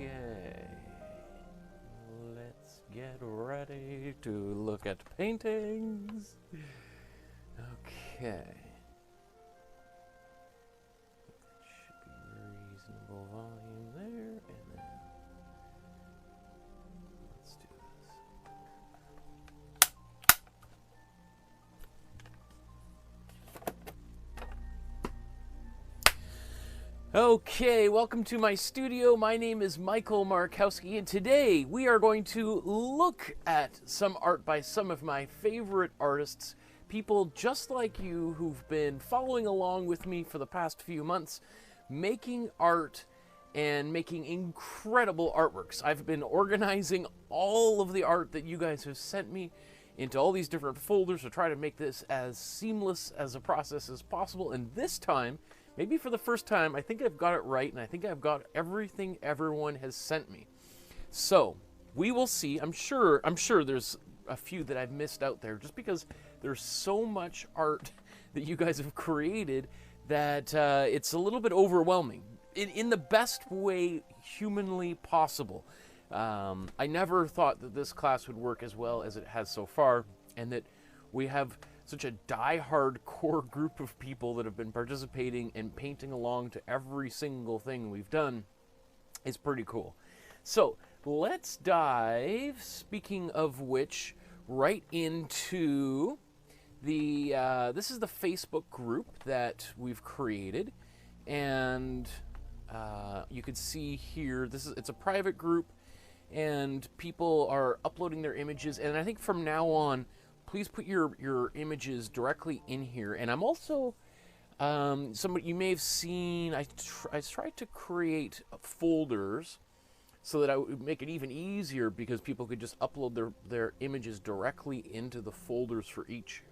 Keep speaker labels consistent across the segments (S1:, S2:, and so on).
S1: Okay, let's get ready to look at paintings. Okay. Should be reasonable volume there, and then let's do this. Okay, welcome to my studio. My name is Michael Markowsky, and today we are going to look at some art by some of my favorite artists, people just like you who've been following along with me for the past few months, making art and making incredible artworks. I've been organizing all of the art that you guys have sent me into all these different folders to try to make this as seamless as a process as possible. And this time, maybe for the first time, I think I've got it right, and I think I've got everything everyone has sent me. So we will see. I'm sure there's a few that I've missed out there, just because there's so much art that you guys have created that it's a little bit overwhelming in the best way humanly possible. I never thought that this class would work as well as it has so far, and that we have such a die-hard core group of people that have been participating and painting along to every single thing we've done. Is pretty cool. So let's dive, speaking of which, right into the, this is the Facebook group that we've created, and you can see here, it's a private group, and people are uploading their images, and I think from now on, please put your images directly in here. And I'm also, somebody you may have seen, I tried to create folders so that I would make it even easier, because people could just upload their images directly into the folders for each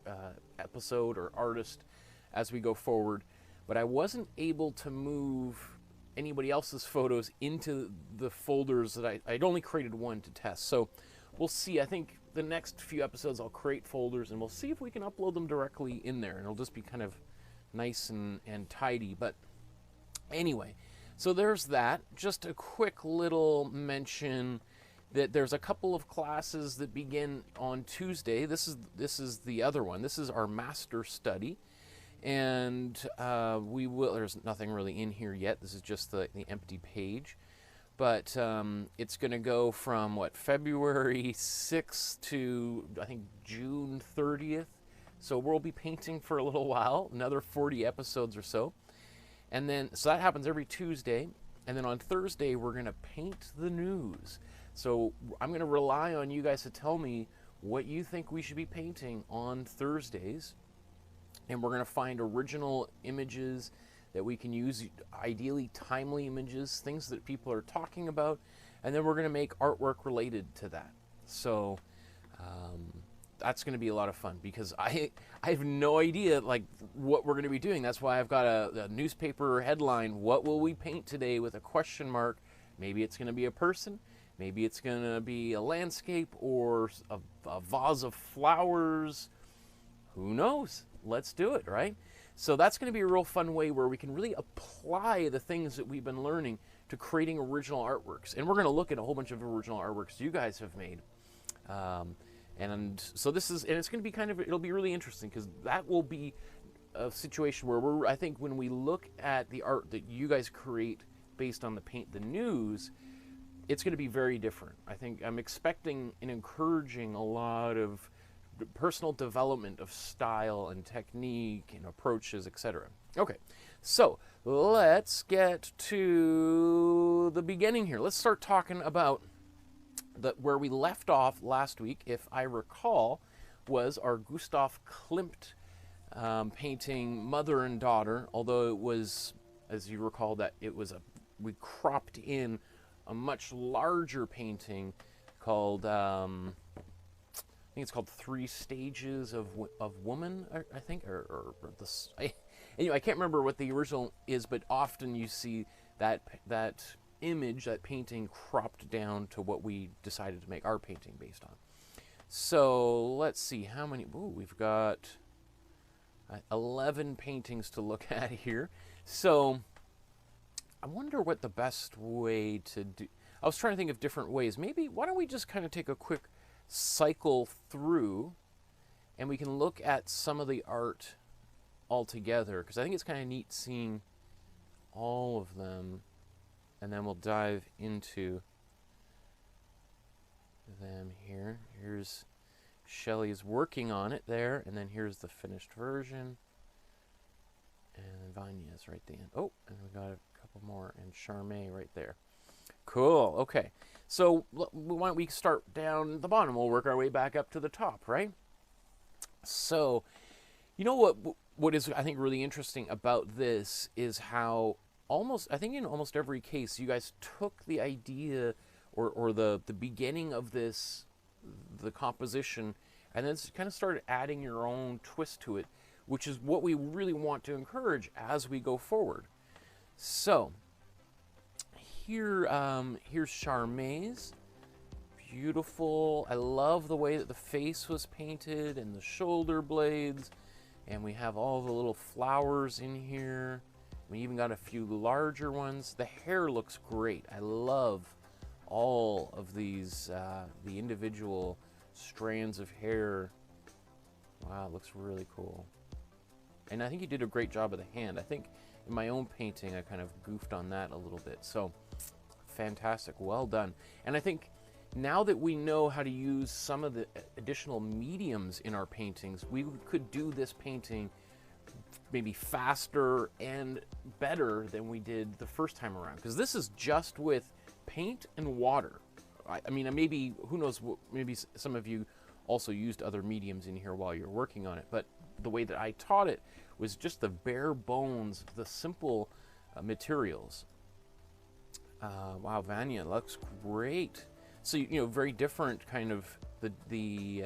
S1: episode or artist as we go forward. But I wasn't able to move anybody else's photos into the folders that I'd only created one to test. So we'll see. I think the next few episodes I'll create folders, and we'll see if we can upload them directly in there, and it'll just be kind of nice and tidy. But anyway, so there's that. Just a quick little mention that there's a couple of classes that begin on Tuesday. This is the other one. This is our master study, and there's nothing really in here yet. This is just the empty page. But it's going to go from, February 6th to, I think, June 30th. So we'll be painting for a little while, another 40 episodes or so. And then, so that happens every Tuesday. And then on Thursday, we're going to paint the news. So I'm going to rely on you guys to tell me what you think we should be painting on Thursdays. And we're going to find original images that we can use, ideally timely images, things that people are talking about, and then we're going to make artwork related to that. So that's going to be a lot of fun, because I have no idea what we're going to be doing. That's why I've got a newspaper headline, "What will we paint today?" with a question mark. Maybe it's going to be a person, maybe it's going to be a landscape or a vase of flowers. Who knows? Let's do it, right? So that's going to be a real fun way where we can really apply the things that we've been learning to creating original artworks. And we're going to look at a whole bunch of original artworks you guys have made. And so this is, and it's going to be it'll be really interesting, because that will be a situation where I think when we look at the art that you guys create based on the Paint the News, it's going to be very different. I think I'm expecting and encouraging a lot of personal development of style and technique and approaches, etc. Okay, so let's get to the beginning here. Let's start talking about where we left off last week, if I recall, was our Gustav Klimt painting Mother and Daughter, although it was, as you recall, that we cropped in a much larger painting called I think it's called 3 Stages of Woman, I think, or this. Anyway, I can't remember what the original is, but often you see that image, that painting, cropped down to what we decided to make our painting based on. So let's see how many. Ooh, we've got 11 paintings to look at here. So I wonder what the best way to do. I was trying to think of different ways. Maybe, why don't we just kind of take a quick cycle through and we can look at some of the art all together, because I think it's kind of neat seeing all of them, and then we'll dive into them here. Here's Shelley's working on it there, and then here's the finished version. And Vanya's right at the end. Oh, and we got a couple more, and Charmé right there. Cool, okay. So why don't we start down the bottom? We'll work our way back up to the top, right? So, you know what is, I think, really interesting about this is how I think in almost every case, you guys took the idea or the beginning of this, the composition, and then kind of started adding your own twist to it, which is what we really want to encourage as we go forward. So, here's Charmé's. Beautiful. I love the way that the face was painted and the shoulder blades. And we have all the little flowers in here. We even got a few larger ones. The hair looks great. I love all of these, the individual strands of hair. Wow, it looks really cool. And I think you did a great job of the hand. I think in my own painting, I kind of goofed on that a little bit. So, fantastic. Well done. And I think now that we know how to use some of the additional mediums in our paintings, we could do this painting maybe faster and better than we did the first time around. Because this is just with paint and water. I mean, maybe, who knows, maybe some of you also used other mediums in here while you're working on it. But the way that I taught it was just the bare bones, the simple materials. Wow, Vanya looks great. So, you know, very different kind of the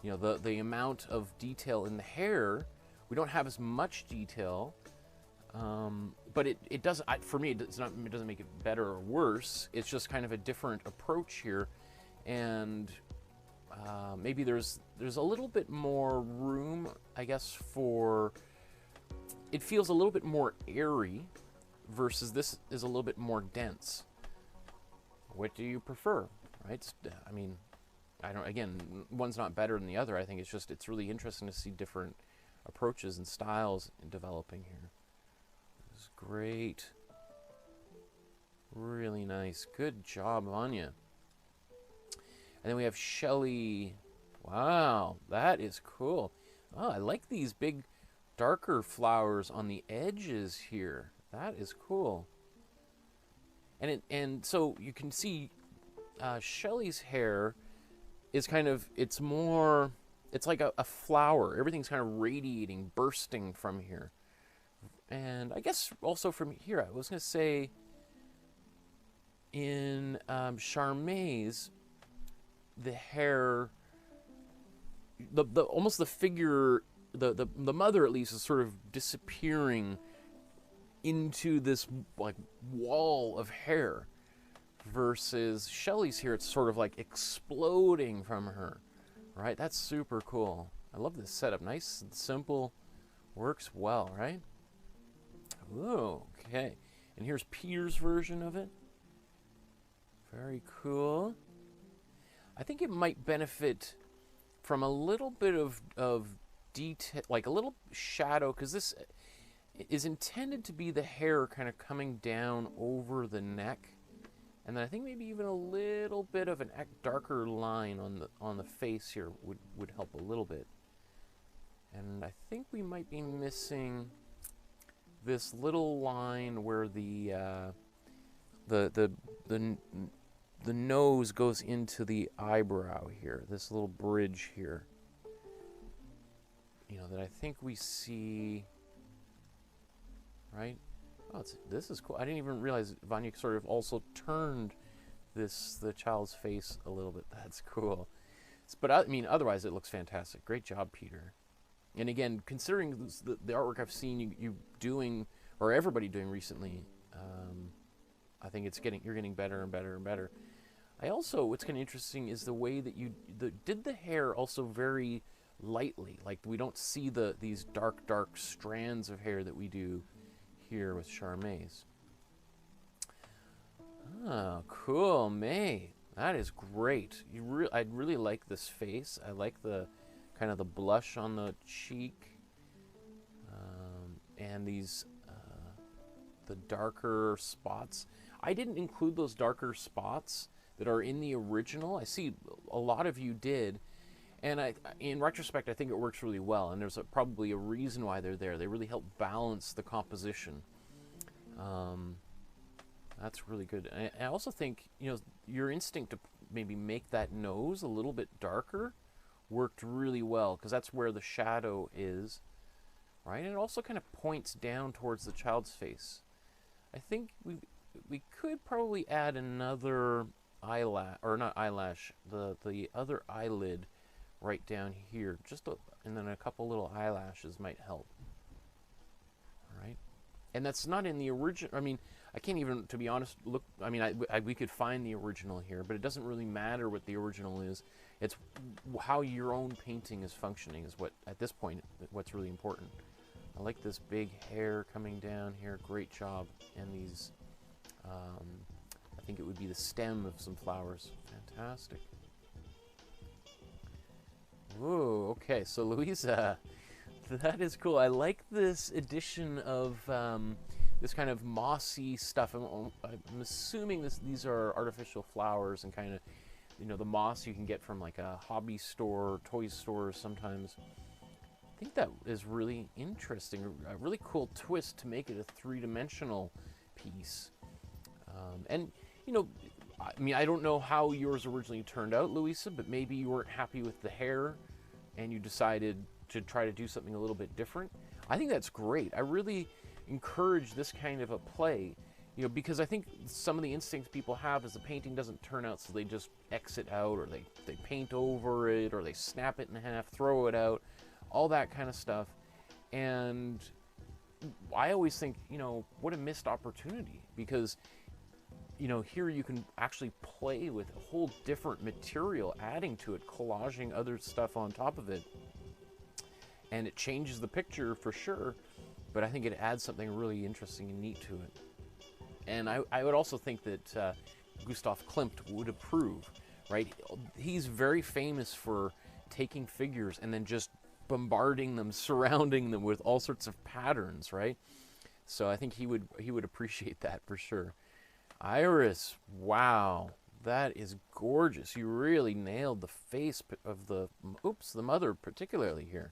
S1: amount of detail in the hair. We don't have as much detail, but it doesn't, for me, it doesn't make it better or worse. It's just kind of a different approach here. And maybe there's a little bit more room, I guess, it feels a little bit more airy versus this is a little bit more dense. What do you prefer, right? I mean, again, one's not better than the other. I think it's really interesting to see different approaches and styles in developing here. This is great. Really nice. Good job, Vanya. And then we have Shelley. Wow, that is cool. Oh, I like these big, darker flowers on the edges here. That is cool. And so you can see Shelley's hair is kind of, it's like a flower. Everything's kind of radiating, bursting from here. And I guess also from here, I was going to say in Charmé's, the hair, almost the figure, the mother at least is sort of disappearing into this like wall of hair, versus Shelley's here, it's sort of like exploding from her, right? That's super cool. I love this setup. Nice and simple, works well, right? Ooh, okay. And here's Peter's version of it. Very cool. I think it might benefit from a little bit of detail, like a little shadow, because this is intended to be the hair kind of coming down over the neck, and then I think maybe even a little bit of a darker line on the face here would help a little bit. And I think we might be missing this little line where the nose goes into the eyebrow here, this little bridge here, you know, that I think we see. Right? Oh, this is cool. I didn't even realize Vanya sort of also turned the child's face a little bit. That's cool. But I mean, otherwise it looks fantastic. Great job, Peter. And again, considering the artwork I've seen you doing, or everybody doing recently, I think you're getting better and better and better. What's kind of interesting is the way that you did the hair also very lightly. Like, we don't see these dark strands of hair that we do here with Charmé's. Oh, cool, May. That is great. I really like this face. I like the kind of the blush on the cheek, and these the darker spots. I didn't include those darker spots that are in the original. I see a lot of you did, and in retrospect, I think it works really well. And there's probably a reason why they're there. They really help balance the composition. That's really good. I also think, you know, your instinct to maybe make that nose a little bit darker worked really well, because that's where the shadow is, right? And it also kind of points down towards the child's face. I think we could probably add another eyelash, or not eyelash, the other eyelid right down here, and then a couple little eyelashes might help. All right, and that's not in the original. I mean, I can't even, to be honest, look. I mean, we could find the original here, but it doesn't really matter what the original is. It's how your own painting is functioning is what, at this point, what's really important. I like this big hair coming down here. Great job. And these, I think it would be the stem of some flowers. Fantastic. Whoa, okay, so Louisa, that is cool. I like this addition of this kind of mossy stuff. I'm assuming these are artificial flowers, and kind of, you know, the moss you can get from like a hobby store, toy stores sometimes. I think that is really interesting, a really cool twist to make it a three-dimensional piece. And, you know, I mean, I don't know how yours originally turned out, Louisa, but maybe you weren't happy with the hair and you decided to try to do something a little bit different. I think that's great. I really encourage this kind of a play, you know, because I think some of the instincts people have is the painting doesn't turn out, so they just X it out, or they paint over it, or they snap it in half, throw it out, all that kind of stuff. And I always think, you know, what a missed opportunity, because, you know, here you can actually play with a whole different material, adding to it, collaging other stuff on top of it, and it changes the picture for sure, but I think it adds something really interesting and neat to it. And I would also think that Gustav Klimt would approve, right? He's very famous for taking figures and then just bombarding them, surrounding them with all sorts of patterns, right? So I think he would appreciate that for sure. Iris, wow, that is gorgeous. You really nailed the face of the mother particularly here.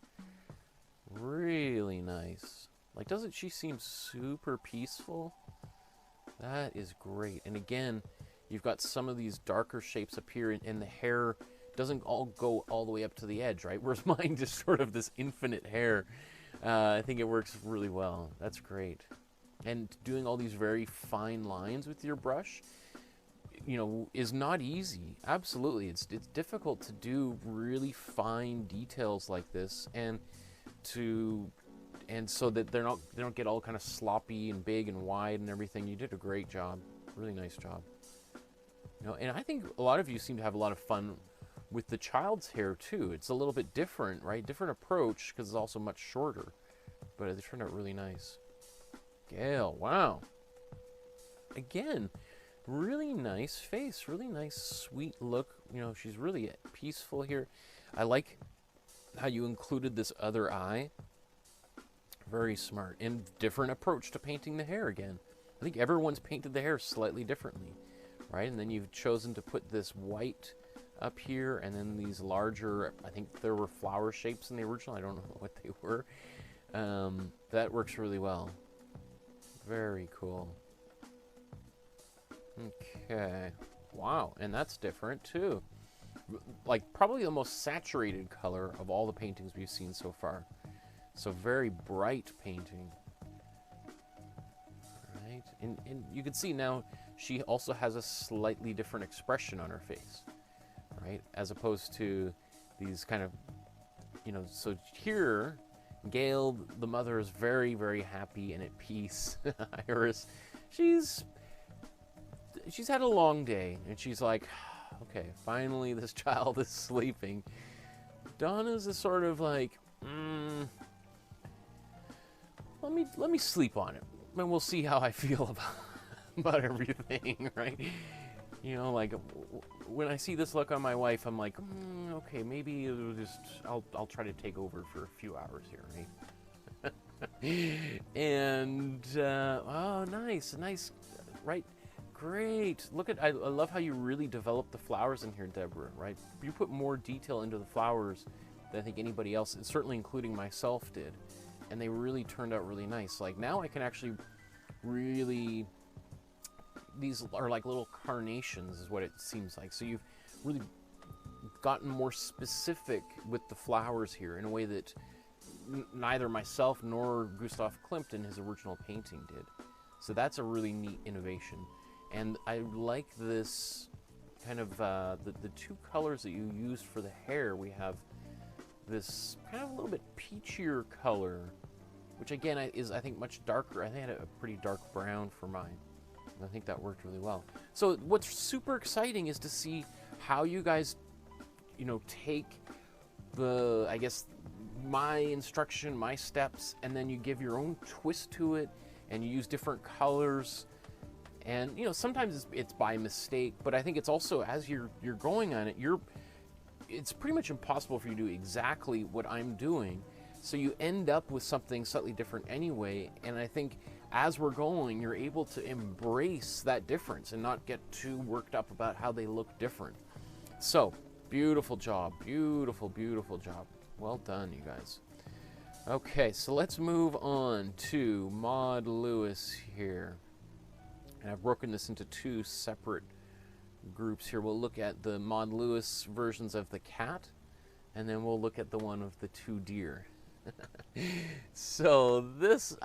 S1: Really nice. Like, doesn't she seem super peaceful? That is great. And again, you've got some of these darker shapes up here, and the hair doesn't all go all the way up to the edge, right? Whereas mine just sort of this infinite hair. I think it works really well. That's great. And doing all these very fine lines with your brush, you know, is not easy. Absolutely, it's difficult to do really fine details like this, and so that they don't get all kind of sloppy and big and wide and everything. You did a great job. Really nice job. You know, and I think a lot of you seem to have a lot of fun with the child's hair too. It's a little bit different, right? Different approach, because it's also much shorter, but it turned out really nice. Gail, wow. Again, really nice face, really nice, sweet look. You know, she's really peaceful here. I like how you included this other eye. Very smart. And different approach to painting the hair again. I think everyone's painted the hair slightly differently, right? And then you've chosen to put this white up here, and then these larger, I think there were flower shapes in the original. I don't know what they were. That works really well. Very cool. Okay. Wow, and that's different too. Like, probably the most saturated color of all the paintings we've seen so far. So very bright painting. Right? And you can see now she also has a slightly different expression on her face. Right? As opposed to these kind of, you know, so here, Gail, the mother, is very, very happy and at peace. Iris, she's had a long day, and she's like, okay, finally this child is sleeping. Donna's is sort of like, let me sleep on it, and we'll see how I feel about everything, right? You know, like when I see this look on my wife, I'm like, okay, maybe it'll just I'll try to take over for a few hours here, right? And oh, nice, right? Great. Look at I love how you really develop the flowers in here, Deborah. Right? You put more detail into the flowers than I think anybody else, and certainly including myself, did, and they really turned out really nice. Like now, I can actually really. These are like little carnations, is what it seems like. So you've really gotten more specific with the flowers here in a way that neither myself nor Gustav Klimt in his original painting did. So that's a really neat innovation. And I like this kind of, the two colors that you used for the hair. We have this kind of a little bit peachier color, which again is, I think, much darker. I think I had a pretty dark brown for mine. I think that worked really well. So what's super exciting is to see how you guys, you know, take the, I guess, my instruction, my steps, and then you give your own twist to it, and you use different colors. And, you know, sometimes it's by mistake, but I think it's also, as you're going on it, it's pretty much impossible for you to do exactly what I'm doing. So you end up with something slightly different anyway, and I think as we're going, you're able to embrace that difference and not get too worked up about how they look different. So, beautiful job. Beautiful, beautiful job. Well done, you guys. Okay, so let's move on to Maud Lewis here. And I've broken this into two separate groups here. We'll look at the Maud Lewis versions of the cat, and then we'll look at the one of the two deer. So this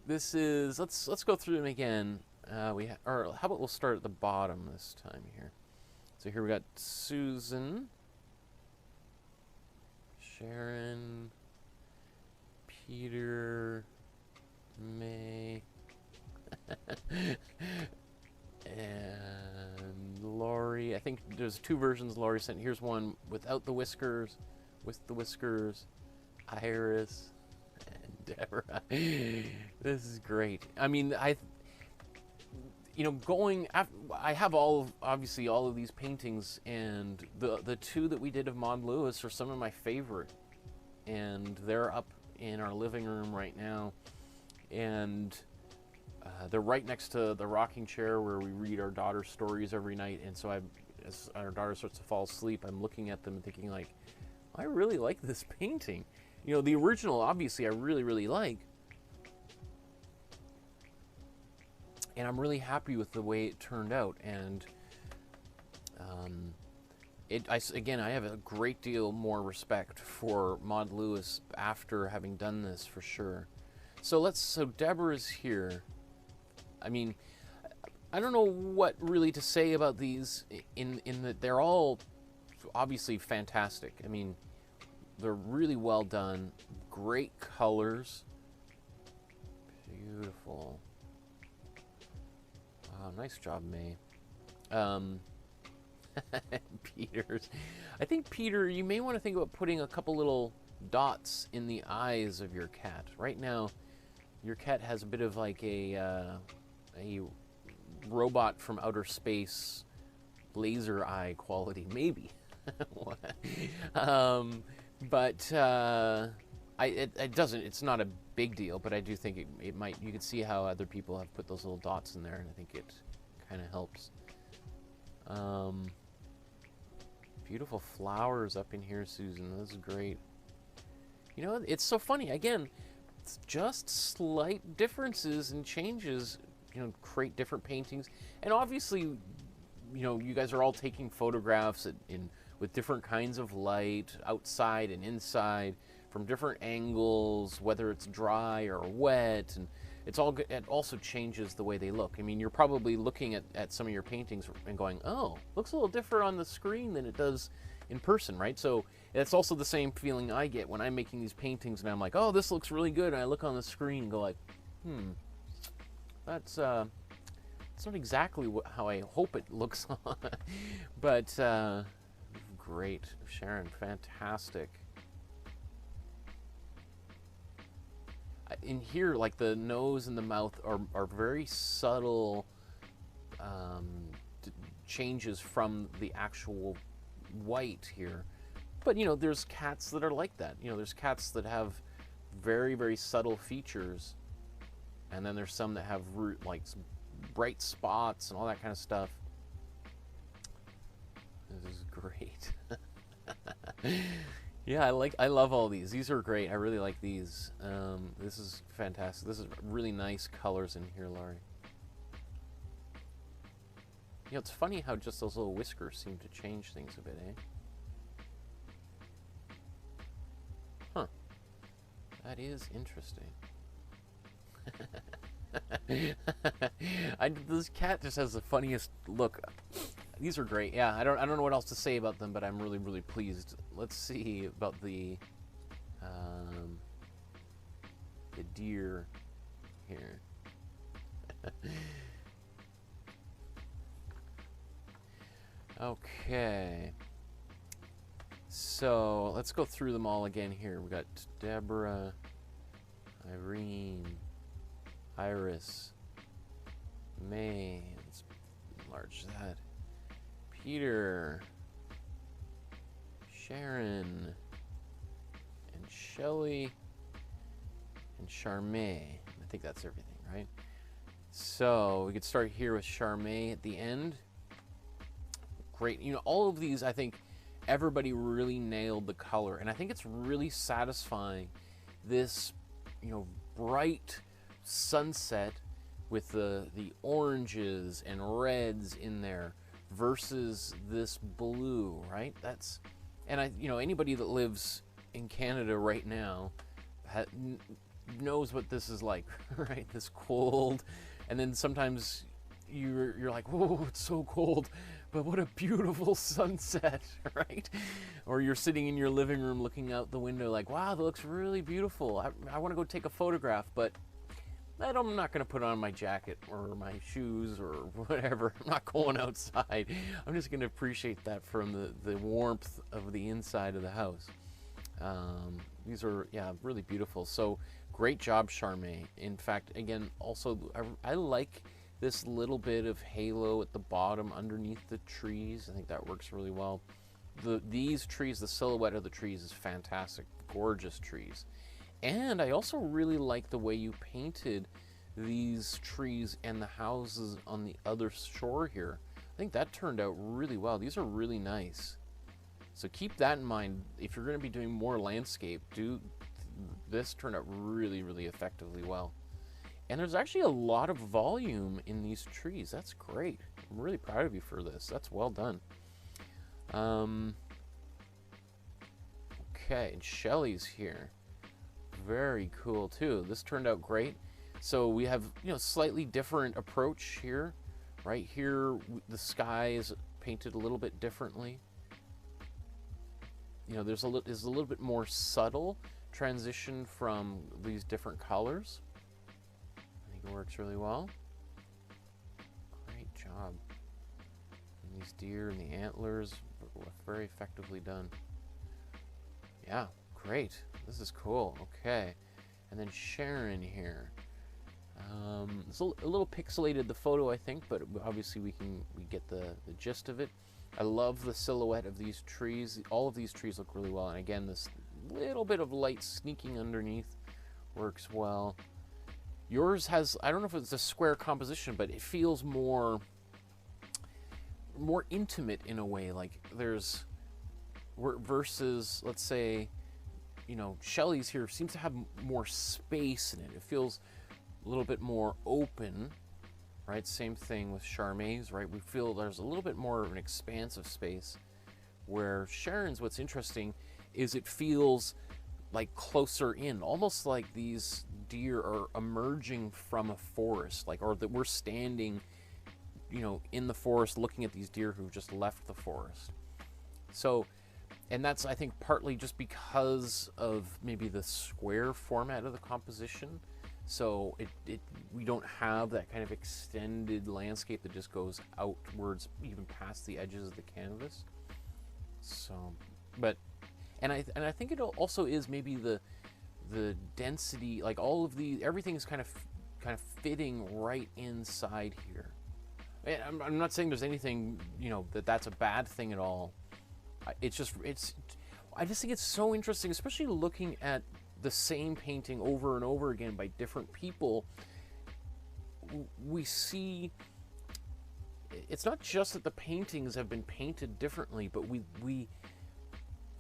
S1: this is let's go through them again. Or how about we'll start at the bottom this time here. So here we got Susan, Sharon, Peter, May, and Laurie. I think there's two versions Laurie sent. Here's one without the whiskers, with the whiskers. Iris and Deborah. This is great. I mean, you know, I have obviously all of these paintings, and the two that we did of Maud Lewis are some of my favorite, and they're up in our living room right now, and they're right next to the rocking chair where we read our daughter's stories every night. And so as our daughter starts to fall asleep, I'm looking at them and thinking, like, I really like this painting. You know, the original, obviously, I really, really like. And I'm really happy with the way it turned out. And again, I have a great deal more respect for Maud Lewis after having done this, for sure. So Deborah's here. I mean, I don't know what really to say about these in that they're all obviously fantastic. I mean, they're really well done, great colors, beautiful. Wow, nice job, May. Peter's. I think, Peter, you may want to think about putting a couple little dots in the eyes of your cat. Right now, your cat has a bit of like a robot from outer space laser eye quality, maybe. But it doesn't. It's not a big deal, but I do think it might. You can see how other people have put those little dots in there, and I think it kind of helps. Beautiful flowers up in here, Susan. This is great. You know, it's so funny. Again, it's just slight differences and changes, you know, create different paintings. And obviously, you know, you guys are all taking photographs with different kinds of light, outside and inside, from different angles, whether it's dry or wet, and it also changes the way they look. I mean, you're probably looking at some of your paintings and going, oh, looks a little different on the screen than it does in person, right? So it's also the same feeling I get when I'm making these paintings and I'm like, oh, this looks really good, and I look on the screen and go like, that's not exactly how I hope it looks on. But great, Sharon, fantastic. In here, like the nose and the mouth are very subtle changes from the actual white here. But, you know, there's cats that are like that. You know, there's cats that have very, very subtle features. And then there's some that have, like, bright spots and all that kind of stuff. This is great. Yeah, I love all these. These are great. I really like these. This is fantastic. This is really nice colors in here, Laurie. You know, it's funny how just those little whiskers seem to change things a bit, eh? Huh. That is interesting. This cat just has the funniest look. These are great. Yeah, I don't know what else to say about them, but I'm really, really pleased. Let's see about the deer here. Okay. So let's go through them all again here. We got Deborah, Irene, Iris, May. Let's enlarge that. Peter, Sharon, and Shelley, and Charmaine. I think that's everything, right? So we could start here with Charmaine at the end. Great. You know, all of these, I think everybody really nailed the color, and I think it's really satisfying. This, you know, bright sunset with the oranges and reds in there versus this blue, right? That's, and you know, anybody that lives in Canada right now knows what this is like, right? This cold, and then sometimes you're like, whoa, it's so cold, but what a beautiful sunset, right? Or you're sitting in your living room looking out the window like, wow, that looks really beautiful. I want to go take a photograph, but I'm not going to put on my jacket or my shoes or whatever. I'm not going outside. I'm just going to appreciate that from the warmth of the inside of the house. These are, yeah, really beautiful. So great job, Charmaine. In fact, again, also, I like this little bit of halo at the bottom underneath the trees. I think that works really well. These trees, the silhouette of the trees is fantastic. Gorgeous trees. And I also really like the way you painted these trees and the houses on the other shore here. I think that turned out really well. These are really nice. So keep that in mind. If you're going to be doing more landscape, this turned out really, really effectively well. And there's actually a lot of volume in these trees. That's great. I'm really proud of you for this. That's well done. Okay, and Shelley's here. Very cool too. This turned out great. So we have, you know, slightly different approach here. Right here, the sky is painted a little bit differently. You know, there's a little bit more subtle transition from these different colors. I think it works really well. Great job. And these deer and the antlers were very effectively done. Yeah, great. This is cool. Okay. And then Sharon here. It's a little pixelated, the photo, I think, but obviously we get the gist of it. I love the silhouette of these trees. All of these trees look really well. And again, this little bit of light sneaking underneath works well. Yours has, I don't know if it's a square composition, but it feels more intimate in a way. Like there's, versus, let's say, you know, Shelley's here seems to have more space in it. It feels a little bit more open, right? Same thing with Charmaine's, right? We feel there's a little bit more of an expansive space, where Sharon's, what's interesting is it feels like closer in, almost like these deer are emerging from a forest, like, or that we're standing, you know, in the forest looking at these deer who've just left the forest. So, and that's, I think, partly just because of maybe the square format of the composition. So we don't have that kind of extended landscape that just goes outwards, even past the edges of the canvas. So, but, and I think it also is maybe the density, like all of the, everything's kind of fitting right inside here. I'm not saying there's anything, you know, that's a bad thing at all. I just think it's so interesting, especially looking at the same painting over and over again by different people. We see it's not just that the paintings have been painted differently, but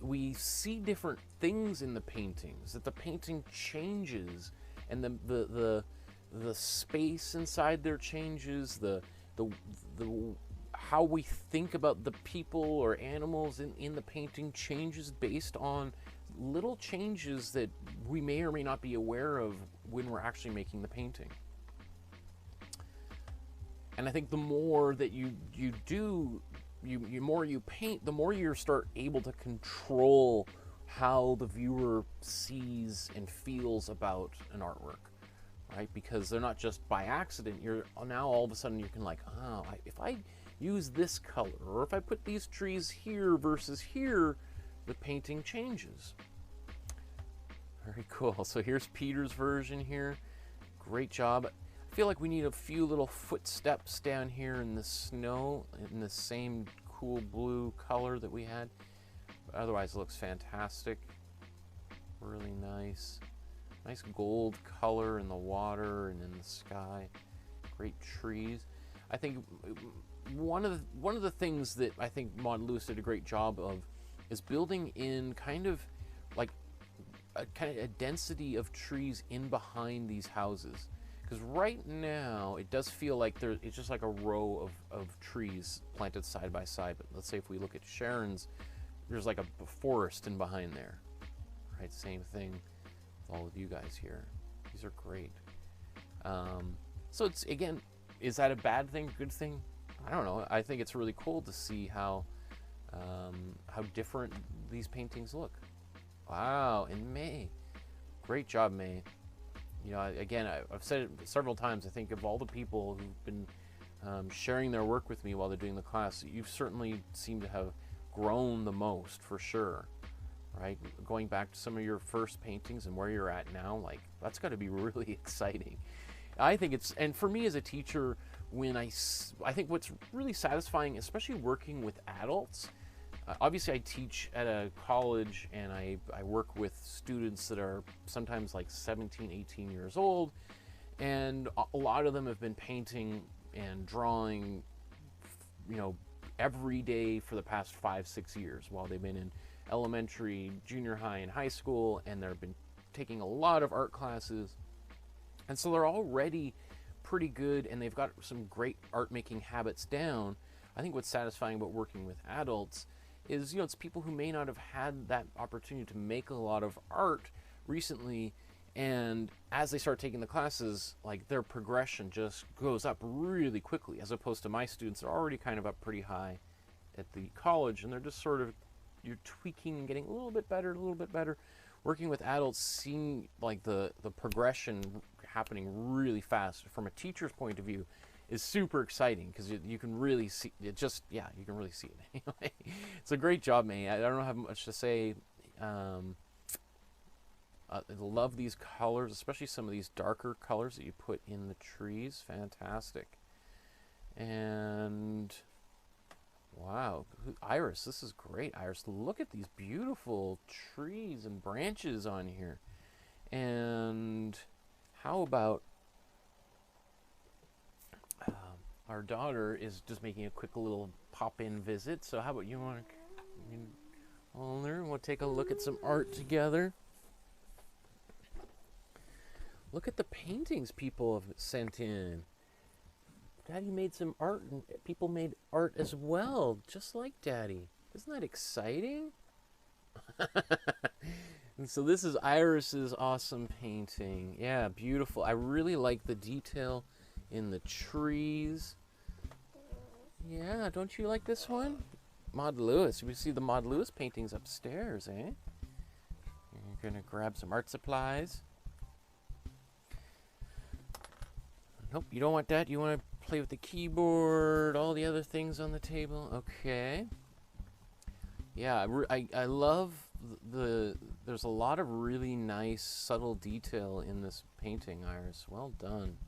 S1: we see different things in the paintings, that the painting changes, and the space inside there changes, the how we think about the people or animals in the painting changes based on little changes that we may or may not be aware of when we're actually making the painting. And I think the more that you more you paint, the more you start able to control how the viewer sees and feels about an artwork, right? Because they're not just by accident. You're now all of a sudden you can like, oh, if I use this color, or if I put these trees here versus here, the painting changes. Very cool. So here's Peter's version here. Great job. I feel like we need a few little footsteps down here in the snow in the same cool blue color that we had. But otherwise it looks fantastic. Really nice. Nice gold color in the water and in the sky. Great trees. I think one of the things that I think Maud Lewis did a great job of is building in kind of a density of trees in behind these houses. Because right now it does feel like it's just like a row of trees planted side by side. But let's say if we look at Sharon's, there's like a forest in behind there. Right, same thing with all of you guys here. These are great. So it's, again, is that a bad thing, good thing? I don't know. I think it's really cool to see how different these paintings look. Wow, and May. Great job, May. You know, again, I've said it several times, I think of all the people who've been sharing their work with me while they're doing the class, you certainly seem to have grown the most, for sure, right? Going back to some of your first paintings and where you're at now, like, that's got to be really exciting. I think it's, and for me as a teacher, when I think what's really satisfying, especially working with adults, obviously I teach at a college and I work with students that are sometimes like 17, 18 years old, and a lot of them have been painting and drawing, you know, every day for the past 5-6 years while they've been in elementary, junior high, and high school, and they've been taking a lot of art classes, and so they're already pretty good and they've got some great art making habits down. I think what's satisfying about working with adults is, you know, it's people who may not have had that opportunity to make a lot of art recently, and as they start taking the classes, like, their progression just goes up really quickly, as opposed to my students that are already kind of up pretty high at the college, and they're just sort of, you're tweaking and getting a little bit better, a little bit better. Working with adults, seeing like the progression happening really fast from a teacher's point of view is super exciting, because you can really see it. Just, yeah, you can really see it. Anyway, it's a great job, May. I don't have much to say. I love these colors, especially some of these darker colors that you put in the trees. Fantastic. And wow, Iris, this is great. Iris, look at these beautiful trees and branches on here. And how about our daughter is just making a quick little pop-in visit. So how about you want to hold her and we'll take a look at some art together. Look at the paintings people have sent in. Daddy made some art, and people made art as well, just like Daddy. Isn't that exciting? And so this is Iris's awesome painting. Yeah, beautiful. I really like the detail in the trees. Yeah, don't you like this one? Maud Lewis. We see the Maud Lewis paintings upstairs, eh? You're gonna grab some art supplies. Nope, you don't want that. You want to play with the keyboard, all the other things on the table. Okay. Yeah, I love there's a lot of really nice, subtle detail in this painting, Iris. Well done.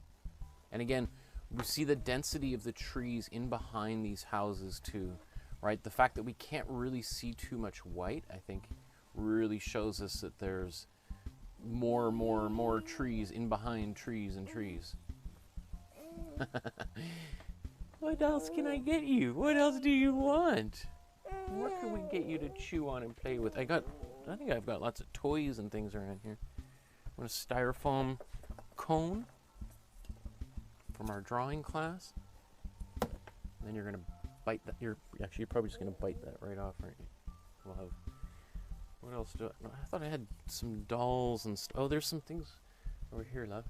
S1: And again, We see the density of the trees in behind these houses too, right? The fact that we can't really see too much white, I think, really shows us that there's more trees in behind trees and trees. What else can I get you? What else do you want? What can we get you to chew on and play with? I think I've got lots of toys and things around here. I want a styrofoam cone from our drawing class. And then you're gonna bite that. You're probably just gonna bite that right off, aren't you? We'll have. What else do I thought I had some dolls and oh, there's some things over here, love.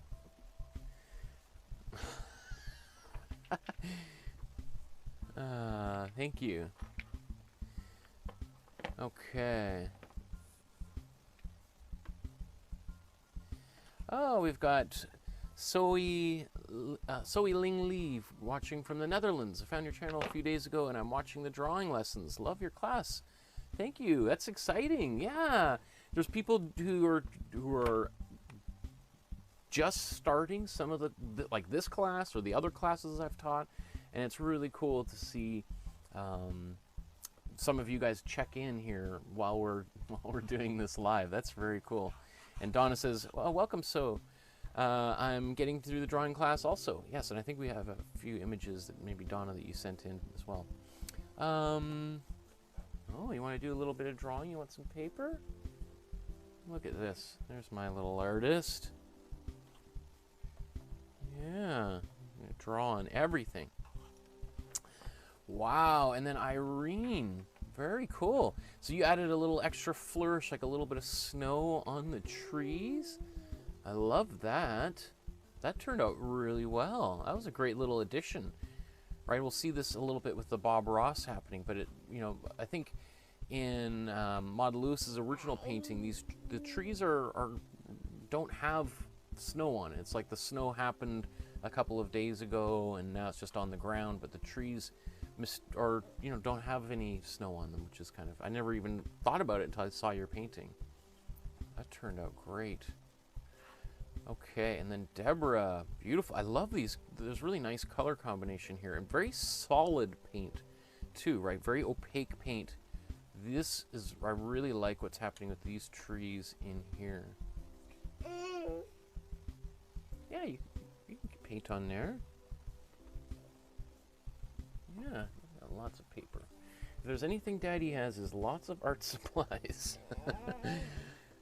S1: Thank you. Okay. Oh, we've got Zoe Ling Lee watching from the Netherlands. I found your channel a few days ago and I'm watching the drawing lessons. Love your class. Thank you. That's exciting. Yeah. There's people who are just starting some of the like this class or the other classes I've taught, and it's really cool to see some of you guys check in here while we're doing this live. That's very cool. And Donna says, well, welcome. So I'm getting through the drawing class also. Yes, and I think we have a few images that maybe Donna that you sent in as well. Oh, you want to do a little bit of drawing? You want some paper? Look at this. There's my little artist. Yeah, I'm gonna draw on everything. Wow, and then Irene, very cool. So you added a little extra flourish, like a little bit of snow on the trees. I love that. That turned out really well. That was a great little addition, right? We'll see this a little bit with the Bob Ross happening, but I think in Maud Lewis's original painting, the trees don't have snow on it. It's like the snow happened a couple of days ago and now it's just on the ground, but the trees don't have any snow on them, which is kind of, I never even thought about it until I saw your painting. That turned out great. Okay, and then Deborah, beautiful. I love these. There's really nice color combination here and very solid paint too, right? Very opaque paint. I really like what's happening with these trees in here. Yeah, you can paint on there. Yeah, got lots of paper. If there's anything Daddy has is lots of art supplies.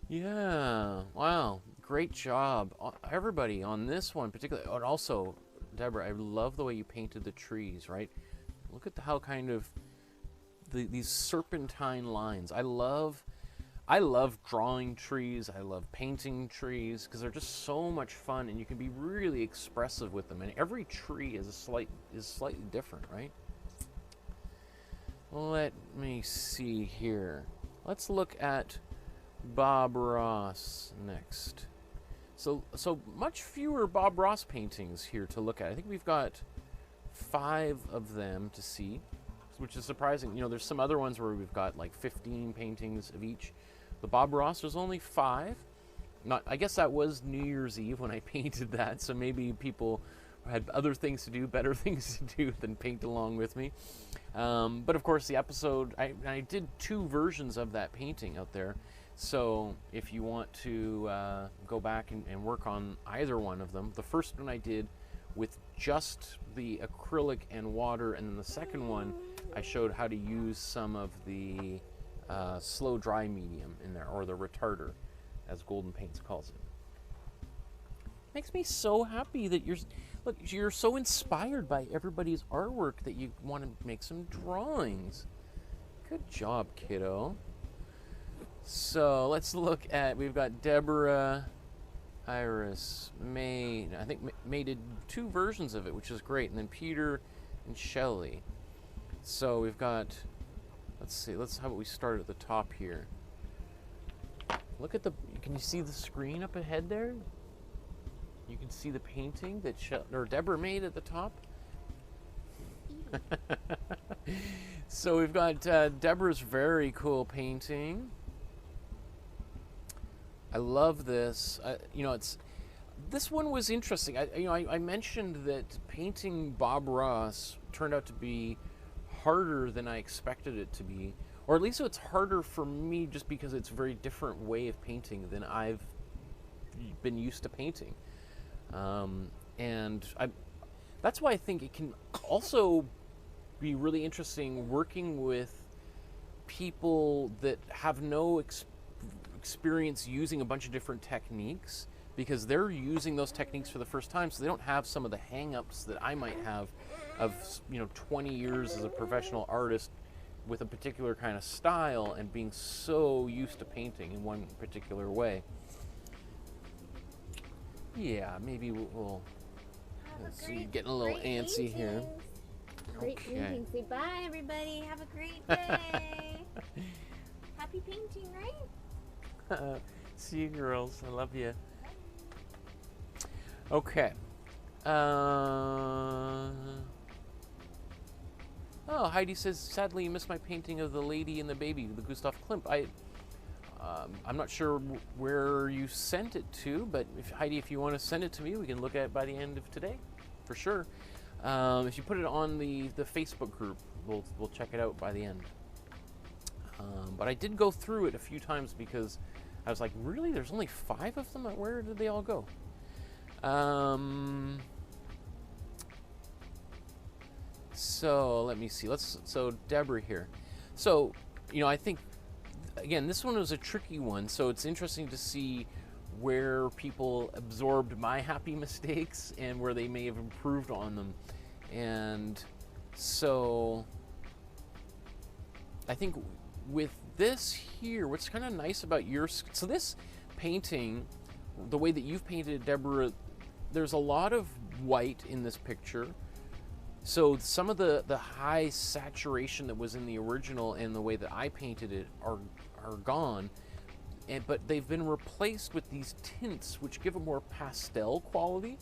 S1: Yeah, wow, great job. Everybody on this one particularly, and also, Deborah, I love the way you painted the trees, right? Look at how kind of these serpentine lines. I love drawing trees. I love painting trees because they're just so much fun, and you can be really expressive with them. And every tree is slightly different, right? Let me see here. Let's look at Bob Ross next. So much fewer Bob Ross paintings here to look at. I think we've got 5 of them to see, which is surprising. There's some other ones where we've got like 15 paintings of each. The Bob Ross, there's only 5. I guess that was New Year's Eve when I painted that, so maybe people had other things to do, better things to do than paint along with me. But of course, the episode, I did 2 versions of that painting out there. So if you want to go back and work on either one of them, the first one I did with just the acrylic and water, and then the second one I showed how to use some of the slow dry medium in there, or the retarder, as Golden Paints calls it. Makes me so happy that you're so inspired by everybody's artwork that you want to make some drawings. Good job, kiddo. So let's look at, we've got Deborah, Iris, May. I think May did 2 versions of it, which is great. And then Peter and Shelley. So we've got, let's see, how about we start at the top here. Look at can you see the screen up ahead there? You can see the painting that Deborah made at the top. So we've got Deborah's very cool painting. I love this. This one was interesting. I mentioned that painting Bob Ross turned out to be harder than I expected it to be, or at least it's harder for me just because it's a very different way of painting than I've been used to painting. And that's why I think it can also be really interesting working with people that have no experience using a bunch of different techniques, because they're using those techniques for the first time, so they don't have some of the hang-ups that I might have of 20 years as a professional artist with a particular kind of style and being so used to painting in one particular way. Yeah, maybe we'll see, getting a little antsy here.
S2: Great painting. Say bye, everybody. Have a great day. Happy painting, right?
S1: See you, girls. I love you. Okay. Oh, Heidi says, sadly you missed my painting of the lady and the baby, the Gustav Klimt. I'm not sure where you sent it to, but Heidi, if you want to send it to me, we can look at it by the end of today, for sure. If you put it on the Facebook group, we'll check it out by the end. But I did go through it a few times because I was like, really? There's only 5 of them? Where did they all go? So let me see. So Deborah here. So, I think, again, this one was a tricky one. So it's interesting to see where people absorbed my happy mistakes and where they may have improved on them. And so I think with this here, what's kind of nice about so this painting, the way that you've painted it, Deborah, there's a lot of white in this picture. So some of the high saturation that was in the original and the way that I painted it are gone. But they've been replaced with these tints which give a more pastel quality.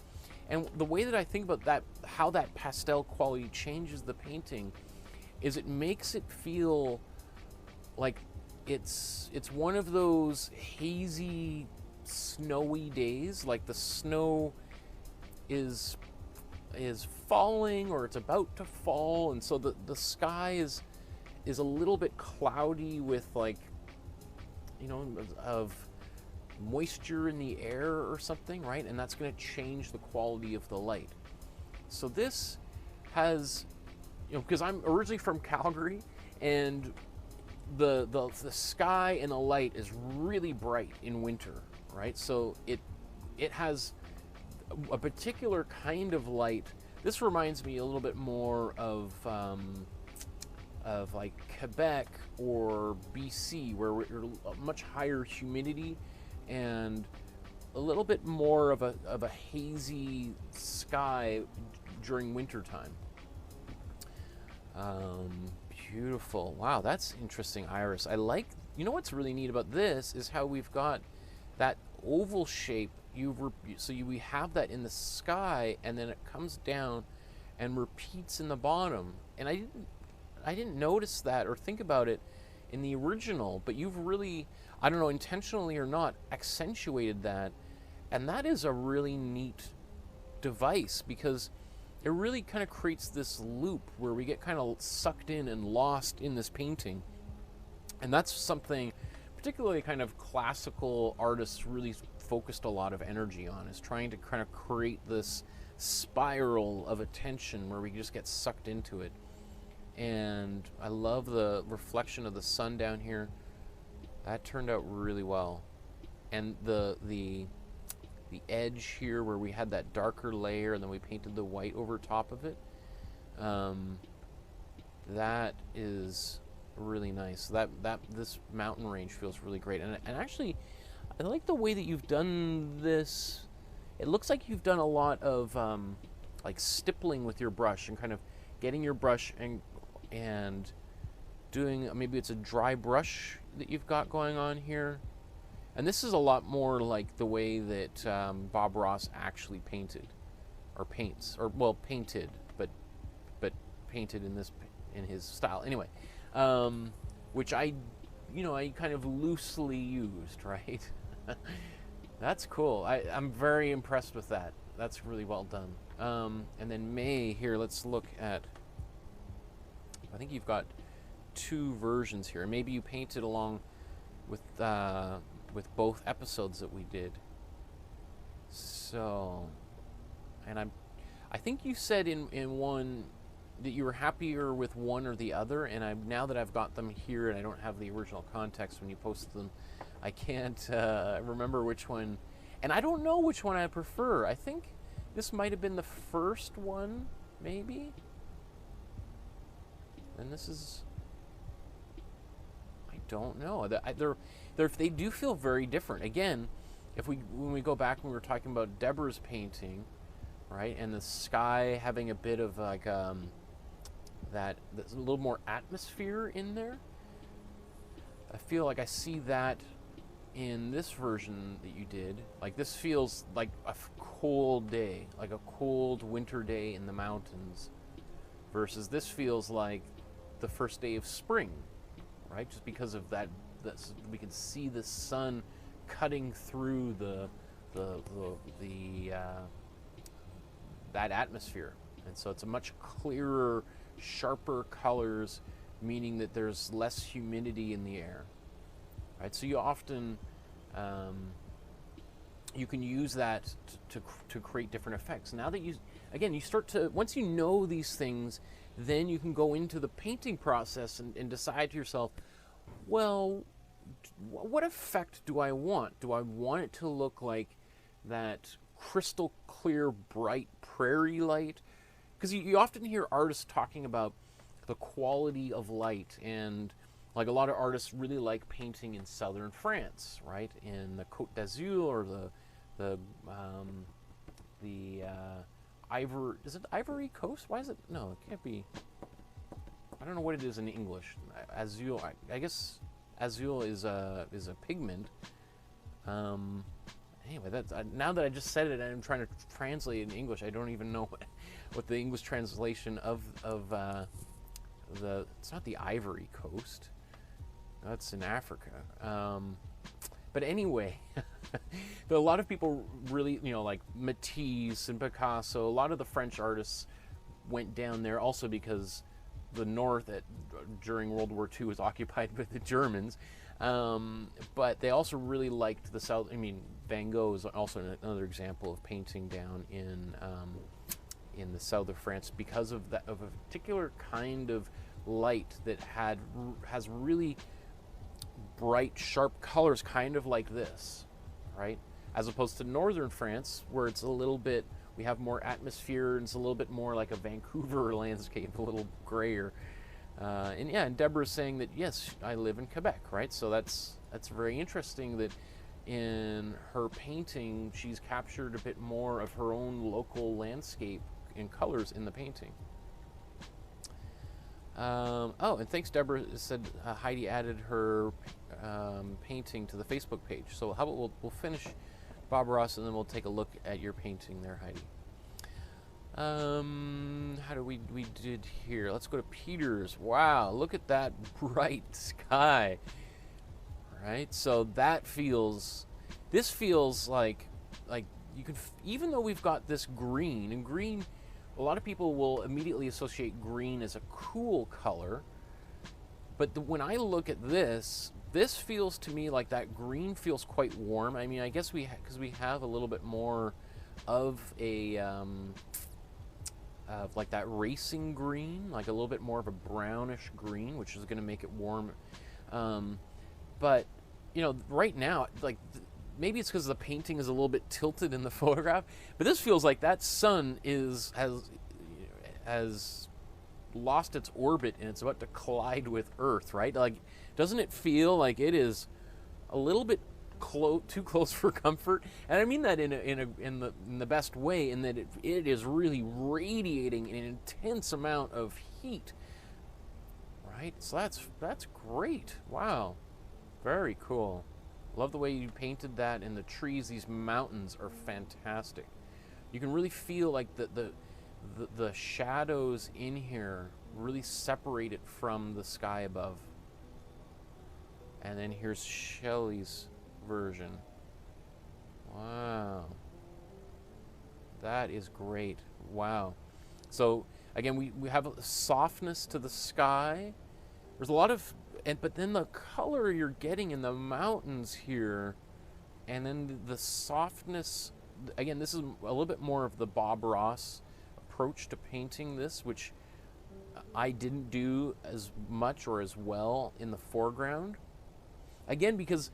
S1: And the way that I think about that, how that pastel quality changes the painting, is it makes it feel like it's one of those hazy, snowy days, like the snow is falling or it's about to fall, and so the sky is a little bit cloudy with, like, of moisture in the air or something, right? And that's going to change the quality of the light. So this has, because I'm originally from Calgary, and the sky and the light is really bright in winter, right? So it has a particular kind of light. This reminds me a little bit more of like Quebec or BC, where we're much higher humidity and a little bit more of a hazy sky during winter time. Beautiful. Wow, that's interesting, Iris. I like, what's really neat about this is how we've got that oval shape. We have that in the sky, and then it comes down and repeats in the bottom. And I didn't notice that or think about it in the original, but you've really, I don't know, intentionally or not, accentuated that. And that is a really neat device, because it really kind of creates this loop where we get kind of sucked in and lost in this painting. And that's something particularly kind of classical artists really focused a lot of energy on, is trying to kind of create this spiral of attention where we just get sucked into it. And I love the reflection of the sun down here. That turned out really well. And the edge here where we had that darker layer and then we painted the white over top of it, that is really nice. This mountain range feels really great. And actually, I like the way that you've done this. It looks like you've done a lot of like stippling with your brush and kind of getting your brush and doing, maybe it's a dry brush that you've got going on here. And this is a lot more like the way that Bob Ross actually painted, or paints, or well, painted, but painted in his style. Anyway, which I kind of loosely used, right? That's cool. I'm very impressed with that. That's really well done. And then May, here, let's look at, I think you've got two versions here. Maybe you painted along with both episodes that we did. So, and I think you said in one that you were happier with one or the other, and now that I've got them here and I don't have the original context when you posted them, I can't remember which one, and I don't know which one I prefer. I think this might have been the first one, maybe, and this is, I don't know. They do feel very different. Again, when we go back when we were talking about Deborah's painting, right, and the sky having a bit of like there's a little more atmosphere in there. I feel like I see that in this version that you did. Like, this feels like a cold day, like a cold winter day in the mountains, versus this feels like the first day of spring, right? Just because of that, we can see the sun cutting through that atmosphere, and so it's a much clearer, sharper colors, meaning that there's less humidity in the air, right? So you often you can use that to create different effects. Now that you start to, once you know these things, then you can go into the painting process and decide to yourself, well, what effect do I want? Do I want it to look like that crystal clear, bright prairie light? Because you often hear artists talking about the quality of light, and like a lot of artists really like painting in southern France, right? In the Côte d'Azur, or the Ivory, is it Ivory Coast? Why is it? No, it can't be. I don't know what it is in English. Azul, I guess azul is a pigment. Anyway, that's now that I just said it and I'm trying to translate it in English, I don't even know what the English translation of it's not the Ivory Coast. That's in Africa. But anyway, a lot of people really, like Matisse and Picasso, a lot of the French artists went down there also because the North during World War II was occupied by the Germans. But they also really liked the South. I mean, Van Gogh is also another example of painting down in the south of France because of a particular kind of light that has really bright, sharp colors, kind of like this, right? As opposed to northern France, where it's a little bit, we have more atmosphere, and it's a little bit more like a Vancouver landscape, a little grayer. And Deborah's saying that, yes, I live in Quebec, right? So that's very interesting that in her painting, she's captured a bit more of her own local landscape in colors in the painting. And thanks, Deborah said Heidi added her painting to the Facebook page. So how about we'll finish Bob Ross, and then we'll take a look at your painting there, Heidi. How do we did here? Let's go to Peter's. Wow, look at that bright sky. Right? So this feels like you can, even though we've got this green, and green, a lot of people will immediately associate green as a cool color. But when I look at this feels to me like that green feels quite warm. I mean, I guess because we have a little bit more of a of like that racing green, like a little bit more of a brownish green, which is going to make it warm. But right now, like maybe it's because the painting is a little bit tilted in the photograph, but this feels like that sun has lost its orbit and it's about to collide with Earth, right? Like, doesn't it feel like it is a little bit too close for comfort? And I mean that in the best way, in that it is really radiating an intense amount of heat, right? So that's great. Wow, very cool. Love the way you painted that in the trees. These mountains are fantastic. You can really feel like the shadows in here really separate it from the sky above. And then here's Shelley's version. Wow. That is great. Wow. So, again, we have a softness to the sky. There's a lot of, but then the color you're getting in the mountains here, and then the softness, again, this is a little bit more of the Bob Ross approach to painting this, which I didn't do as much or as well in the foreground. Again, because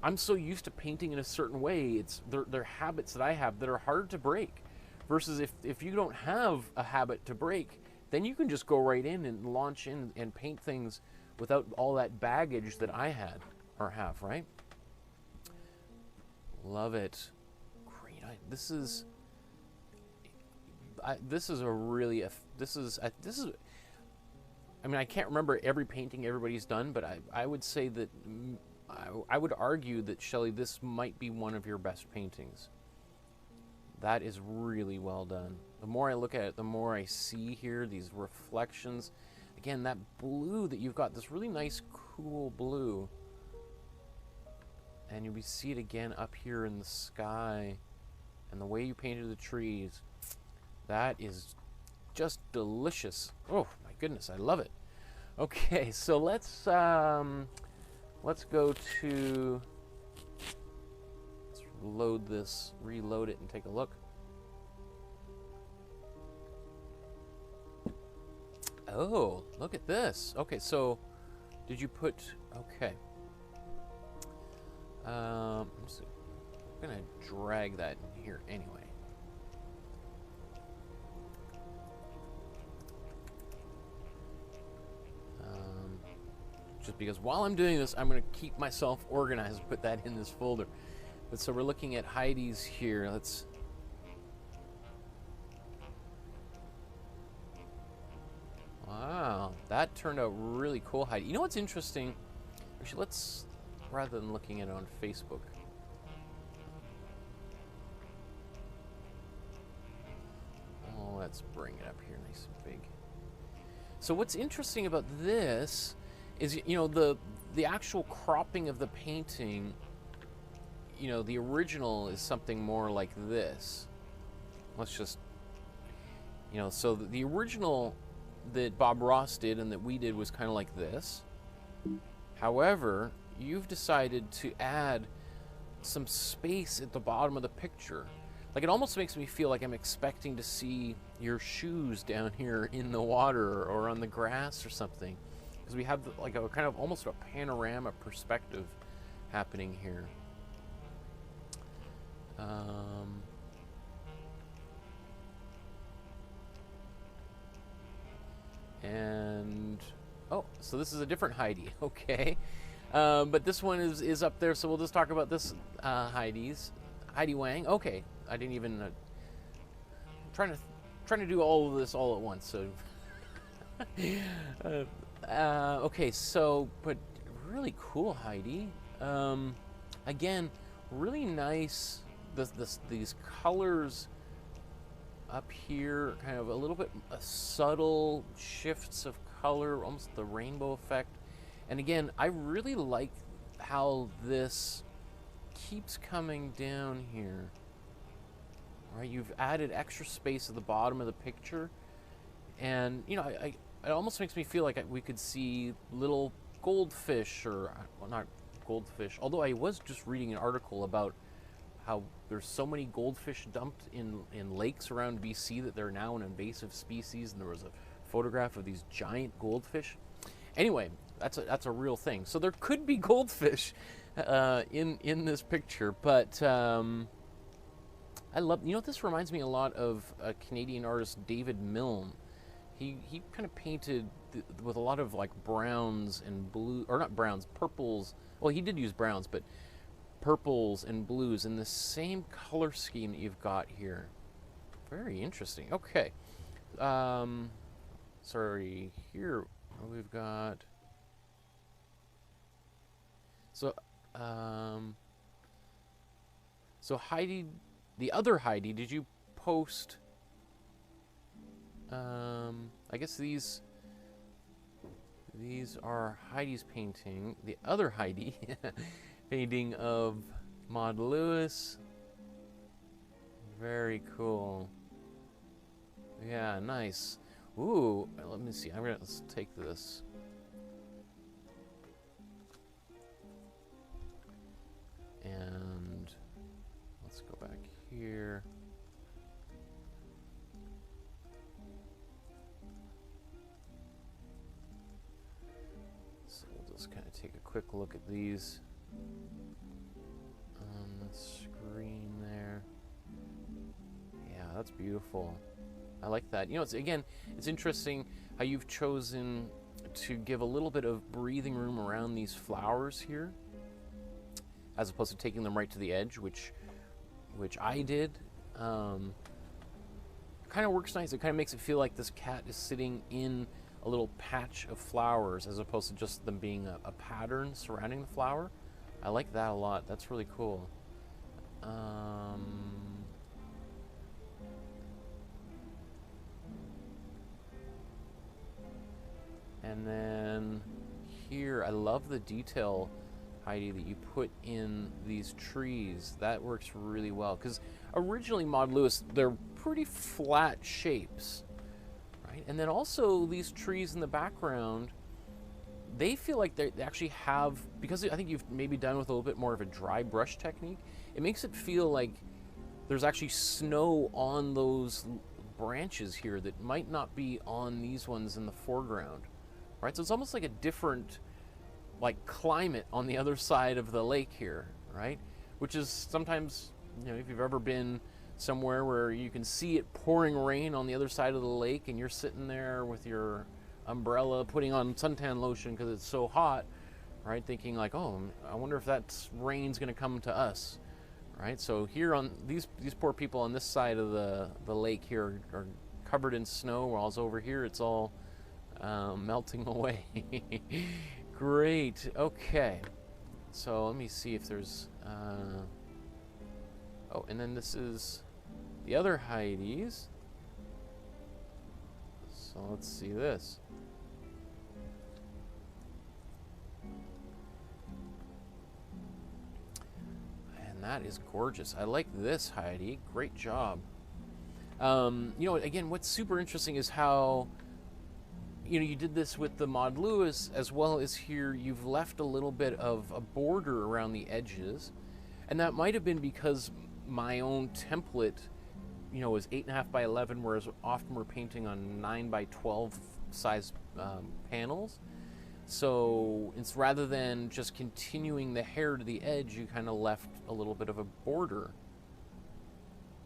S1: I'm so used to painting in a certain way, they're habits that I have that are hard to break. Versus if you don't have a habit to break, then you can just go right in and launch in and paint things without all that baggage that I had or have, right? Love it. Great. This is a really, this is, I mean, I can't remember every painting everybody's done, but I would say that, I would argue that, Shelley, this might be one of your best paintings. That is really well done. The more I look at it, the more I see here, these reflections. Again, that blue that you've got, this really nice, cool blue. And you see it again up here in the sky. And the way you painted the trees. That is just delicious. Oh, my goodness, I love it. Okay, so let's go to... load this, reload it, and take a look. Oh, look at this. Okay, so did you put, okay. I'm gonna drag that in here anyway. Just because while I'm doing this, I'm gonna keep myself organized and put that in this folder. But so we're looking at Heidi's here. Let's... Wow, that turned out really cool, Heidi. You know what's interesting? Actually, let's, rather than looking at it on Facebook. Oh, let's bring it up here nice and big. So what's interesting about this is, you know, the actual cropping of the painting. You know, the original is something more like this. Let's just, you know, so the original that Bob Ross did and that we did was kind of like this. However, you've decided to add some space at the bottom of the picture. Like, it almost makes me feel like I'm expecting to see your shoes down here in the water or on the grass or something. Because we have like a kind of almost a panorama perspective happening here. And oh, so this is a different Heidi. Okay, but this one is up there, so we'll just talk about this Heidi Wang. Okay, I didn't even trying to do all of this all at once. So okay, so but really cool Heidi. Again, really nice. These colors up here, kind of a little bit subtle shifts of color, almost the rainbow effect. And again, I really like how this keeps coming down here. Right, you've added extra space at the bottom of the picture, and you know, it almost makes me feel like we could see little goldfish, or well, not goldfish. Although I was just reading an article about how there's so many goldfish dumped in lakes around BC that they're now an invasive species, and there was a photograph of these giant goldfish. Anyway, that's a real thing. So there could be goldfish in this picture, but I love, you know, this reminds me a lot of a Canadian artist, David Milne. He kind of painted with a lot of like browns and blue, or not browns, purples. Well, he did use browns, but purples and blues in the same color scheme that you've got here. Very interesting. Okay. Sorry, here we've got... So Heidi, the other Heidi, did you post... I guess these are Heidi's painting. The other Heidi... painting of Maud Lewis. Very cool. Yeah, nice. Ooh, let me see. Let's take this. And let's go back here. So we'll just kind of take a quick look at these on the screen there. Yeah, that's beautiful. I like that. You know, it's interesting how you've chosen to give a little bit of breathing room around these flowers here, as opposed to taking them right to the edge, which I did. Kind of works nice. It kind of makes it feel like this cat is sitting in a little patch of flowers, as opposed to just them being a pattern surrounding the flower. I like that a lot. That's really cool. And then here, I love the detail, Heidi, that you put in these trees. That works really well, because originally Maud Lewis, they're pretty flat shapes, right? And then also these trees in the background, they feel like they actually have, because I think you've maybe done with a little bit more of a dry brush technique, it makes it feel like there's actually snow on those branches here that might not be on these ones in the foreground, right? So it's almost like a different, like, climate on the other side of the lake here, right? Which is sometimes, you know, if you've ever been somewhere where you can see it pouring rain on the other side of the lake and you're sitting there with your umbrella putting on suntan lotion because it's so hot, right? Thinking like, oh, I wonder if that rain's going to come to us, right? So here on these poor people on this side of the lake here are covered in snow, while over here it's all melting away. Great. Okay. So let me see if there's oh, and then this is the other Heidi's. So let's see this. And that is gorgeous. I like this, Heidi. Great job. You know, again, what's super interesting is how, you know, you did this with the Maud Lewis, as well as here you've left a little bit of a border around the edges. And that might have been because my own template, you know, is 8.5 by 11, whereas often we're painting on 9 by 12 size panels. So it's rather than just continuing the hair to the edge, you kind of left a little bit of a border,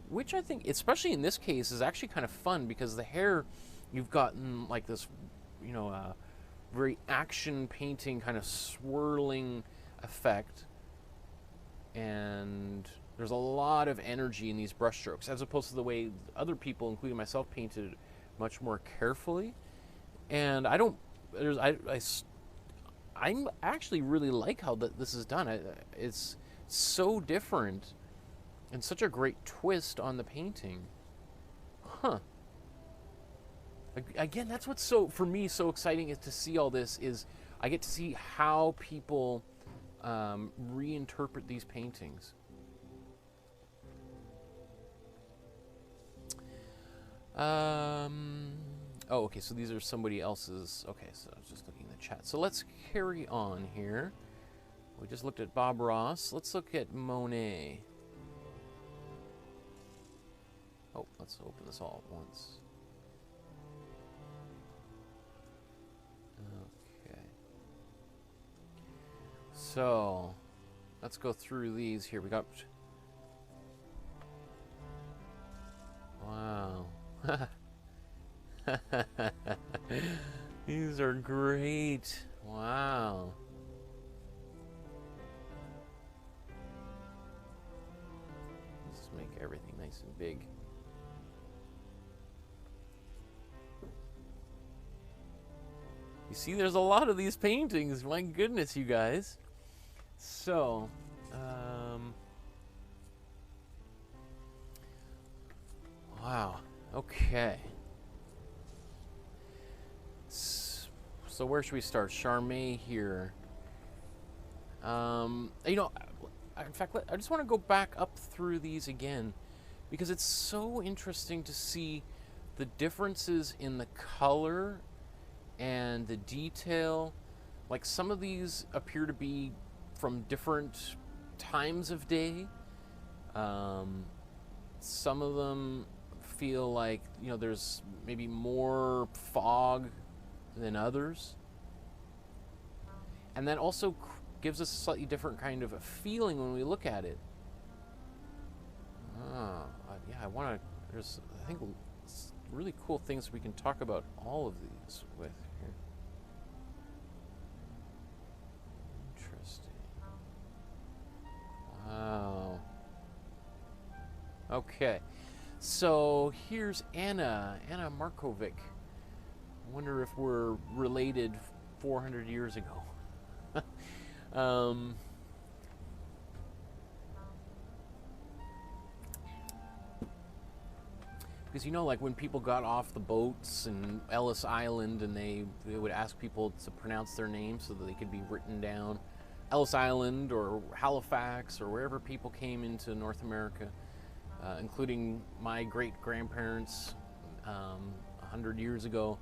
S1: which I think, especially in this case, is actually kind of fun, because the hair, you've gotten like this, you know, very action painting kind of swirling effect, and there's a lot of energy in these brush strokes, as opposed to the way other people, including myself, painted much more carefully. And I don't, I actually really like how this is done. It's so different and such a great twist on the painting. Huh. Again, that's what's so, for me, so exciting, is to see all this, is I get to see how people reinterpret these paintings. Oh, okay, so these are somebody else's. Okay, so I was just looking in the chat. So let's carry on here. We just looked at Bob Ross. Let's look at Monet. Oh, let's open this all at once. Okay. So, let's go through these here. We got... Wow. These are great. Wow. Let's make everything nice and big. You see, there's a lot of these paintings. My goodness, you guys. So, wow. Okay. So where should we start? Charmé here. You know, in fact, I just want to go back up through these again, because it's so interesting to see the differences in the color and the detail. Like, some of these appear to be from different times of day. Some of them feel like, you know, there's maybe more fog than others. And that also gives us a slightly different kind of a feeling when we look at it. Yeah, there's, I think, really cool things we can talk about all of these with here. Interesting. Wow. Okay. So here's Anna Markovic. I wonder if we're related 400 years ago. Because, you know, like when people got off the boats in Ellis Island and they would ask people to pronounce their names so that they could be written down. Ellis Island or Halifax or wherever people came into North America, including my great-grandparents 100 years ago.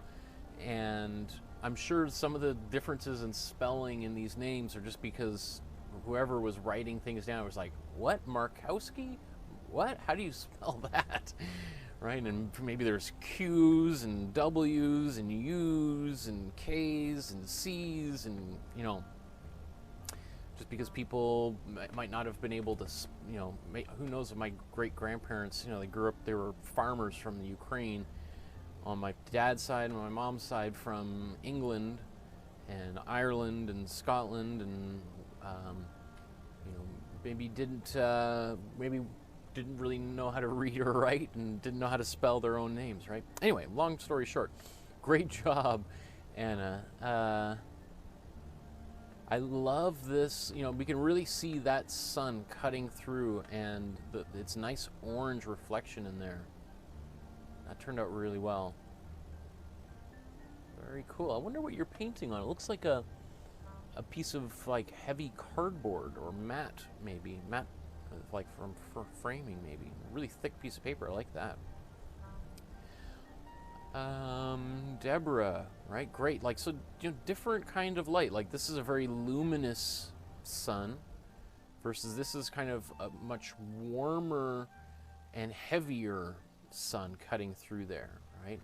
S1: And I'm sure some of the differences in spelling in these names are just because whoever was writing things down was like, what, Markowski? What? How do you spell that? Right? And maybe there's Q's and W's and U's and K's and C's, and, you know, just because people might not have been able to, you know, who knows if my great-grandparents, you know, they were farmers from the Ukraine on my dad's side and my mom's side from England and Ireland and Scotland, and you know, maybe didn't really know how to read or write and didn't know how to spell their own names, right? Anyway, long story short, great job, Anna. I love this. You know, we can really see that sun cutting through, and its nice orange reflection in there. That turned out really well. Very cool. I wonder what you're painting on. It looks like a piece of like heavy cardboard or matte, maybe matte, like for framing, maybe. A really thick piece of paper. I like that. Deborah, right? Great. Like, so, you know, different kind of light. Like, this is a very luminous sun versus this is kind of a much warmer and heavier sun cutting through there, right?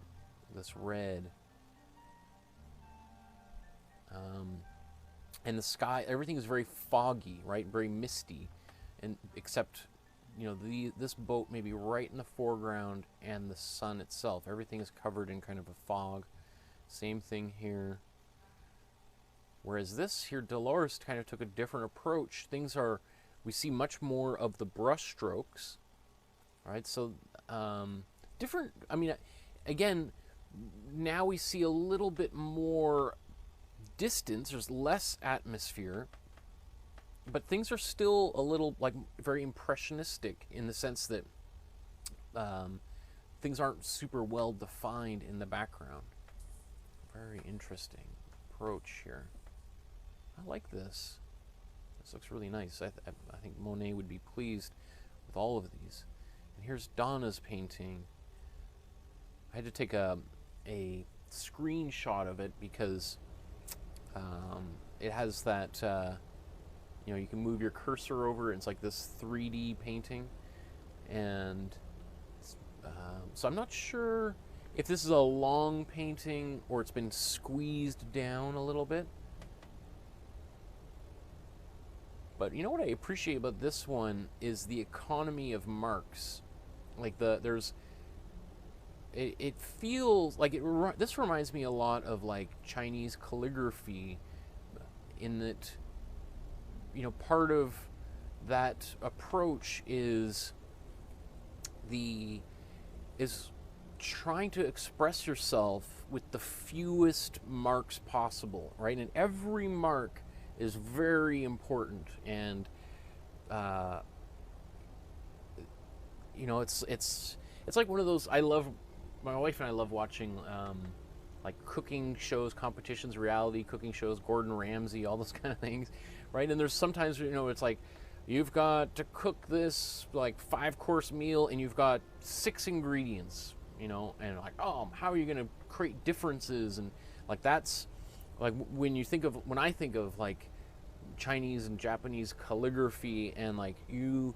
S1: This red. And the sky, everything is very foggy, right? Very misty, and except, you know, this boat may be right in the foreground, and the sun itself, everything is covered in kind of a fog. Same thing here. Whereas this here, Dolores kind of took a different approach. We see much more of the brush strokes, right? So different. I mean, again, now we see a little bit more distance. There's less atmosphere, but things are still a little like very impressionistic in the sense that things aren't super well defined in the background. Very interesting approach here. I like this. This looks really nice. I think Monet would be pleased with all of these. And here's Donna's painting. I had to take a screenshot of it because it has that, you know, you can move your cursor over. It's like this 3D painting. And so I'm not sure if this is a long painting or it's been squeezed down a little bit. But you know what I appreciate about this one is the economy of marks. Like it feels like this reminds me a lot of like Chinese calligraphy, in that, you know, part of that approach is trying to express yourself with the fewest marks possible, right? And every mark is very important, and you know, it's like one of those. My wife and I love watching like cooking shows, competitions, reality cooking shows, Gordon Ramsay, all those kind of things, right? And there's sometimes, you know, it's like you've got to cook this like 5-course meal and you've got 6 ingredients, you know, and like, oh, how are you going to create differences? And like, that's like when I think of like Chinese and Japanese calligraphy, and like you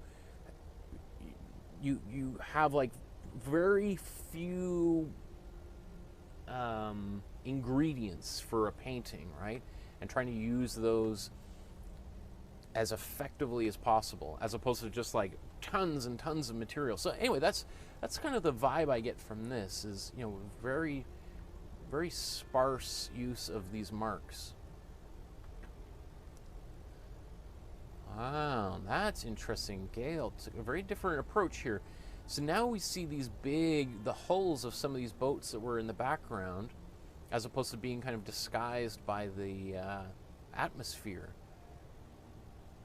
S1: have like very few ingredients for a painting, right? And trying to use those as effectively as possible, as opposed to just like tons and tons of material. So anyway, that's kind of the vibe I get from this, is, you know, very, very sparse use of these marks. Wow, that's interesting, Gail. It's a very different approach here. So now we see the hulls of some of these boats that were in the background, as opposed to being kind of disguised by the atmosphere.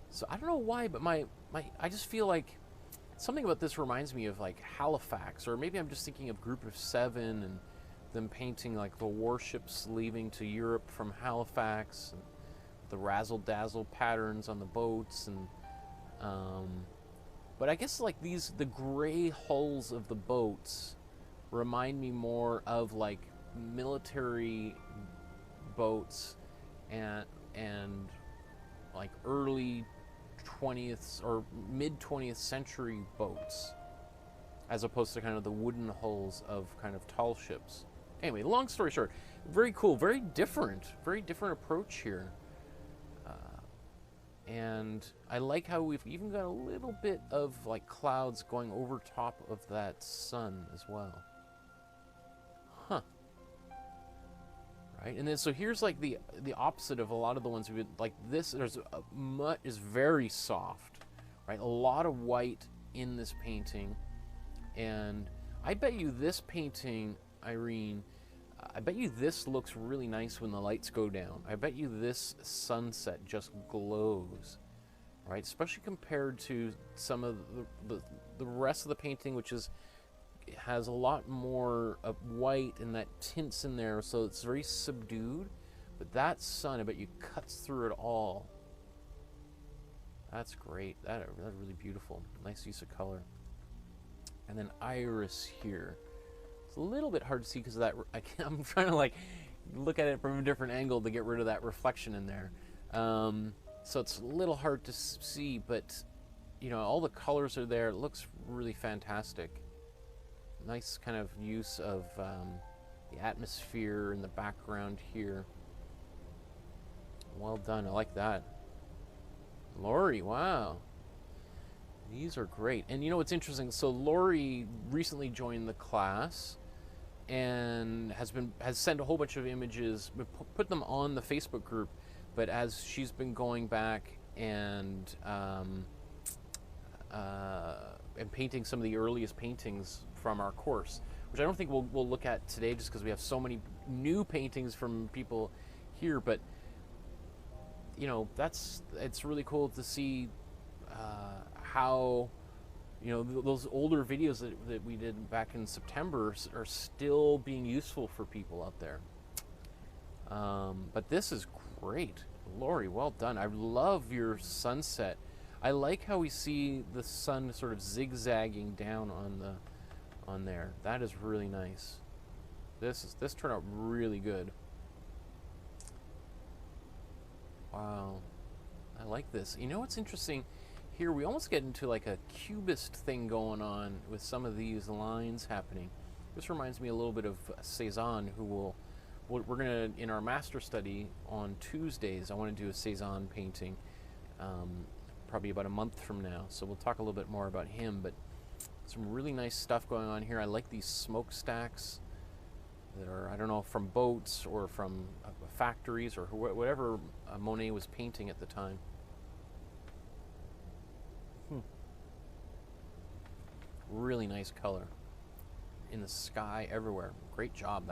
S1: So I don't know why, but I just feel like something about this reminds me of like Halifax, or maybe I'm just thinking of Group of 7 and them painting like the warships leaving to Europe from Halifax, and the razzle-dazzle patterns on the boats, and but I guess like the gray hulls of the boats remind me more of like military boats and like early 20th or mid 20th century boats, as opposed to kind of the wooden hulls of kind of tall ships. Anyway, long story short, very cool, very different approach here. And I like how we've even got a little bit of like clouds going over top of that sun as well. Huh. Right, and then so here's like the opposite of a lot of the ones we've been, like this. There's is very soft, right? A lot of white in this painting, and I bet you this painting, Irene, I bet you this looks really nice when the lights go down. I bet you this sunset just glows, right? Especially compared to some of the rest of the painting, which has a lot more of white and that tints in there, so it's very subdued. But that sun, I bet you, cuts through it all. That's great. That's really beautiful. Nice use of color. And then iris here. It's a little bit hard to see because of that. I'm trying to like look at it from a different angle to get rid of that reflection in there. So it's a little hard to see, but you know, all the colors are there. It looks really fantastic. Nice kind of use of the atmosphere in the background here. Well done. I like that. Lori, wow. These are great. And you know what's interesting? So Lori recently joined the class and has sent a whole bunch of images, put them on the Facebook group, but as she's been going back and painting some of the earliest paintings from our course, which I don't think we'll look at today just because we have so many new paintings from people here, but you know, it's really cool to see how, you know, those older videos that we did back in September are still being useful for people out there. But this is great. Lori, well done. I love your sunset. I like how we see the sun sort of zigzagging down on there. That is really nice. This turned out really good. Wow. I like this. You know what's interesting? Here we almost get into like a cubist thing going on with some of these lines happening. This reminds me a little bit of Cezanne, we're going to, in our master study on Tuesdays, I want to do a Cezanne painting, probably about a month from now. So we'll talk a little bit more about him, but some really nice stuff going on here. I like these smokestacks that are, I don't know, from boats or from factories or whatever Monet was painting at the time. Really nice color in the sky everywhere. Great job.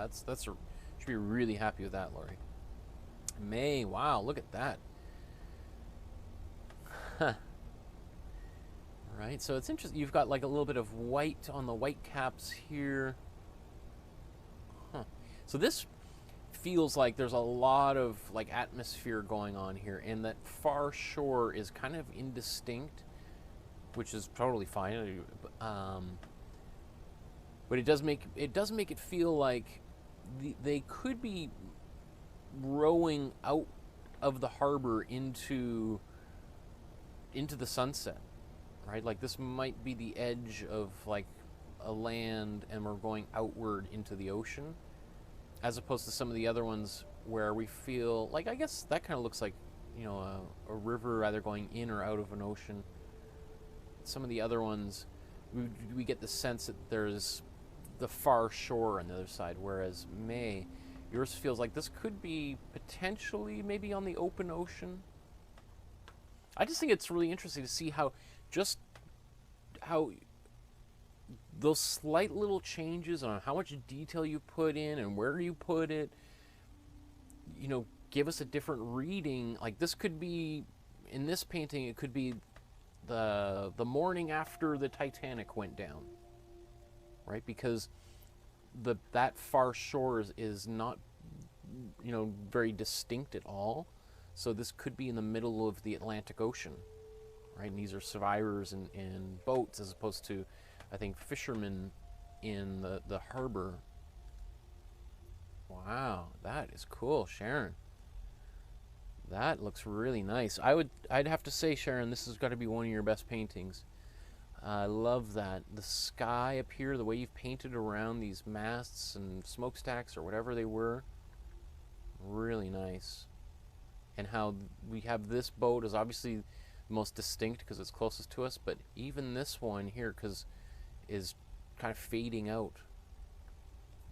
S1: Should be really happy with that, Lori. May, wow, look at that. Right, so it's interesting. You've got like a little bit of white on the white caps here. So this feels like there's a lot of like atmosphere going on here, and that far shore is kind of indistinct, which is totally fine. But it does make it feel like they could be rowing out of the harbor into the sunset, right? Like this might be the edge of like a land, and we're going outward into the ocean, as opposed to some of the other ones where we feel like, I guess that kind of looks like, you know, a river either going in or out of an ocean. Some of the other ones, we get the sense that there's the far shore on the other side, whereas May, yours feels like this could be potentially maybe on the open ocean. I just think it's really interesting to see how those slight little changes on how much detail you put in and where you put it, you know, give us a different reading. Like this could be, in this painting, it could be the morning after the Titanic went down, right? Because that far shore is not, you know, very distinct at all. So this could be in the middle of the Atlantic Ocean, right? And these are survivors in boats, as opposed to, I think, fishermen in the harbor. Wow, that is cool, Sharon. That looks really nice. I'd have to say, Sharon, this has got to be one of your best paintings. I love that. The sky up here, the way you've painted around these masts and smokestacks or whatever they were, really nice. And how we have this boat is obviously the most distinct because it's closest to us, but even this one here is kind of fading out.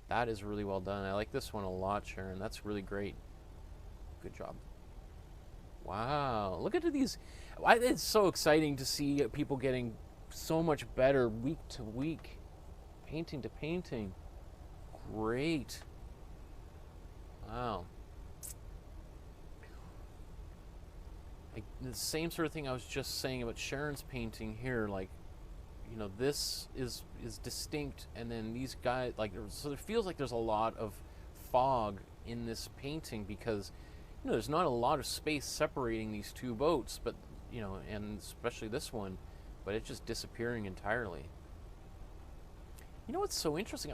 S1: That is really well done. I like this one a lot, Sharon. That's really great. Good job. Wow, look at these. It's so exciting to see people getting so much better week to week, painting to painting. Great. Wow. The same sort of thing I was just saying about Sharon's painting here, like, you know, this is distinct, and then these guys, like, so it feels like there's a lot of fog in this painting because, you know, there's not a lot of space separating these two boats, but, you know, and especially this one, but it's just disappearing entirely. You know what's so interesting?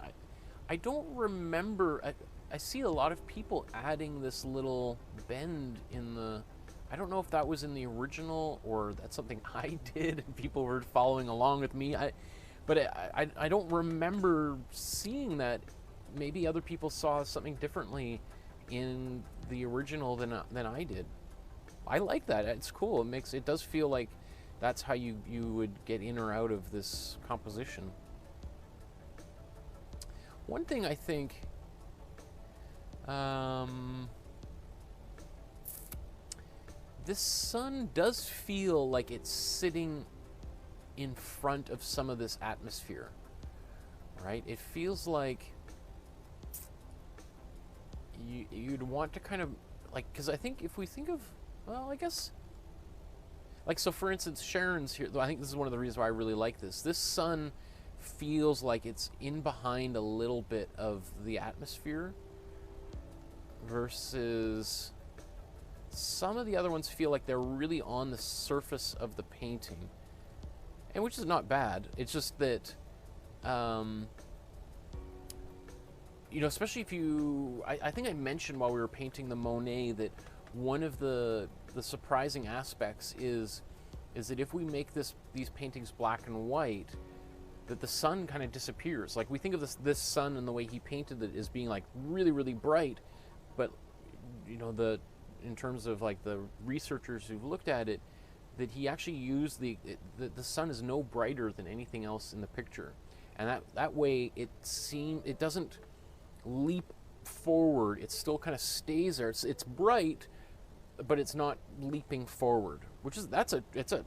S1: I don't remember, I see a lot of people adding this little bend in the, I don't know if that was in the original or that's something I did and people were following along with me. But I don't remember seeing that. Maybe other people saw something differently in the original than I did. I like that. It's cool. It does feel like that's how you would get in or out of this composition. One thing I think, this sun does feel like it's sitting in front of some of this atmosphere, right? It feels like you'd want to kind of, like, because I think if we think of, well, I guess, like, so for instance, Sharon's here, I think this is one of the reasons why I really like this. This sun feels like it's in behind a little bit of the atmosphere versus some of the other ones feel like they're really on the surface of the painting, and which is not bad. It's just that, you know, especially if you, I think I mentioned while we were painting the Monet that one of the surprising aspects is that if we make these paintings black and white, that the sun kind of disappears. Like, we think of this sun and the way he painted it as being like really, really bright, but, you know, in terms of like the researchers who've looked at it, that he actually used the sun is no brighter than anything else in the picture, and that way it doesn't leap forward. It still kind of stays there. It's bright, but it's not leaping forward, it's a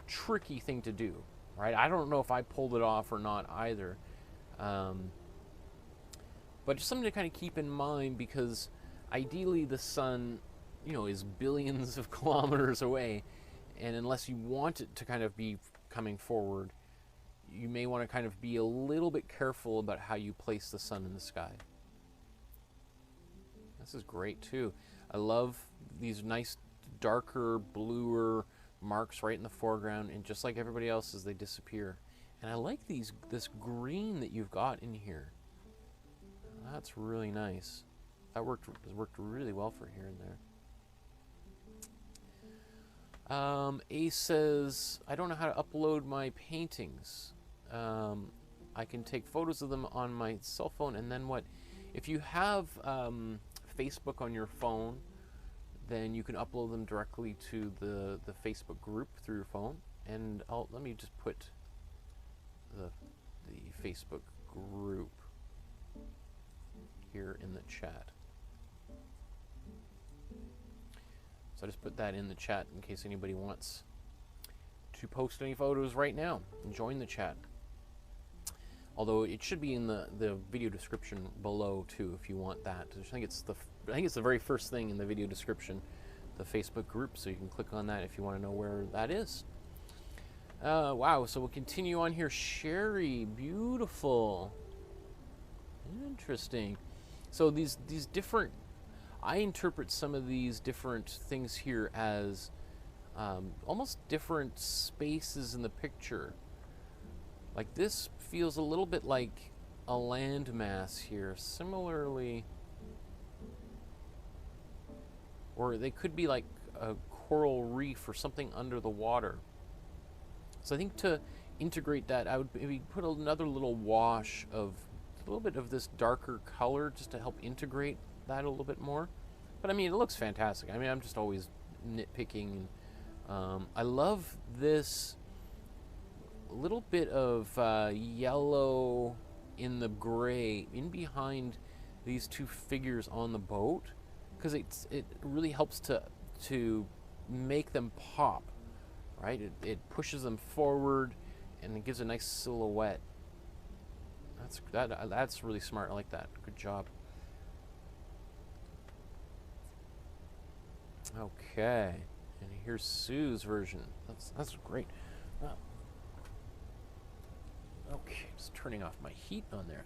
S1: tricky thing to do, right? I don't know if I pulled it off or not either, but just something to kind of keep in mind, because ideally the sun, you know, is billions of kilometers away, and unless you want it to kind of be coming forward, you may want to kind of be a little bit careful about how you place the sun in the sky. This is great too. I love these nice darker, bluer marks right in the foreground, and just like everybody else's, they disappear. And I like this green that you've got in here. That's really nice. That worked really well for here and there. Ace says, I don't know how to upload my paintings. I can take photos of them on my cell phone, and then what? If you have Facebook on your phone, then you can upload them directly to the Facebook group through your phone. And let me just put the Facebook group here in the chat. So I just put that in the chat in case anybody wants to post any photos right now and join the chat. Although it should be in the video description below too, if you want that. I think it's the very first thing in the video description, the Facebook group. So you can click on that if you want to know where that is. Wow. So we'll continue on here. Sherry, beautiful, interesting. So these different, I interpret some of these different things here as almost different spaces in the picture. Like this feels a little bit like a landmass here. Similarly, or they could be like a coral reef or something under the water. So I think to integrate that, I would maybe put another little wash of a little bit of this darker color just to help integrate that a little bit more. But I mean, it looks fantastic. I mean, I'm just always nitpicking. I love this little bit of yellow in the gray in behind these two figures on the boat, because it really helps to make them pop, right? It pushes them forward and it gives a nice silhouette. That's really smart. I like that. Good job. Okay, and here's Sue's version. That's great. Wow. Okay, just turning off my heat on there.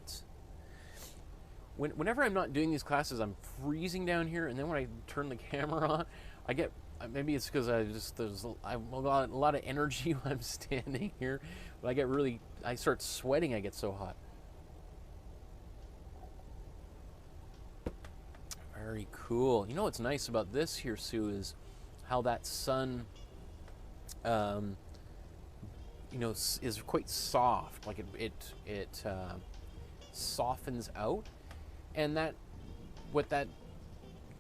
S1: Whenever I'm not doing these classes, I'm freezing down here, and then when I turn the camera on, I get, maybe it's because I have a lot of energy when I'm standing here, but I start sweating, I get so hot. Very cool. You know what's nice about this here, Sue, is how that sun, you know, is quite soft. Like it softens out, and what that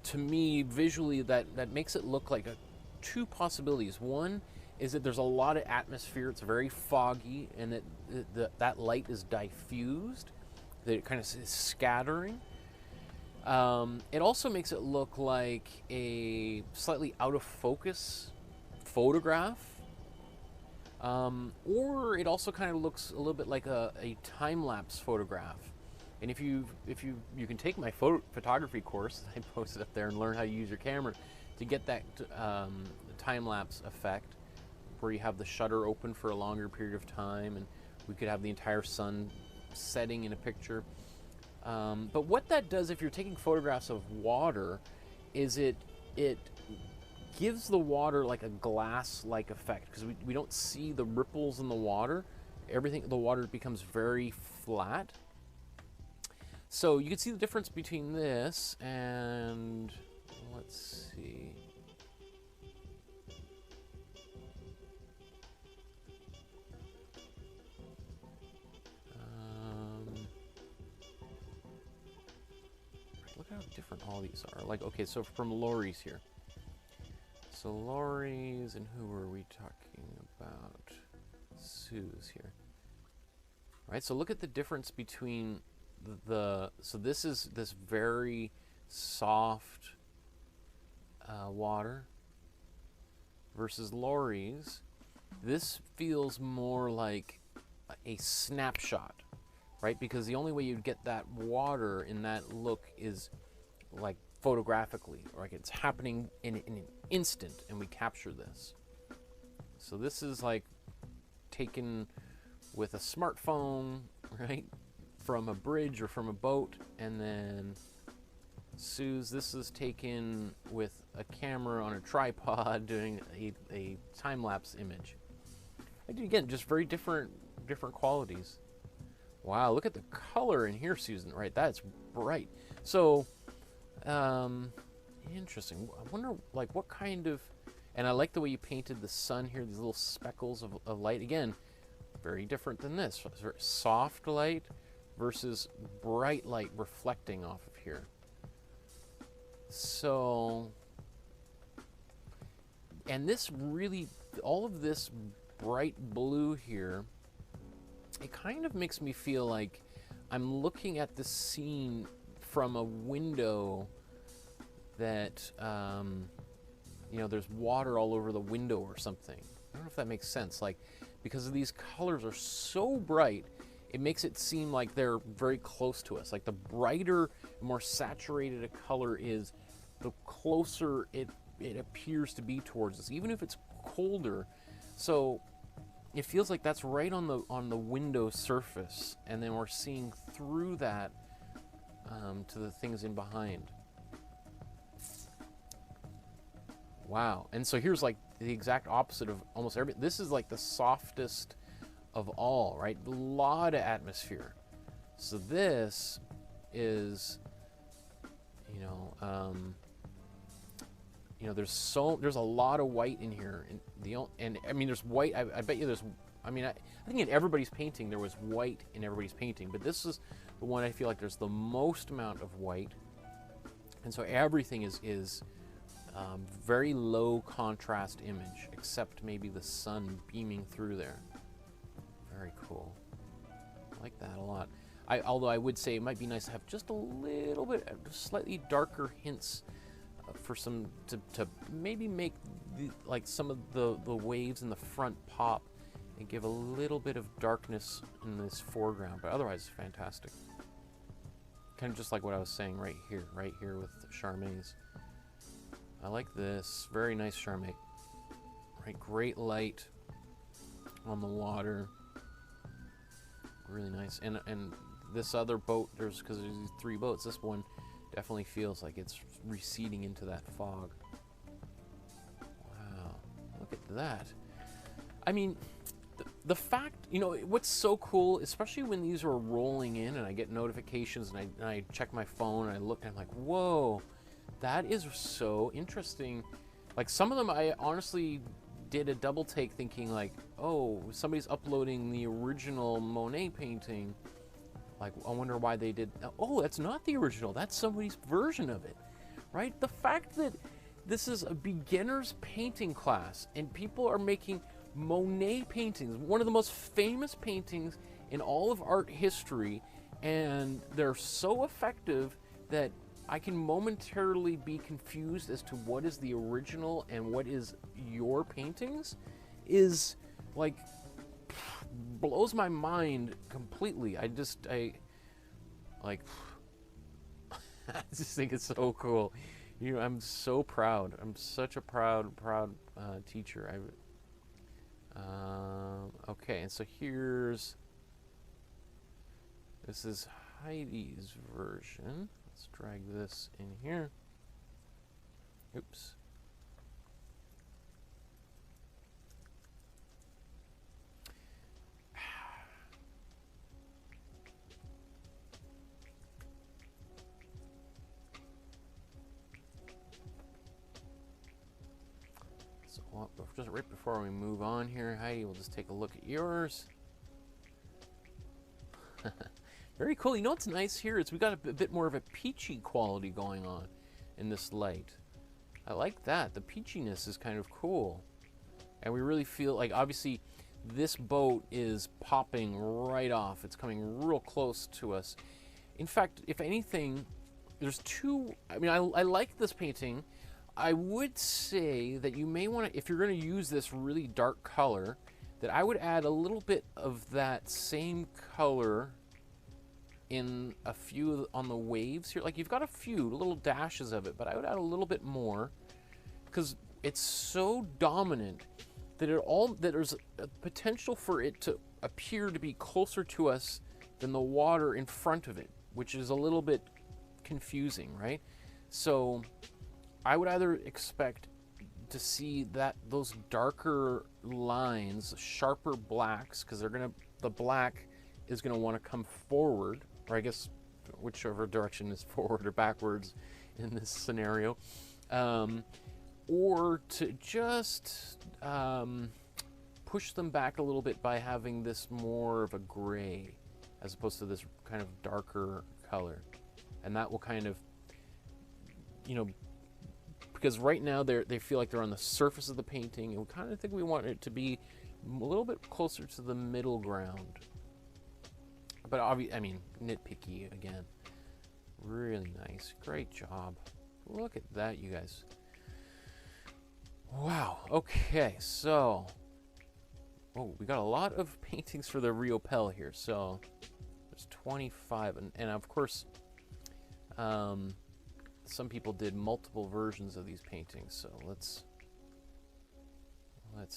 S1: to me visually that makes it look like two possibilities. One is that there's a lot of atmosphere. It's very foggy, and that light is diffused. That it kind of is scattering. It also makes it look like a slightly out of focus photograph. Or it also kind of looks a little bit like a time-lapse photograph. And if you can take my photography course I posted up there and learn how to use your camera to get that time-lapse effect, where you have the shutter open for a longer period of time, and we could have the entire sun setting in a picture. But what that does, if you're taking photographs of water, is it gives the water like a glass-like effect, because we don't see the ripples in the water. The water becomes very flat. So you can see the difference between this and, let's see. Look how different all these are. Like, okay, so from Laurie's here. So Laurie's, and who were we talking about? Sue's here. All right, so look at the difference between so this is this very soft water versus Laurie's. This feels more like a snapshot, right? Because the only way you'd get that water in that look is like photographically, or like it's happening in an instant, and we capture this. So this is like taken with a smartphone, right, from a bridge or from a boat, and then Suze, this is taken with a camera on a tripod doing a time-lapse image. Again, just very different qualities. Wow, look at the color in here, Susan. Right, that's bright. So, interesting. I wonder, like, what kind of... And I like the way you painted the sun here, these little speckles of light. Again, very different than this. Soft light versus bright light reflecting off of here. So, and this really, all of this bright blue here, it kind of makes me feel like I'm looking at the scene from a window that, you know, there's water all over the window or something. I don't know if that makes sense. Like, because these colors are so bright, it makes it seem like they're very close to us. Like, the brighter, more saturated a color is, the closer it appears to be towards us, even if it's colder. So it feels like that's right on the window surface, and then we're seeing through that to the things in behind. Wow. And so here's like the exact opposite of almost every. This is like the softest of all, right? A lot of atmosphere. So this is, you know, there's a lot of white in here, and I mean, there's white. I bet you there's. I mean, I think in everybody's painting there was white in everybody's painting, but this is the one I feel like there's the most amount of white, and so everything is very low contrast image, except maybe the sun beaming through there. Very cool. I like that a lot. Although I would say it might be nice to have just a little bit, slightly darker hints for some to maybe make like some of the waves in the front pop and give a little bit of darkness in this foreground. But otherwise, it's fantastic. Kind of just like what I was saying right here with Charmai's. I like this. Very nice Charmait. Right, great light on the water. Really nice. And this other boat, because there's these three boats, this one definitely feels like it's receding into that fog. Wow, look at that. I mean, the fact, you know, what's so cool, especially when these are rolling in and I get notifications and I check my phone and I look and I'm like, whoa, that is so interesting. Like, some of them I honestly did a double take thinking like, oh, somebody's uploading the original Monet painting. Like, I wonder why they did. Oh, that's not the original. That's somebody's version of it, right? The fact that this is a beginner's painting class and people are making Monet paintings, one of the most famous paintings in all of art history, and they're so effective that I can momentarily be confused as to what is the original and what is your paintings, is like, blows my mind completely. I just like I just think it's so cool. You know, I'm so proud. I'm such a proud teacher. Okay, and so this is Heidi's version. Let's drag this in here. Oops. So just right before we move on here, Heidi, we'll just take a look at yours. Very cool. You know what's nice here is we got a bit more of a peachy quality going on in this light. I like that. The peachiness is kind of cool. And we really feel like, obviously, this boat is popping right off. It's coming real close to us. In fact, if anything, there's two... I mean, I like this painting. I would say that you may want to, if you're going to use this really dark color, that I would add a little bit of that same color in a few on the waves here. Like, you've got a few little dashes of it, but I would add a little bit more because it's so dominant that there's a potential for it to appear to be closer to us than the water in front of it, which is a little bit confusing, right? So I would either expect to see that those darker lines, sharper blacks, because the black is gonna want to come forward, or I guess whichever direction is forward or backwards in this scenario, or to just push them back a little bit by having this more of a gray as opposed to this kind of darker color. And that will kind of, you know, because right now they feel like they're on the surface of the painting, and we kind of think we want it to be a little bit closer to the middle ground. But I mean, nitpicky again. Really nice. Great job. Look at that, you guys. Wow. Okay, so we got a lot of paintings for the Rio Pel here. So there's 25, and of course, some people did multiple versions of these paintings. So let's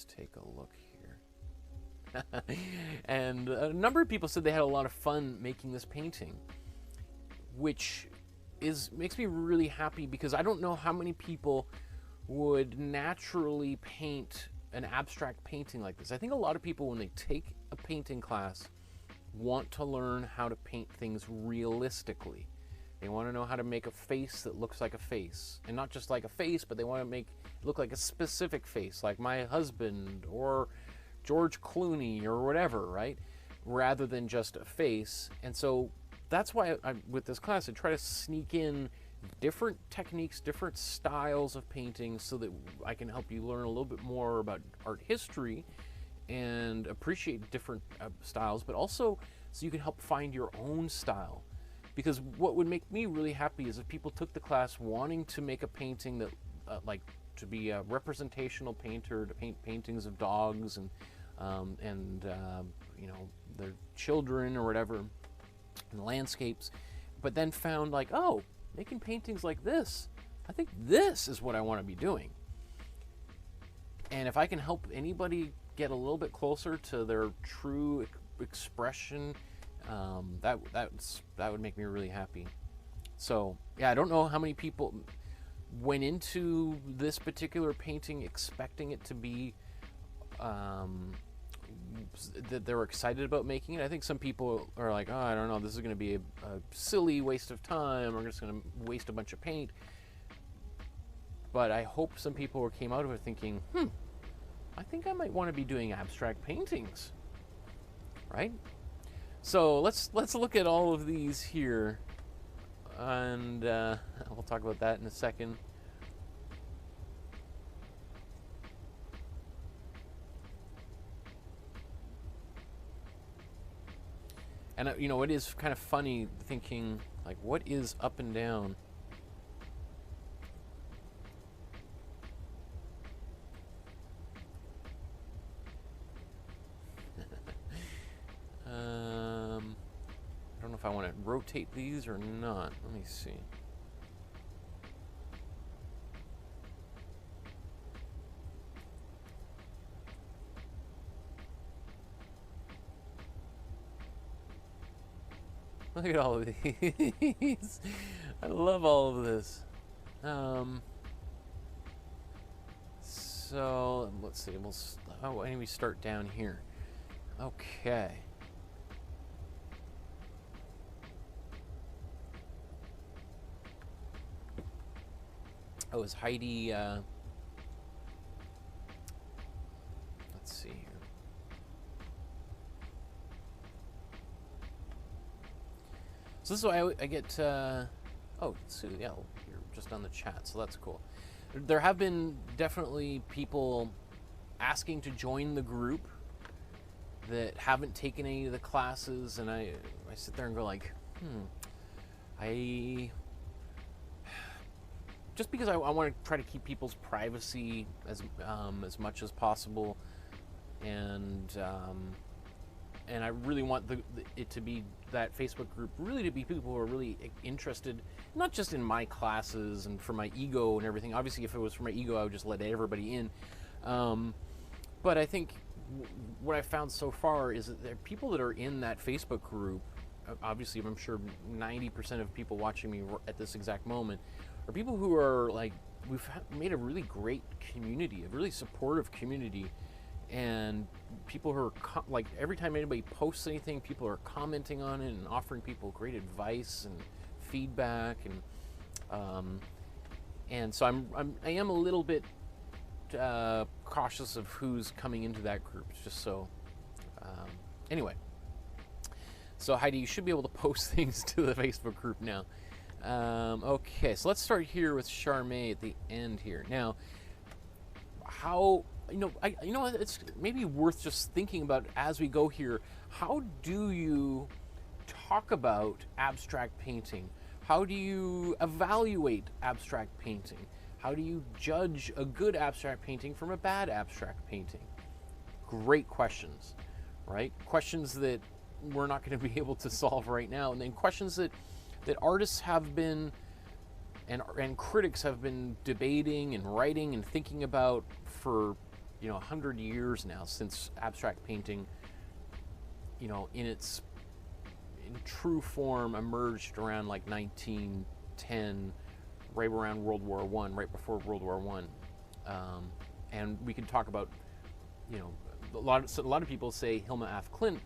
S1: take a look here. And a number of people said they had a lot of fun making this painting, which makes me really happy, because I don't know how many people would naturally paint an abstract painting like this. I think a lot of people, when they take a painting class, want to learn how to paint things realistically. They want to know how to make a face that looks like a face, and not just like a face, but they want to make it look like a specific face, like my husband or George Clooney or whatever, right? Rather than just a face. And so that's why with this class, I try to sneak in different techniques, different styles of painting, so that I can help you learn a little bit more about art history and appreciate different styles, but also so you can help find your own style. Because what would make me really happy is if people took the class wanting to make a painting that, like, to be a representational painter, to paint paintings of dogs and you know, their children or whatever, and landscapes, but then found like, oh, making paintings like this, I think this is what I want to be doing. And if I can help anybody get a little bit closer to their true expression, that would make me really happy. So yeah, I don't know how many people went into this particular painting expecting it to be that they were excited about making it. I think some people are like, oh, I don't know, this is going to be a silly waste of time, we're just going to waste a bunch of paint. But I hope some people came out of it thinking, I think I might want to be doing abstract paintings, right? So let's look at all of these here, and we'll talk about that in a second. And you know, it is kind of funny thinking, like, what is up and down? I don't know if I want to rotate these or not. Let me see. Look at all of these. I love all of this. So let's see. Why don't we start down here? Okay. Oh, is Heidi? Let's see here. So this is why I get. Oh, Sue, yeah, you're just on the chat, so that's cool. There have been definitely people asking to join the group that haven't taken any of the classes, and I sit there and go like, just because I want to try to keep people's privacy as much as possible, and I really want it to be that Facebook group really to be people who are really interested, not just in my classes and for my ego and everything. Obviously, if it was for my ego, I would just let everybody in. But I think what I found so far is that there are people that are in that Facebook group. Obviously, I'm sure 90% of people watching me at this exact moment are people who are like, made a really great community, a really supportive community, and people who are like, every time anybody posts anything, people are commenting on it and offering people great advice and feedback, and so I am a little bit cautious of who's coming into that group, just so anyway. So Heidi, you should be able to post things to the Facebook group now. Okay, so let's start here with Charmaine at the end here. Now, how, it's maybe worth just thinking about as we go here. How do you talk about abstract painting? How do you evaluate abstract painting? How do you judge a good abstract painting from a bad abstract painting? Great questions, right? Questions that we're not going to be able to solve right now, and then questions that artists have been and critics have been debating and writing and thinking about for 100 years now, since abstract painting in true form emerged around like 1910, right around World War I, right before World War I. And we can talk about a lot of people say Hilma af Klint,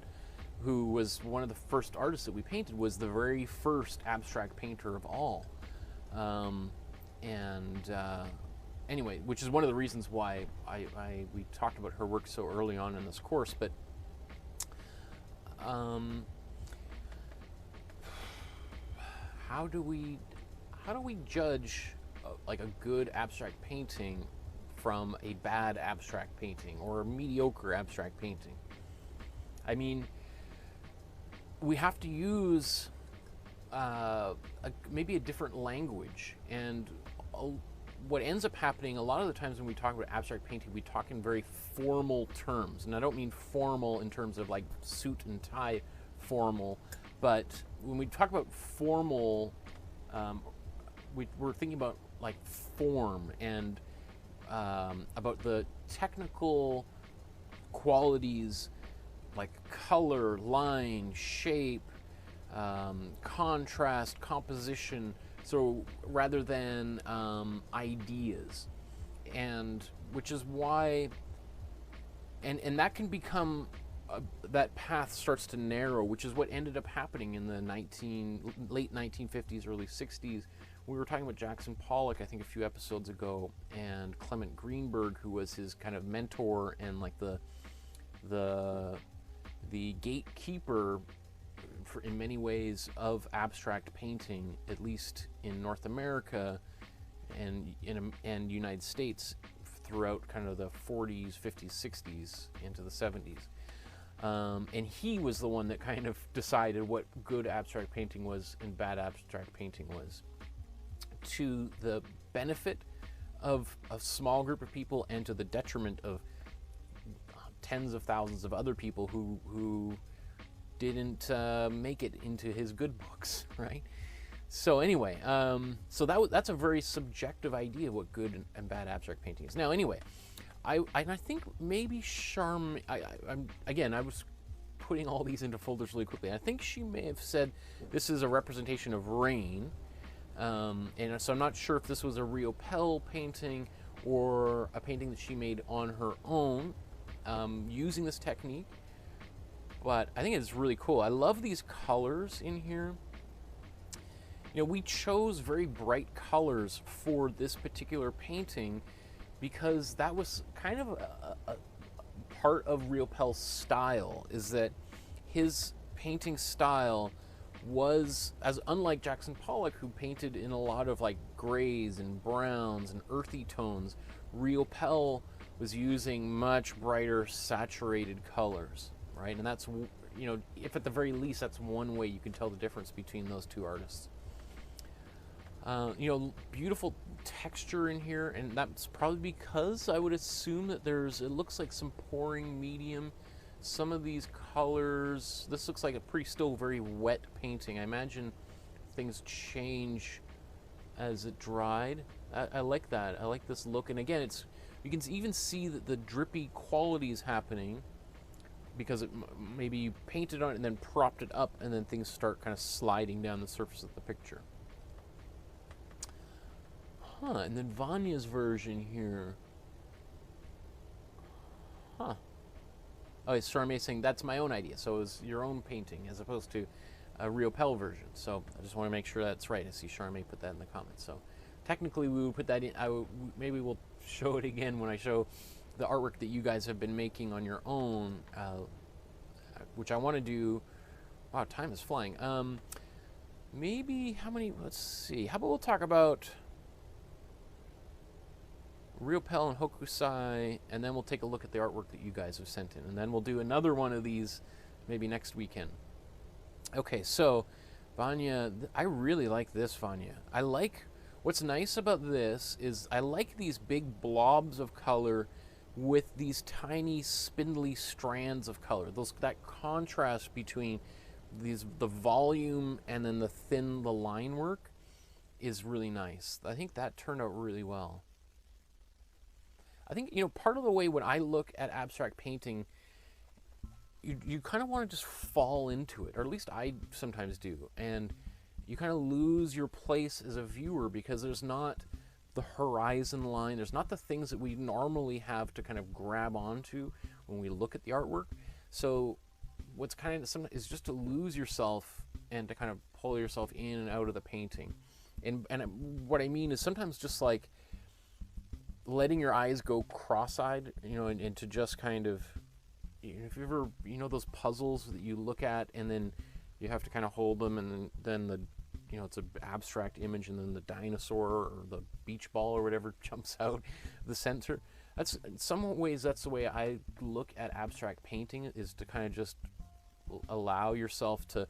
S1: who was one of the first artists that we painted, was the very first abstract painter of all. Anyway, which is one of the reasons why we talked about her work so early on in this course. But how do we judge like a good abstract painting from a bad abstract painting or a mediocre abstract painting? I mean, we have to use maybe a different language, and what ends up happening a lot of the times when we talk about abstract painting, we talk in very formal terms, and I don't mean formal in terms of like suit and tie formal, but when we talk about formal, we're thinking about like form and about the technical qualities like color, line, shape, contrast, composition, so rather than ideas, and which is why, and that can become that path starts to narrow, which is what ended up happening in the late 1950s, early 60s. We were talking about Jackson Pollock, I think, a few episodes ago, and Clement Greenberg, who was his kind of mentor and like the gatekeeper in many ways of abstract painting, at least in North America and United States throughout kind of the 40s, 50s, 60s into the 70s. And he was the one that kind of decided what good abstract painting was and bad abstract painting was, to the benefit of a small group of people and to the detriment of tens of thousands of other people who didn't make it into his good books, right? So anyway, so that's a very subjective idea what good and bad abstract painting is. Now anyway, I think maybe I was putting all these into folders really quickly. I think she may have said this is a representation of rain, and so I'm not sure if this was a Rio Pell painting or a painting that she made on her own using this technique. But I think it's really cool. I love these colors in here. We chose very bright colors for this particular painting because that was kind of a part of Rio Pell's style, is that his painting style was, as unlike Jackson Pollock, who painted in a lot of like grays and browns and earthy tones, Rio Pell was using much brighter saturated colors, right? And that's, if at the very least that's one way you can tell the difference between those two artists. Beautiful texture in here, and that's probably because I would assume that it looks like some pouring medium. Some of these colors, this looks like a still very wet painting. I imagine things change as it dried. I like that. I like this look, and again, you can even see that the drippy qualities happening because maybe you painted on it and then propped it up, and then things start kind of sliding down the surface of the picture. Huh, and then Vanya's version here. Huh. Oh, it's Charmaine saying that's my own idea. So it was your own painting as opposed to a Rio Pel version. So I just want to make sure that's right. I see Charmaine put that in the comments. So technically we would put that in. Maybe we'll show it again when I show the artwork that you guys have been making on your own, which I want to do. Wow, time is flying. Maybe how many? Let's see. How about we'll talk about Rio Pel and Hokusai, and then we'll take a look at the artwork that you guys have sent in, and then we'll do another one of these maybe next weekend. Okay, so Vanya, I really like this Vanya. I like, what's nice about this is I like these big blobs of color with these tiny spindly strands of color. That contrast between the volume and then the line work is really nice. I think that turned out really well. I think, you know, part of the way when I look at abstract painting, you kind of want to just fall into it, or at least I sometimes do, and you kind of lose your place as a viewer because there's not the horizon line, there's not the things that we normally have to kind of grab onto when we look at the artwork. So what's kind of sometimes is just to lose yourself and to kind of pull yourself in and out of the painting. And what I mean is sometimes just like letting your eyes go cross-eyed, you know, and to just kind of, if you ever, you know, those puzzles that you look at and then you have to kind of hold them, and then the, you know, it's an abstract image, and then the dinosaur or the beach ball or whatever jumps out the center. That's, in some ways, that's the way I look at abstract painting, is to kind of just allow yourself to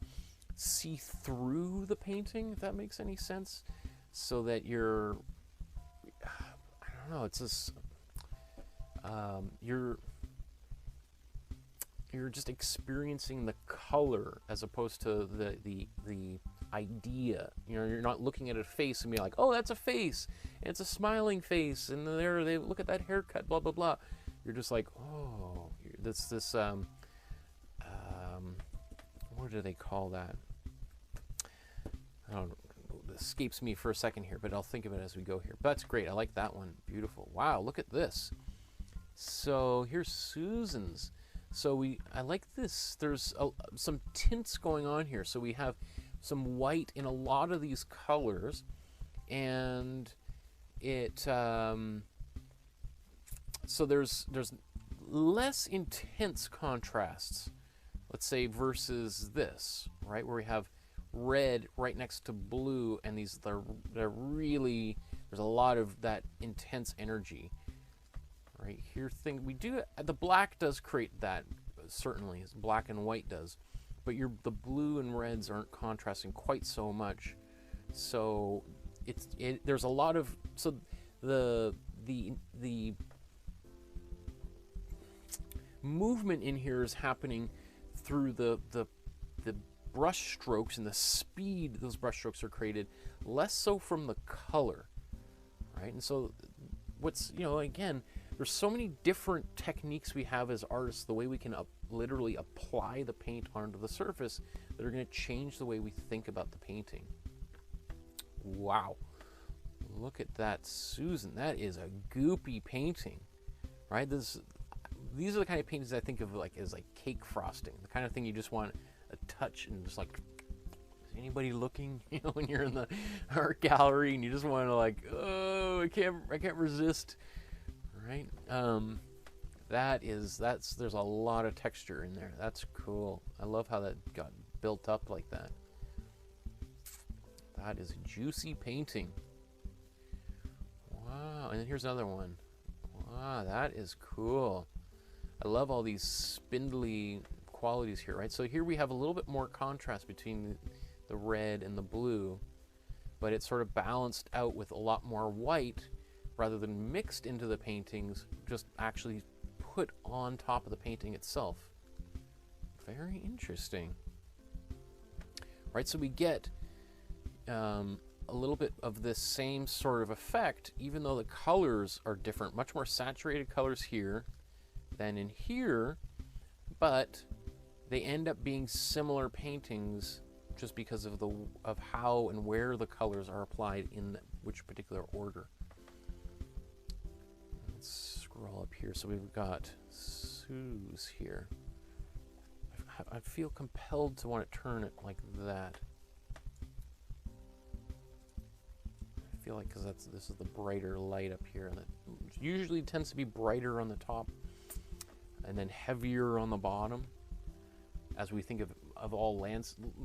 S1: see through the painting, if that makes any sense, so that you're, I don't know, it's just, you're just experiencing the color as opposed to the idea. You know, you're not looking at a face and being like, oh, that's a face, and it's a smiling face, and there they look at that haircut, blah blah blah. You're just like, oh, this what do they call that? I don't know, it escapes me for a second here, but I'll think of it as we go here. But that's great. I like that one. Beautiful. Wow, look at this. So here's Susan's. So I like this. There's some tints going on here. So we have some white in a lot of these colors, and it so there's less intense contrasts, let's say, versus this, right, where we have red right next to blue, and they're really, there's a lot of that intense energy. Right here, the black does create that, certainly, as black and white does, but the blue and reds aren't contrasting quite so much. So there's a lot of, so the movement in here is happening through the brush strokes and the speed those brush strokes are created, less so from the color, right? And so what's, you know, again, there's so many different techniques we have as artists, the way we can literally apply the paint onto the surface, that are going to change the way we think about the painting. Wow. Look at that, Susan. That is a goopy painting, right? These are the kind of paintings I think of like as like cake frosting, the kind of thing you just want a touch and just like, is anybody looking? You know, when you're in the art gallery and you just want to like, oh, I can't resist. Right, there's a lot of texture in there. That's cool. I love how that got built up like that. That is a juicy painting. Wow, and then here's another one. Wow, that is cool. I love all these spindly qualities here, right? So here we have a little bit more contrast between the red and the blue, but it's sort of balanced out with a lot more white, rather than mixed into the paintings, just actually put on top of the painting itself. Very interesting. Right, so we get a little bit of this same sort of effect, even though the colors are different. Much more saturated colors here than in here, but they end up being similar paintings just because of how and where the colors are applied in which particular order. scroll up here. So we've got Sue's here. I feel compelled to want to turn it like that. I feel like because this is the brighter light up here, and it usually tends to be brighter on the top and then heavier on the bottom. As we think of all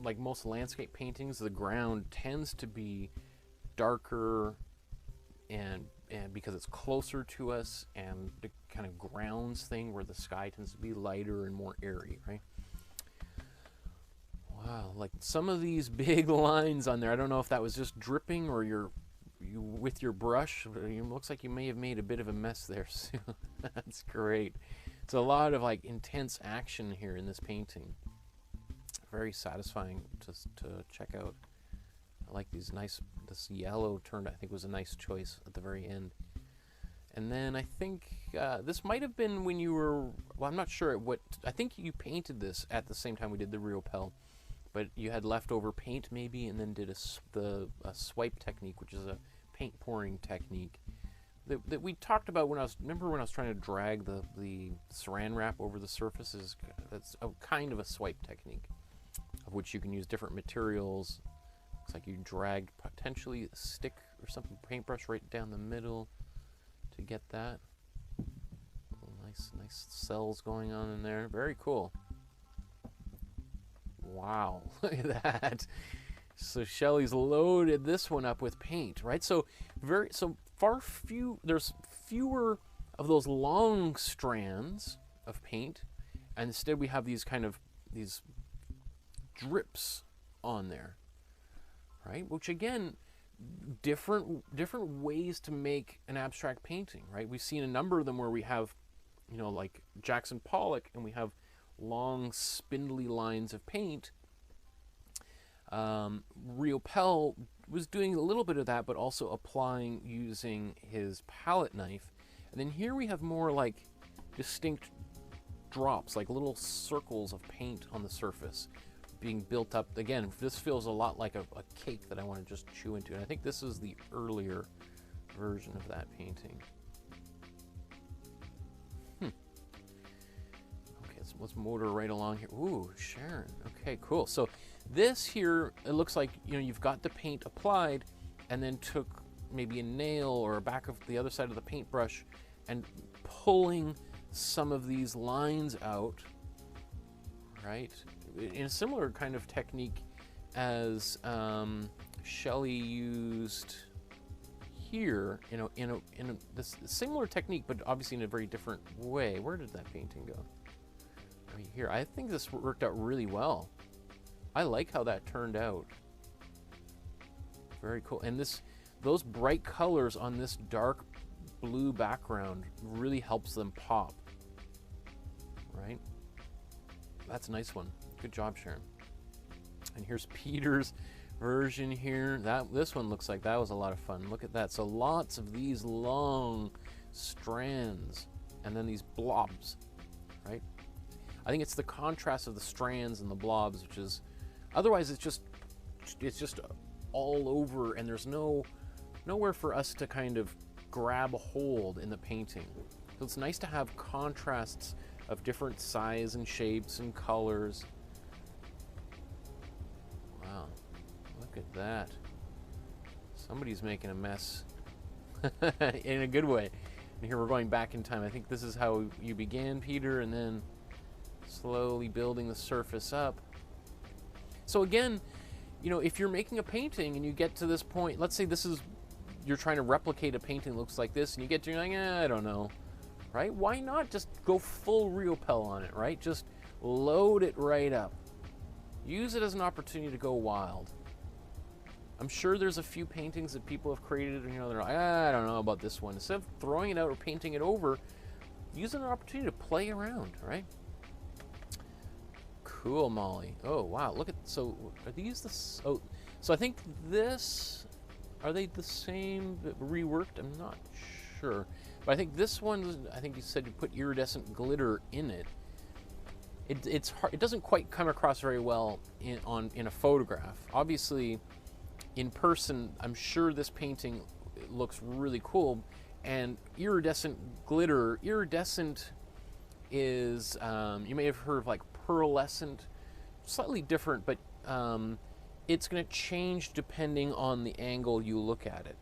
S1: like most landscape paintings, the ground tends to be darker, and because it's closer to us, and the kind of grounds thing where the sky tends to be lighter and more airy, right? Wow, like some of these big lines on there, I don't know if that was just dripping or you with your brush. It looks like you may have made a bit of a mess there, Sue. That's great. It's a lot of like intense action here in this painting. Very satisfying to check out. I like these this yellow turned, I think was a nice choice at the very end. And then I think this might have been when you were, well, I'm not sure what, I think you painted this at the same time we did the Rio Pel, but you had leftover paint maybe, and then did a swipe technique, which is a paint pouring technique that we talked about when I was trying to drag the saran wrap over the surfaces. That's a kind of a swipe technique, of which you can use different materials. Looks like you dragged potentially a stick or something, paintbrush right down the middle to get that. Nice cells going on in there. Very cool. Wow, look at that. So Shelley's loaded this one up with paint, right? So there's fewer of those long strands of paint, and instead we have these drips on there, right? Which again, different ways to make an abstract painting, right? We've seen a number of them where we have, like Jackson Pollock, and we have long spindly lines of paint. Rio Pel was doing a little bit of that, but also applying using his palette knife. And then here we have more like distinct drops, like little circles of paint on the surface being built up. Again, this feels a lot like a cake that I want to just chew into. And I think this is the earlier version of that painting. Let's motor right along here. Ooh, Sharon. Okay, cool. So this here, it looks like, you've got the paint applied and then took maybe a nail or a back of the other side of the paintbrush and pulling some of these lines out, right? In a similar kind of technique as Shelley used here, in this similar technique, but obviously in a very different way. Where did that painting go? Right here. I think this worked out really well. I like how that turned out. Very cool. And those bright colors on this dark blue background really helps them pop. Right? That's a nice one. Good job, Sharon. And here's Peter's version here. This one looks like that was a lot of fun. Look at that. So lots of these long strands and then these blobs, right? I think it's the contrast of the strands and the blobs, which is, otherwise it's just all over, and there's nowhere for us to kind of grab a hold in the painting. So it's nice to have contrasts of different size and shapes and colors. Wow, look at that. Somebody's making a mess in a good way. And here we're going back in time. I think this is how you began, Peter, and then slowly building the surface up. So again, if you're making a painting and you get to this point, let's say you're trying to replicate a painting that looks like this, and you get to, you're like, I don't know, right? Why not just go full Rio Pel on it, right? Just load it right up. Use it as an opportunity to go wild. I'm sure there's a few paintings that people have created, and they're like, I don't know about this one. Instead of throwing it out or painting it over, use it as an opportunity to play around, right? Cool, Molly. Oh, wow. Look at, so are these so I think are they the same reworked? I'm not sure. But I think this one, I think you said you put iridescent glitter in it. It's hard, it doesn't quite come across very well in a photograph. Obviously, in person, I'm sure this painting looks really cool. And iridescent glitter, iridescent is, you may have heard of like pearlescent, slightly different, but it's going to change depending on the angle you look at it,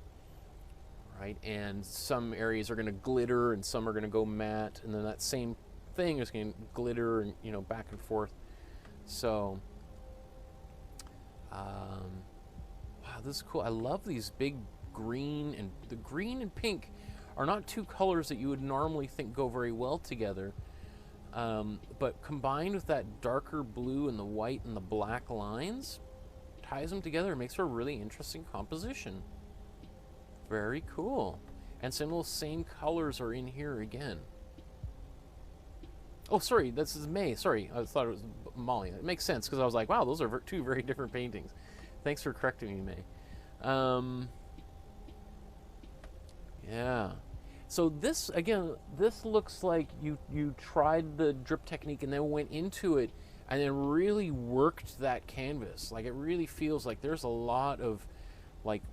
S1: right? And some areas are going to glitter and some are going to go matte, and then that same thing is going to glitter and, you know, back and forth. So, wow, this is cool. I love these big green, and the green and pink are not two colors that you would normally think go very well together. But combined with that darker blue and the white and the black lines, ties them together and makes for a really interesting composition. Very cool. And some of those same colors are in here again. Oh, sorry, this is May. Sorry, I thought it was Molly. It makes sense because I was like, wow, those are two very different paintings. Thanks for correcting me, May. Yeah. So this, again, this looks like you tried the drip technique and then went into it and then really worked that canvas. Like, it really feels like there's a lot of, like,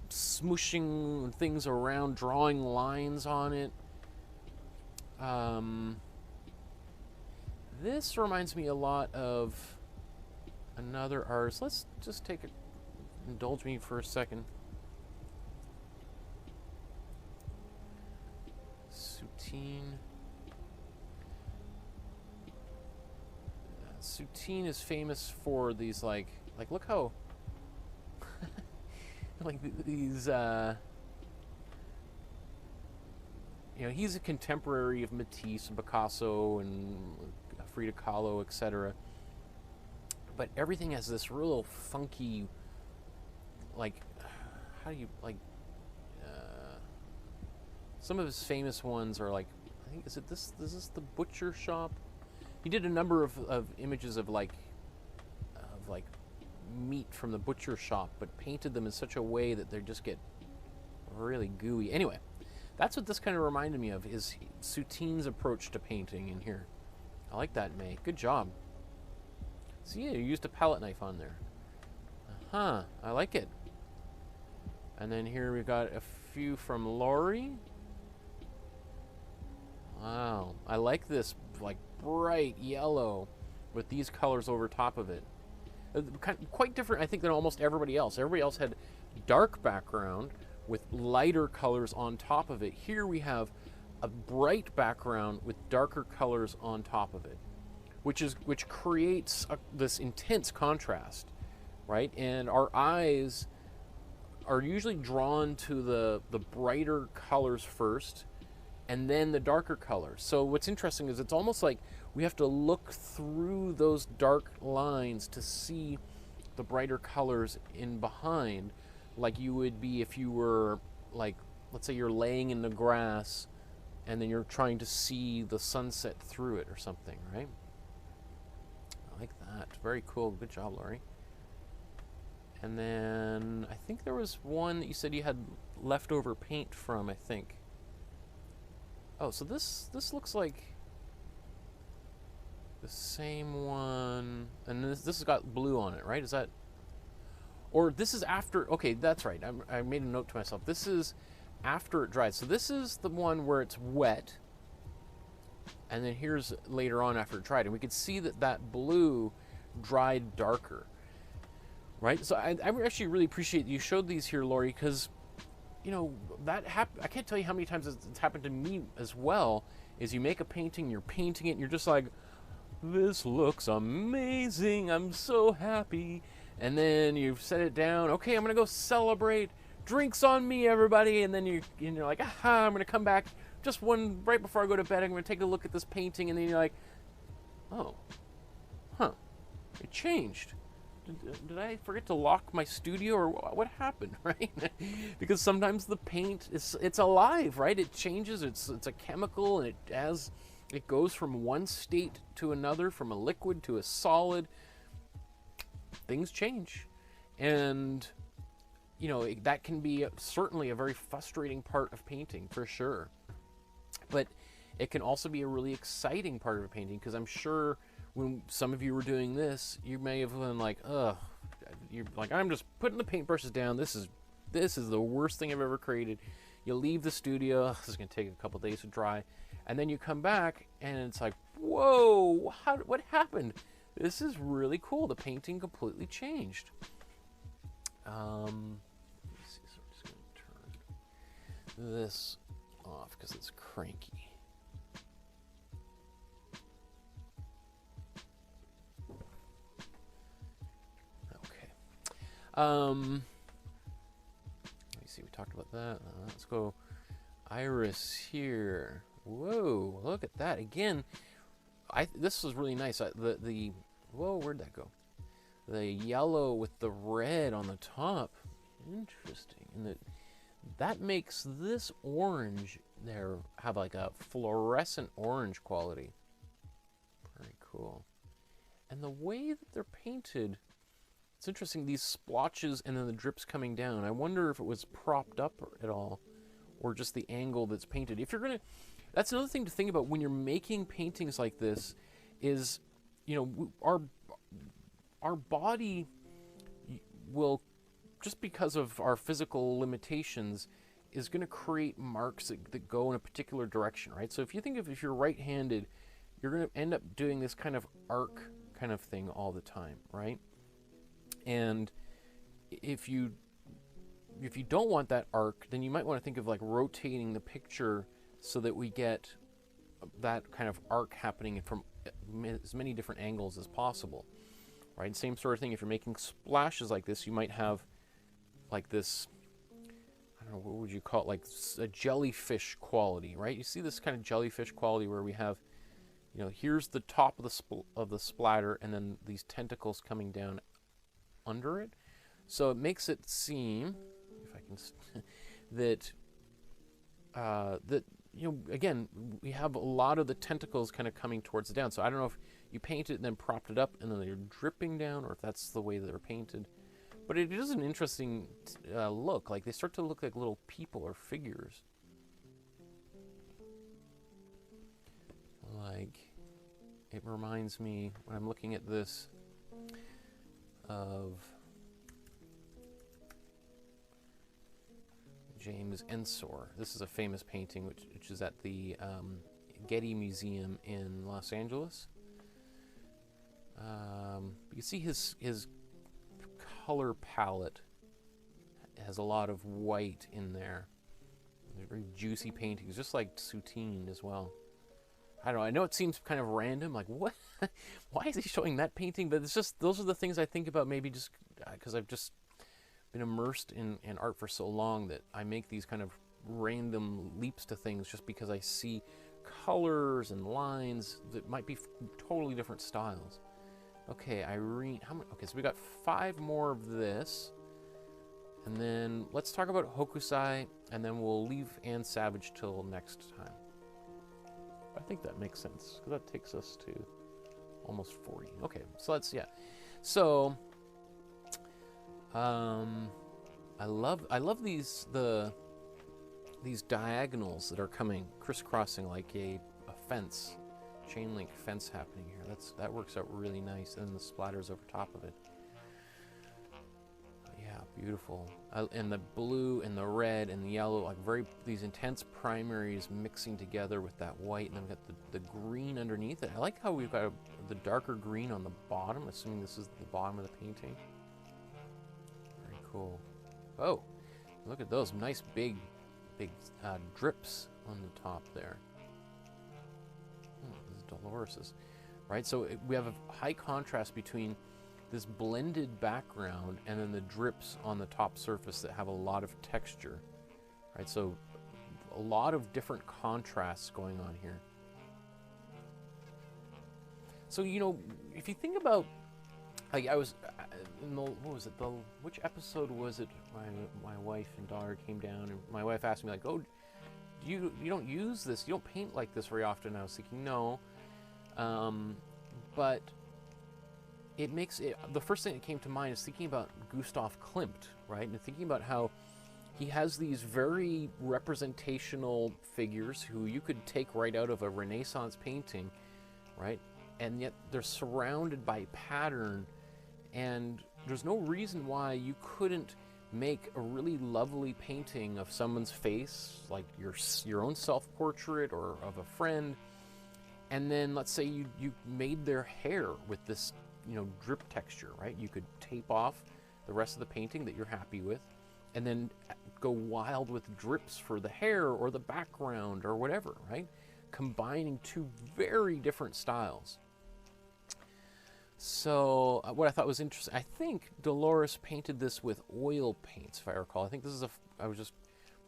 S1: smooshing things around, drawing lines on it. This reminds me a lot of another artist. Let's just indulge me for a second. Soutine is famous for these like look how like these you know, he's a contemporary of Matisse and Picasso and Frida Kahlo, etc. But everything has this real funky, like, how do you, like, some of his famous ones are like, I think, is this the butcher shop? He did a number of images of like meat from the butcher shop, but painted them in such a way that they just get really gooey. Anyway, that's what this kind of reminded me of, is Soutine's approach to painting in here. I like that, May. Good job. See, you used a palette knife on there. I like it. And then here we've got a few from Laurie. Wow, I like this, like, bright yellow with these colors over top of it. Quite different, I think, than almost everybody else. Everybody else had dark background with lighter colors on top of it. Here we have a bright background with darker colors on top of it, which creates this intense contrast, right? And our eyes are usually drawn to the brighter colors first, and then the darker colors. So what's interesting is it's almost like we have to look through those dark lines to see the brighter colors in behind, like you would be if you were, like, let's say you're laying in the grass and then you're trying to see the sunset through it or something, right? I like that. Very cool. Good job, Laurie. And then I think there was one that you said you had leftover paint from, I think. Oh, so this looks like the same one, and this has got blue on it, right? Is that, or this is after? Okay, that's right. I made a note to myself. This is after it dried. So this is the one where it's wet, and then here's later on after it dried, and we could see that blue dried darker, right? So I actually really appreciate you showed these here, Laurie, because, you know, I can't tell you how many times it's happened to me as well, is you make a painting, you're painting it, and you're just like, this looks amazing, I'm so happy. And then you set it down, okay, I'm gonna go celebrate, drinks on me, everybody. And then you're like, aha, I'm gonna come back just right before I go to bed, I'm gonna take a look at this painting. And then you're like, oh, it changed. Did I forget to lock my studio, or what happened, right? Because sometimes the paint it's alive, right? It changes. It's a chemical, and it goes from one state to another, from a liquid to a solid. Things change, and you know, that can be certainly a very frustrating part of painting, for sure. But it can also be a really exciting part of a painting, because I'm sure when some of you were doing this, you may have been like, ugh, you're like, I'm just putting the paintbrushes down. This is the worst thing I've ever created. you leave the studio. This is going to take a couple days to dry. And then you come back, and it's like, whoa, what happened? This is really cool. The painting completely changed. Let me see. So I'm just going to turn this off because it's cranky. Okay. Let me see. We talked about that. Let's go iris here. Whoa! Look at that again. This was really nice. Whoa, where'd that go? The yellow with the red on the top. Interesting. And that makes this orange there have like a fluorescent orange quality. Very cool. And the way that they're painted, it's interesting. These splotches and then the drips coming down. I wonder if it was propped up at all, or just the angle that's painted. If you're gonna, that's another thing to think about when you're making paintings like this. Is, you know, our body will, just because of our physical limitations, is going to create marks that go in a particular direction, right? So if you think of, if you're right-handed, you're going to end up doing this kind of arc kind of thing all the time, right? And if you don't want that arc, then you might want to think of like rotating the picture so that we get that kind of arc happening from as many different angles as possible, right? Same sort of thing. If you're making splashes like this, you might have like this, I don't know, what would you call it, like a jellyfish quality, right? You see this kind of jellyfish quality where we have, you know, here's the top of the splatter, and then these tentacles coming down under it. So it makes it seem, if I can, that you know, again, we have a lot of the tentacles kind of coming towards the down. So I don't know if you paint it and then propped it up and then they're dripping down, or if that's the way they're painted. But it is an interesting look. Like, they start to look like little people or figures. Like, it reminds me, when I'm looking at this, of James Ensor. This is a famous painting which is at the Getty Museum in Los Angeles. You see his color palette has a lot of white in there. They're very juicy paintings, just like Soutine as well. I don't know. I know it seems kind of random, like, what? Why is he showing that painting? But it's just, those are the things I think about, maybe just because I've just been immersed in art for so long that I make these kind of random leaps to things just because I see colors and lines that might be totally different styles. Okay, Irene, how many? Okay, so we got 5 more of this, and then let's talk about Hokusai, and then we'll leave Anne Savage till next time. I think that makes sense, because that takes us to almost 40. Okay, so let's, yeah. So, I love these diagonals that are coming, crisscrossing like a fence, chain link fence happening here. That works out really nice, and the splatters over top of it. Yeah, beautiful. And the blue and the red and the yellow, like these intense primaries mixing together with that white, and then we've got the green underneath it. I like how we've got the darker green on the bottom, assuming this is the bottom of the painting. Very cool. Oh, look at those nice big drips on the top there. Oh, this is Dolores's, right? So we have a high contrast between this blended background and then the drips on the top surface that have a lot of texture, right? So a lot of different contrasts going on here. So, you know, if you think about, like, I was in the, what was it, which episode was it? My wife and daughter came down, and my wife asked me, like, oh, you don't use this, you don't paint like this very often. I was thinking, no, but it makes it, the first thing that came to mind is thinking about Gustav Klimt, right? And thinking about how he has these very representational figures who you could take right out of a Renaissance painting, right? And yet they're surrounded by pattern, and there's no reason why you couldn't make a really lovely painting of someone's face, like your own self-portrait or of a friend, and then let's say you made their hair with this, you know, drip texture, right? You could tape off the rest of the painting that you're happy with, and then go wild with drips for the hair or the background or whatever, right? Combining two very different styles. So what I thought was interesting, I think Dolores painted this with oil paints, if I recall. I think this is I was just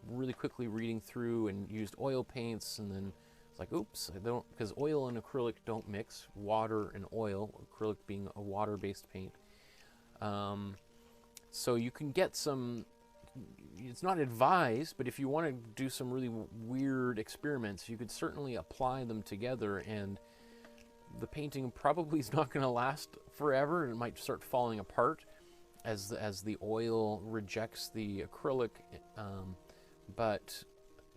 S1: really quickly reading through and used oil paints, and then it's like, oops, I don't, because oil and acrylic don't mix, water and oil, acrylic being a water-based paint. So you can get some, it's not advised, but if you want to do some really weird experiments, you could certainly apply them together, and the painting probably is not going to last forever, and it might start falling apart as the oil rejects the acrylic, but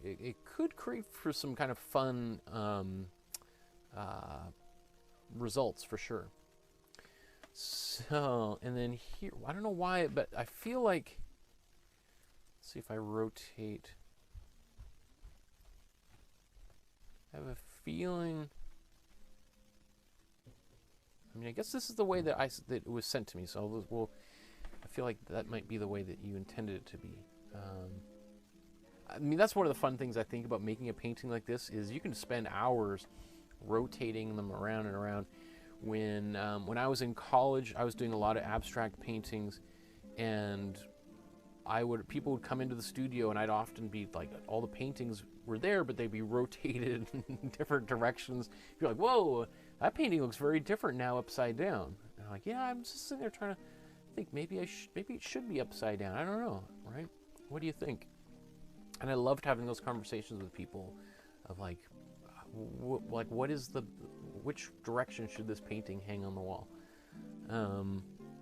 S1: it could create for some kind of fun results for sure. So, and then here, I don't know why, but I feel like, let's see if I rotate, I have a feeling, I mean, I guess this is the way that that it was sent to me, so I feel like that might be the way that you intended it to be. I mean, that's one of the fun things I think about making a painting like this, is you can spend hours rotating them around and around. When I was in college, I was doing a lot of abstract paintings, and people would come into the studio, and I'd often be like, all the paintings were there, but they'd be rotated in different directions. You're like, whoa, that painting looks very different now upside down. And I'm like, yeah, I'm just sitting there trying to think, maybe it should be upside down. I don't know, right? What do you think? And I loved having those conversations with people of like, which direction should this painting hang on the wall?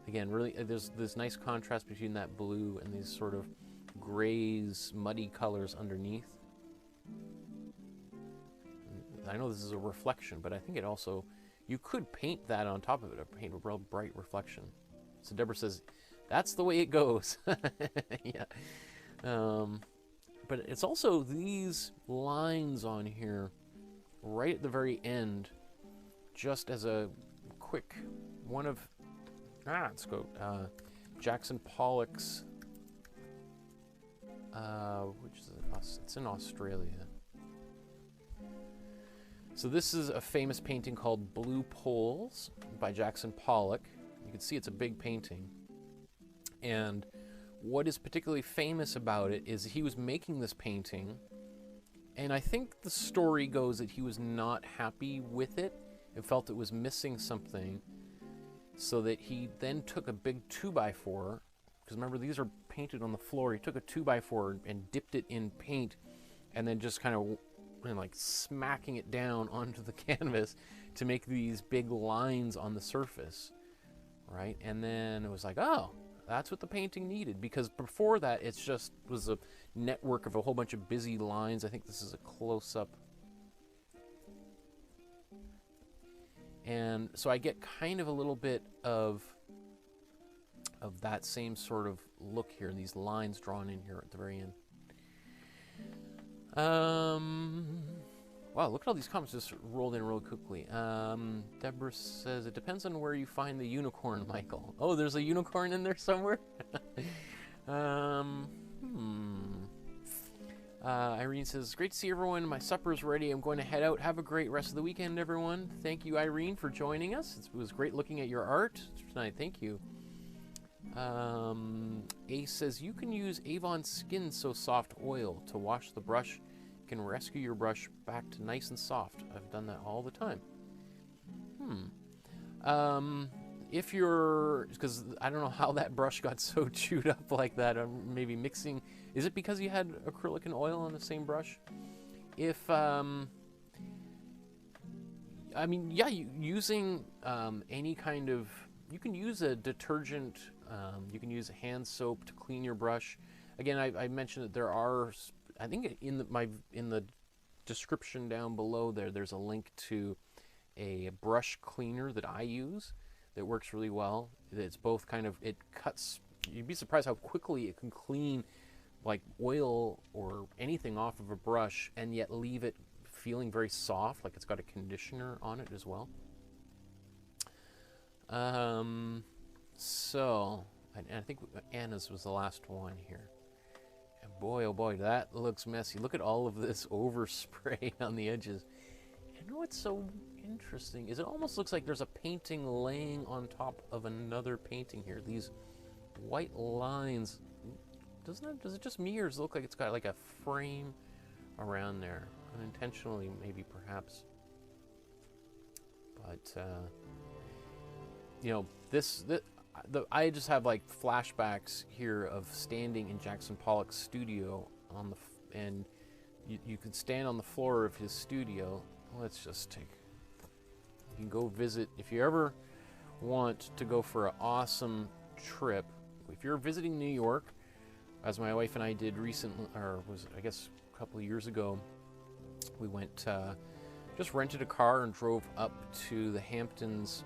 S1: Again, really, there's this nice contrast between that blue and these sort of grays, muddy colors underneath. I know this is a reflection, but I think it also, you could paint that on top of it, or paint a real bright reflection. So Deborah says, that's the way it goes. Yeah. But it's also these lines on here right at the very end, just as a quick one of, let's go, Jackson Pollock's, which is, it's in Australia. So this is a famous painting called Blue Poles by Jackson Pollock. You can see it's a big painting. And what is particularly famous about it is he was making this painting, and I think the story goes that he was not happy with it and felt it was missing something, so that he then took a big 2x4, because remember these are painted on the floor. He took a 2x4 and dipped it in paint, and then just kind of like smacking it down onto the canvas to make these big lines on the surface, right? And then it was like, oh, that's what the painting needed, because before that it's just was a network of a whole bunch of busy lines. I think this is a close-up. And so I get kind of a little bit of that same sort of look here, these lines drawn in here at the very end. Wow, look at all these comments just rolled in real quickly. Deborah says, it depends on where you find the unicorn, Michael. Oh, there's a unicorn in there somewhere? Irene says, great to see everyone. My supper's ready. I'm going to head out. Have a great rest of the weekend, everyone. Thank you, Irene, for joining us. It was great looking at your art tonight. Thank you. Ace says, you can use Avon Skin So Soft oil to wash the brush. Can rescue your brush back to nice and soft. I've done that all the time. If you're, because I don't know how that brush got so chewed up like that, or maybe mixing, is it because you had acrylic and oil on the same brush? If, I mean, yeah, using any kind of, you can use a detergent, you can use hand soap to clean your brush. Again, I mentioned that there are, I think in the description down below there's a link to a brush cleaner that I use that works really well. It's both kind of, it cuts you'd be surprised how quickly it can clean like oil or anything off of a brush and yet leave it feeling very soft, like it's got a conditioner on it as well. So, and I think Anna's was the last one here. And boy, oh boy, that looks messy. Look at all of this overspray on the edges. You know what's so interesting is it almost looks like there's a painting laying on top of another painting here. These white lines, does it just me, or does it look like it's got like a frame around there? Unintentionally, maybe, perhaps. But, you know, I just have like flashbacks here of standing in Jackson Pollock's studio and you could stand on the floor of his studio. Let's just take, you can go visit, if you ever want to go for an awesome trip, if you're visiting New York, as my wife and I did recently, or was I guess a couple of years ago, we went, just rented a car and drove up to the Hamptons,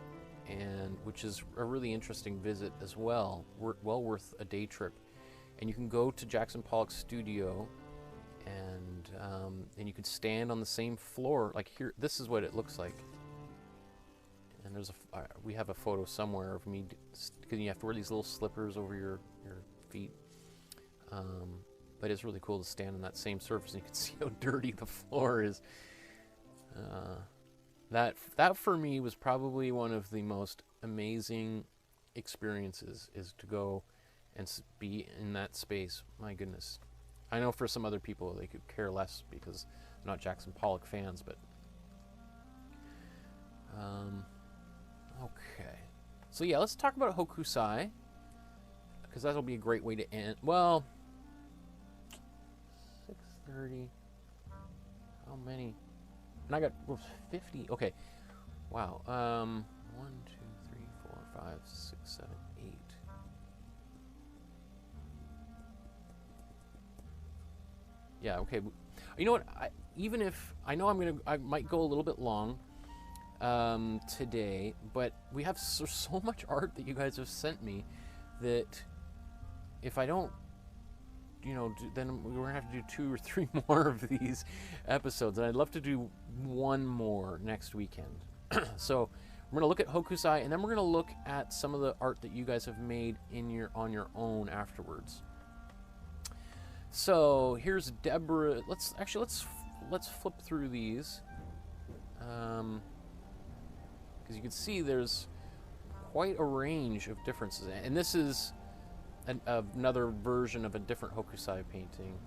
S1: and which is a really interesting visit as well, well worth a day trip. And you can go to Jackson Pollock's studio, and you can stand on the same floor. Like here, this is what it looks like. And there's we have a photo somewhere of me, because you have to wear these little slippers over your feet. But it's really cool to stand on that same surface, and you can see how dirty the floor is. That for me was probably one of the most amazing experiences, is to go and be in that space. My goodness. I know for some other people they could care less because they're not Jackson Pollock fans, but okay. So yeah, let's talk about Hokusai, because that'll be a great way to end. Well, 6:30. How many? And I got 50. Okay. Wow. 1, 2, 3, 4, 5, 6, 7, 8. Yeah. Okay. You know what? Even if I know I might go a little bit long today, but we have so much art that you guys have sent me that if I don't, you know, then we're gonna have to do 2 or 3 more of these episodes, and I'd love to do one more next weekend. So we're gonna look at Hokusai, and then we're gonna look at some of the art that you guys have made on your own afterwards. So here's Deborah. Let's flip through these, because you can see there's quite a range of differences, and this is another version of a different Hokusai painting.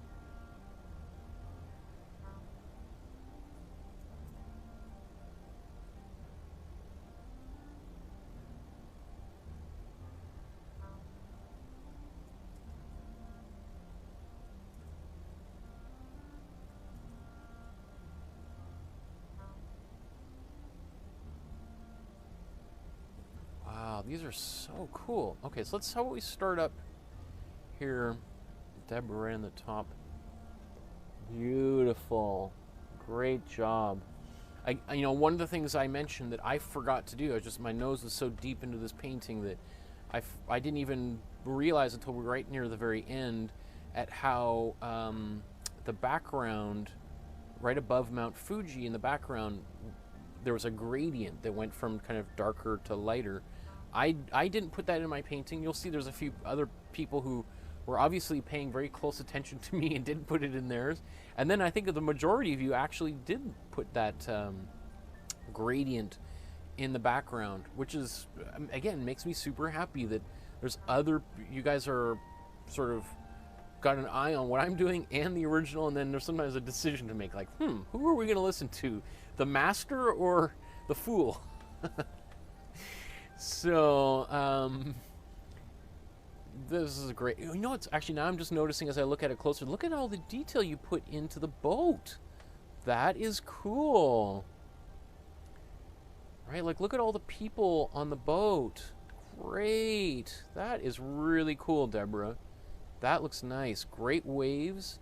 S1: Wow, these are so cool. Okay, so how about we start up here, Deborah in the top. Beautiful, great job. You know, one of the things I mentioned that I forgot to do, my nose was so deep into this painting that I didn't even realize until right near the very end at how the background, right above Mount Fuji in the background, there was a gradient that went from kind of darker to lighter. I didn't put that in my painting. You'll see there's a few other people who were obviously paying very close attention to me and didn't put it in theirs. And then I think the majority of you actually did put that gradient in the background, which is, again, makes me super happy that there's you guys are sort of got an eye on what I'm doing and the original, and then there's sometimes a decision to make, like, who are we going to listen to? The master or the fool? So, this is great. You know what's actually, now I'm just noticing as I look at it closer, look at all the detail you put into the boat. That is cool. Right, like look at all the people on the boat. Great. That is really cool, Deborah. That looks nice. Great waves,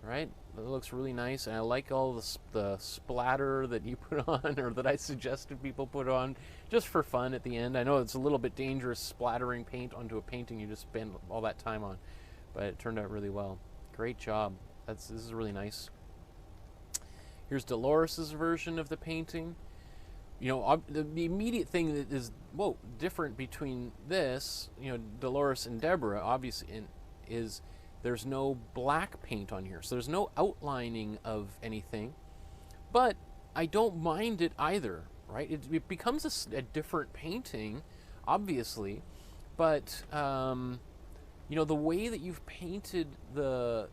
S1: right? It looks really nice, and I like all the splatter that you put on, or that I suggested people put on, just for fun at the end. I know it's a little bit dangerous splattering paint onto a painting you just spend all that time on, but it turned out really well. Great job. This is really nice. Here's Dolores's version of the painting. You know, the immediate thing that is different between this, you know, Dolores and Deborah, obviously, is there's no black paint on here, so there's no outlining of anything. But I don't mind it either, right? It becomes a different painting, obviously, but you know, the way that you've painted the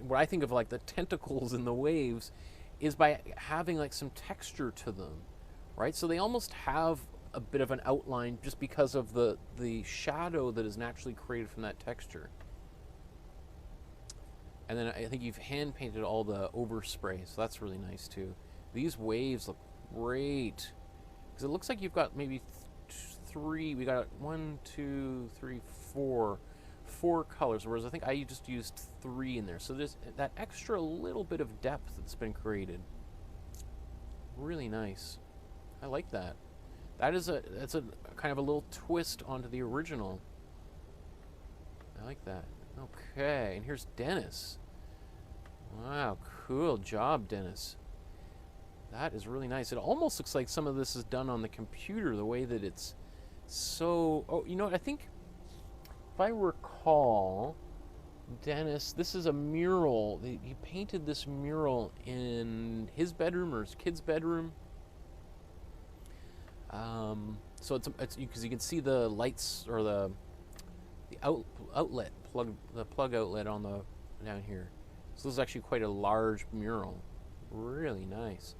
S1: what I think of like the tentacles in the waves is by having like some texture to them, right? So they almost have a bit of an outline just because of the shadow that is naturally created from that texture. And then I think you've hand painted all the overspray, so that's really nice too. These waves look great, because it looks like you've got maybe three. We got 1, 2, 3, 4 colors, whereas I think I just used 3 in there. So there's that extra little bit of depth that's been created. Really nice. I like that. That's a kind of a little twist onto the original. I like that. Okay, and here's Dennis. Wow, cool job, Dennis. That is really nice. It almost looks like some of this is done on the computer, the way that it's so... Oh, you know what? I think, if I recall, Dennis, this is a mural. He painted this mural in his bedroom or his kid's bedroom. So it's because you can see the lights, or the plug outlet on the down here. So this is actually quite a large mural. Really nice.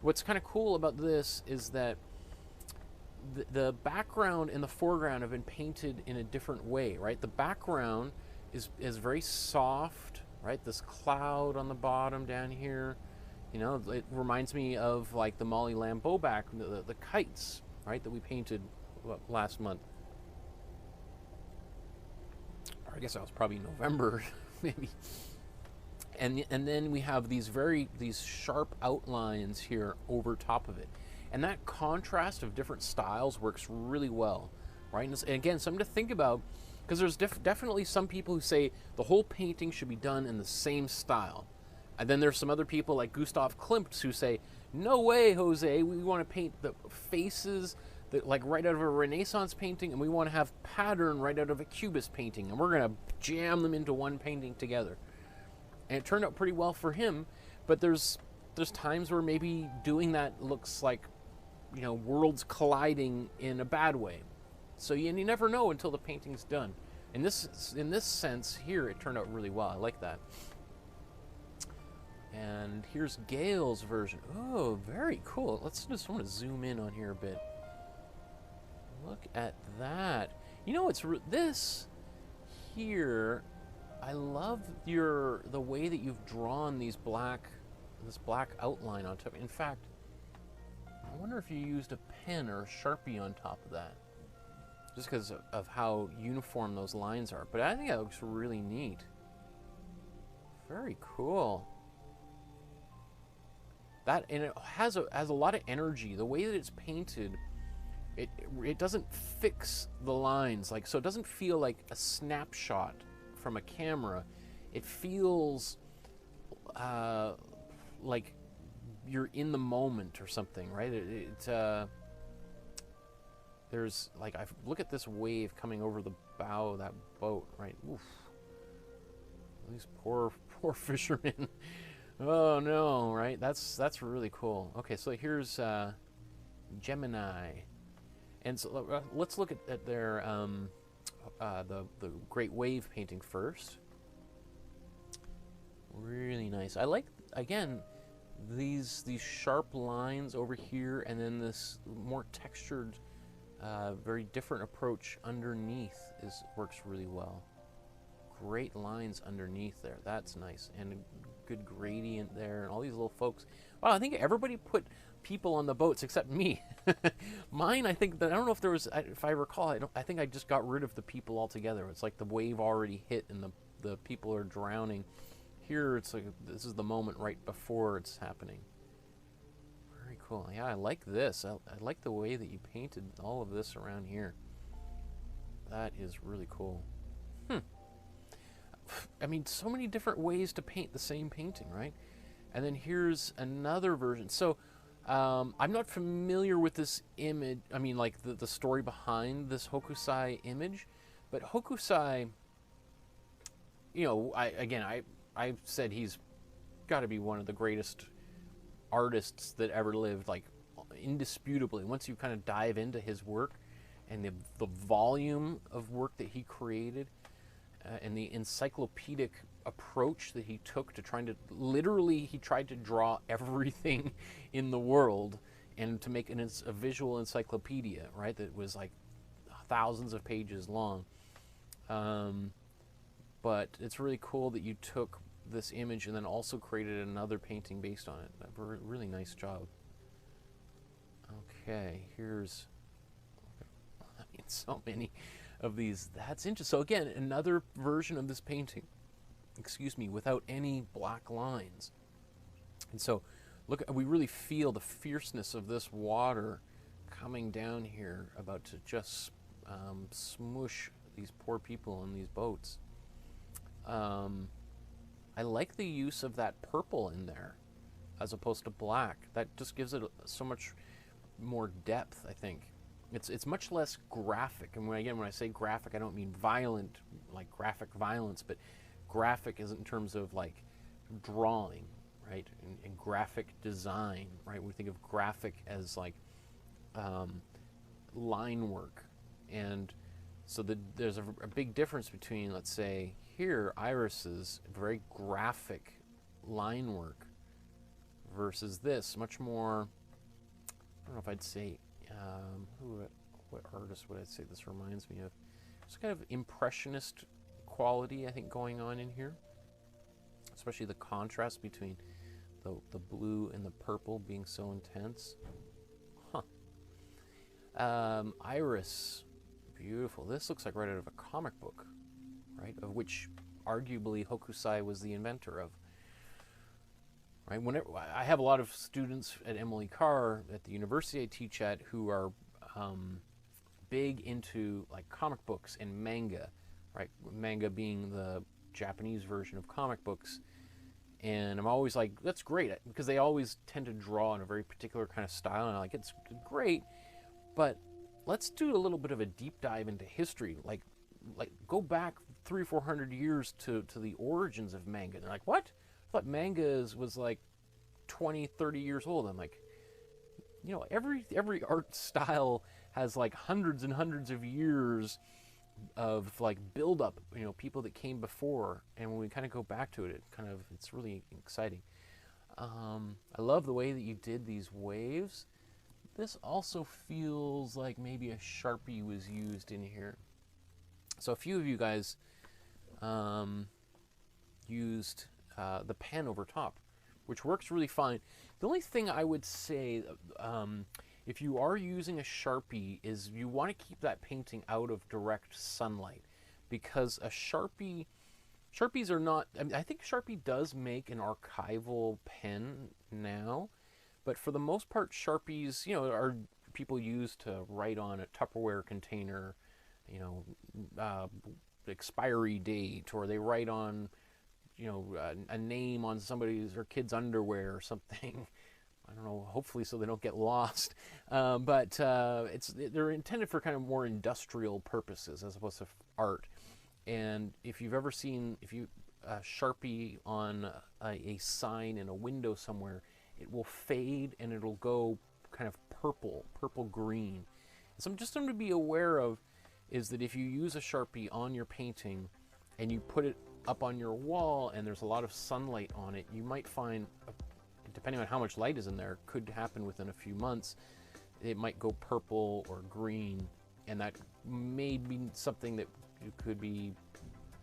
S1: What's kind of cool about this is that the background and the foreground have been painted in a different way, right? The background is very soft, right? This cloud on the bottom down here, you know, it reminds me of like the Molly Lambeau the kites, right, that we painted last month. Or I guess that was probably November, maybe. And then we have these sharp outlines here over top of it. And that contrast of different styles works really well, right? And again, something to think about, because there's definitely some people who say the whole painting should be done in the same style. And then there's some other people like Gustav Klimt who say, no way, Jose, we want to paint the faces that, like, right out of a Renaissance painting, and we want to have pattern right out of a Cubist painting, and we're going to jam them into one painting together. And it turned out pretty well for him, but there's times where maybe doing that looks like, you know, worlds colliding in a bad way. So you never know until the painting's done. In this sense here, it turned out really well. I like that. And here's Gail's version. Oh, very cool. Let's just want to zoom in on here a bit. Look at that. You know, this here, I love the way that you've drawn this black outline on top. In fact, I wonder if you used a pen or a Sharpie on top of that, just because of how uniform those lines are. But I think that looks really neat. Very cool. And it has a lot of energy. The way that it's painted, it doesn't fix the lines, like, so it doesn't feel like a snapshot from a camera. It feels like you're in the moment or something, right? There's like, look at this wave coming over the bow of that boat, right? Oof. These poor fishermen. Oh no, right? That's really cool. Okay, so here's Gemini, and so let's look at their the Great Wave painting first. Really nice. I like, again, these sharp lines over here, and then this more textured, very different approach underneath works really well. Great lines underneath there. That's nice, and a good gradient there, and all these little folks. Wow, I think everybody put people on the boats except me. Mine, I think that, I don't know if there was, if I recall, I think I just got rid of the people altogether. It's like the wave already hit and the people are drowning. here it's like this is the moment right before it's happening. Very cool. Yeah, I like this. I like the way that you painted all of this around here. That is really cool. I mean, so many different ways to paint the same painting, right? And then here's another version. So I'm not familiar with this image. I mean, like the story behind this Hokusai image. But Hokusai, you know, I said he's got to be one of the greatest artists that ever lived, like indisputably. Once you kind of dive into his work and the volume of work that he created, and the encyclopedic approach that he took to trying to, literally, he tried to draw everything in the world and to make a visual encyclopedia, right, that was like thousands of pages long. But it's really cool that you took this image and then also created another painting based on it. A really nice job. Okay, here's, I mean, so many of these. That's interesting. So again, another version of this painting, excuse me, without any black lines. And so look, we really feel the fierceness of this water coming down here, about to just smoosh these poor people in these boats. I like the use of that purple in there as opposed to black. That just gives it so much more depth, I think. It's much less graphic. And when I say graphic, I don't mean violent, like graphic violence, but graphic is in terms of like drawing, right? And graphic design, right? We think of graphic as like line work. And so there's a big difference between, let's say, here, Iris's very graphic line work versus this, much more, I don't know if I'd say, what artist would I say this reminds me of? It's kind of impressionist quality, I think, going on in here, especially the contrast between the blue and the purple being so intense. Iris, beautiful. This looks like right out of a comic book, right? Of which arguably Hokusai was the inventor of. Right? Whenever I have a lot of students at Emily Carr at the university I teach at who are big into like comic books and manga, right? Manga being the Japanese version of comic books. And I'm always like, that's great, because they always tend to draw in a very particular kind of style, and I'm like, it's great, but let's do a little bit of a deep dive into history, like go back 300 or 400 years to the origins of manga. And they're like, what? I thought manga was like 20, 30 years old. I'm like, you know, every art style has like hundreds and hundreds of years of like build up, you know, people that came before, and when we kind of go back to it, it's really exciting. I love the way that you did these waves. This also feels like maybe a Sharpie was used in here. So a few of you guys used the pen over top, which works really fine. The only thing I would say, if you are using a Sharpie, is you want to keep that painting out of direct sunlight, because a Sharpies are not, I mean, I think Sharpie does make an archival pen now, but for the most part, Sharpies, you know, are people use to write on a Tupperware container, you know, expiry date, or they write on, you know, a name on somebody's or kid's underwear or something. I don't know, hopefully so they don't get lost. But they're intended for kind of more industrial purposes as opposed to art. And if you've ever seen, Sharpie on a sign in a window somewhere, it will fade and it'll go kind of purple green. So something to be aware of is that if you use a Sharpie on your painting and you put it up on your wall and there's a lot of sunlight on it, you might find, depending on how much light is in there, could happen within a few months, it might go purple or green, and that may be something that could be,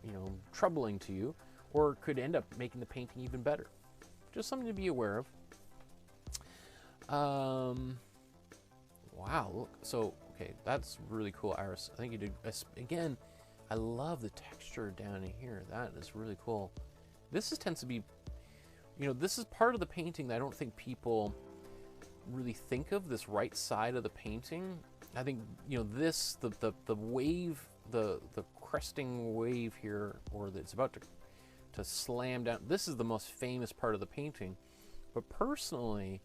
S1: you know, troubling to you, or could end up making the painting even better. Just something to be aware of. Wow, look, so, okay, that's really cool, Iris. I think you did, again, I love the texture down in here. That is really cool. tends to be, this is part of the painting that I don't think people really think of, this right side of the painting. I think, this, the wave, the cresting wave here, or that's about to slam down, this is the most famous part of the painting. But personally,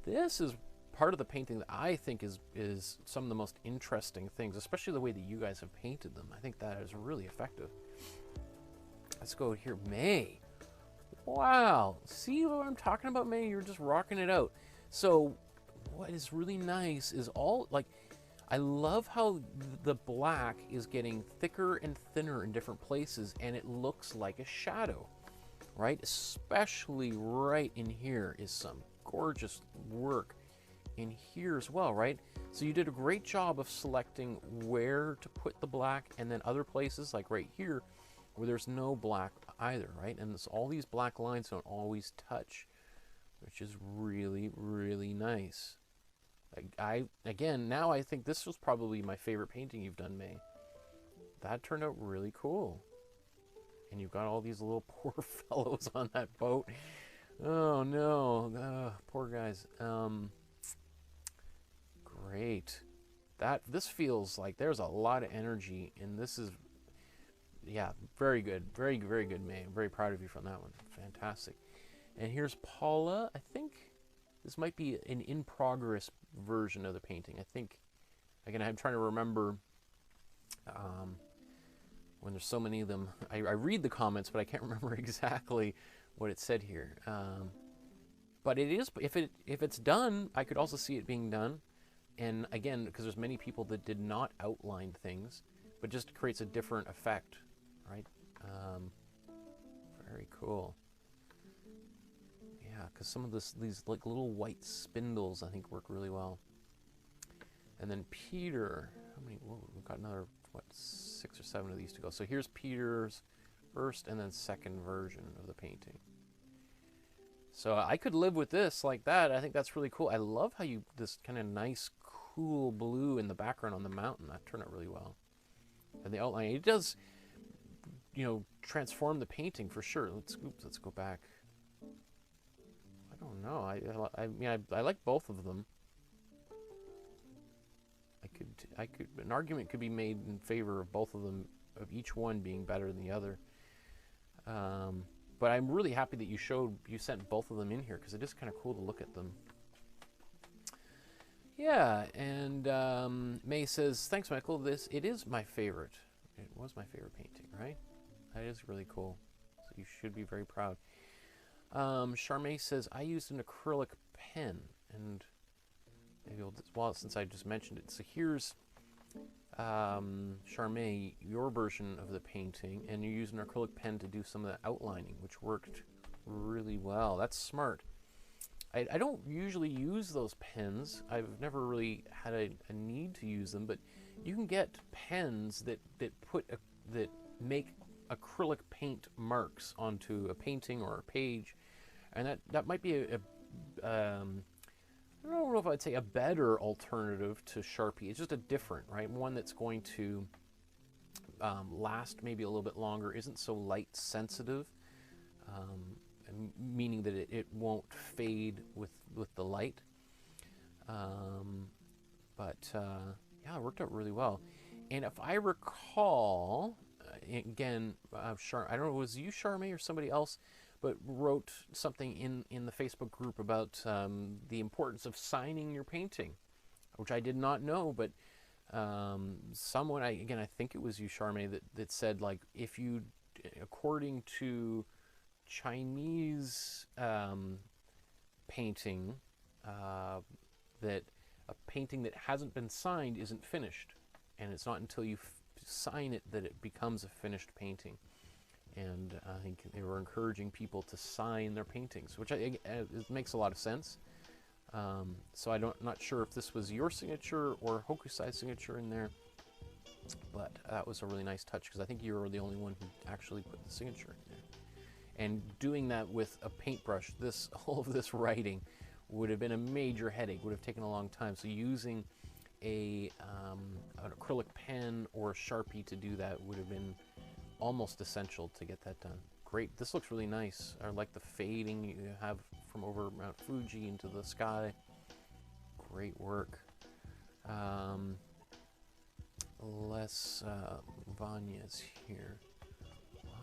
S1: this is part of the painting that I think is some of the most interesting things, especially the way that you guys have painted them. I think that is really effective. Let's go here. May. Wow. See what I'm talking about, May? You're just rocking it out. So what is really nice is I love how the black is getting thicker and thinner in different places, and it looks like a shadow, right? Especially right in here is some gorgeous work in here as well, right? So you did a great job of selecting where to put the black, and then other places like right here where there's no black either, right? And all these black lines don't always touch, which is really, really nice. Again, now I think this was probably my favorite painting you've done, May. That turned out really cool. And you've got all these little poor fellows on that boat. Oh no, poor guys. Great. This feels like there's a lot of energy, and this is, yeah, very good. Very, very good, May. I'm very proud of you from that one. Fantastic. And here's Paula. I think this might be an in-progress version of the painting. I think, again, I'm trying to remember when there's so many of them. I read the comments, but I can't remember exactly what it said here. But it is, if it's done, I could also see it being done. And again, because there's many people that did not outline things, but just creates a different effect, right? Very cool. Yeah, because some of these like little white spindles I think work really well. And then Peter, how many? Whoa, we've got another 6 or 7 of these to go. So here's Peter's first and then second version of the painting. So I could live with this like that. I think that's really cool. I love how this kind of nice, cool blue in the background on the mountain. That turned out really well. And the outline, it does, transform the painting for sure. Let's go back. I don't know. I mean, I like both of them. An argument could be made in favor of both of them, of each one being better than the other. But I'm really happy that you sent both of them in here, because it is kind of cool to look at them. Yeah, and May says, thanks, Michael. It is my favorite. It was my favorite painting, right? That is really cool. So you should be very proud. Charmaine says, I used an acrylic pen, and maybe since I just mentioned it. So here's Charmaine, your version of the painting, and you use an acrylic pen to do some of the outlining, which worked really well. That's smart. I don't usually use those pens. I've never really had a need to use them, but you can get pens that make acrylic paint marks onto a painting or a page, and that might be I don't know if I'd say a better alternative to Sharpie. It's just a different, right? One that's going to last maybe a little bit longer, isn't so light sensitive, meaning that it won't fade with the light. But yeah, it worked out really well. And if I recall, again, I don't know, was you, Charmaine, or somebody else, but wrote something in the Facebook group about the importance of signing your painting, which I did not know, but someone, I think it was you, Charmaine, that said, like, if you, according to Chinese painting, that a painting that hasn't been signed isn't finished, and it's not until you sign it that it becomes a finished painting. And I think they were encouraging people to sign their paintings, which it makes a lot of sense. So not sure if this was your signature or Hokusai's signature in there, but that was a really nice touch, because I think you were the only one who actually put the signature in there. And doing that with a paintbrush, all of this writing would have been a major headache, would have taken a long time. So using an acrylic pen or a Sharpie to do that would have been almost essential to get that done. great. This looks really nice. I like the fading you have from over Mount Fuji into the sky. Great work. Less Vanya's here.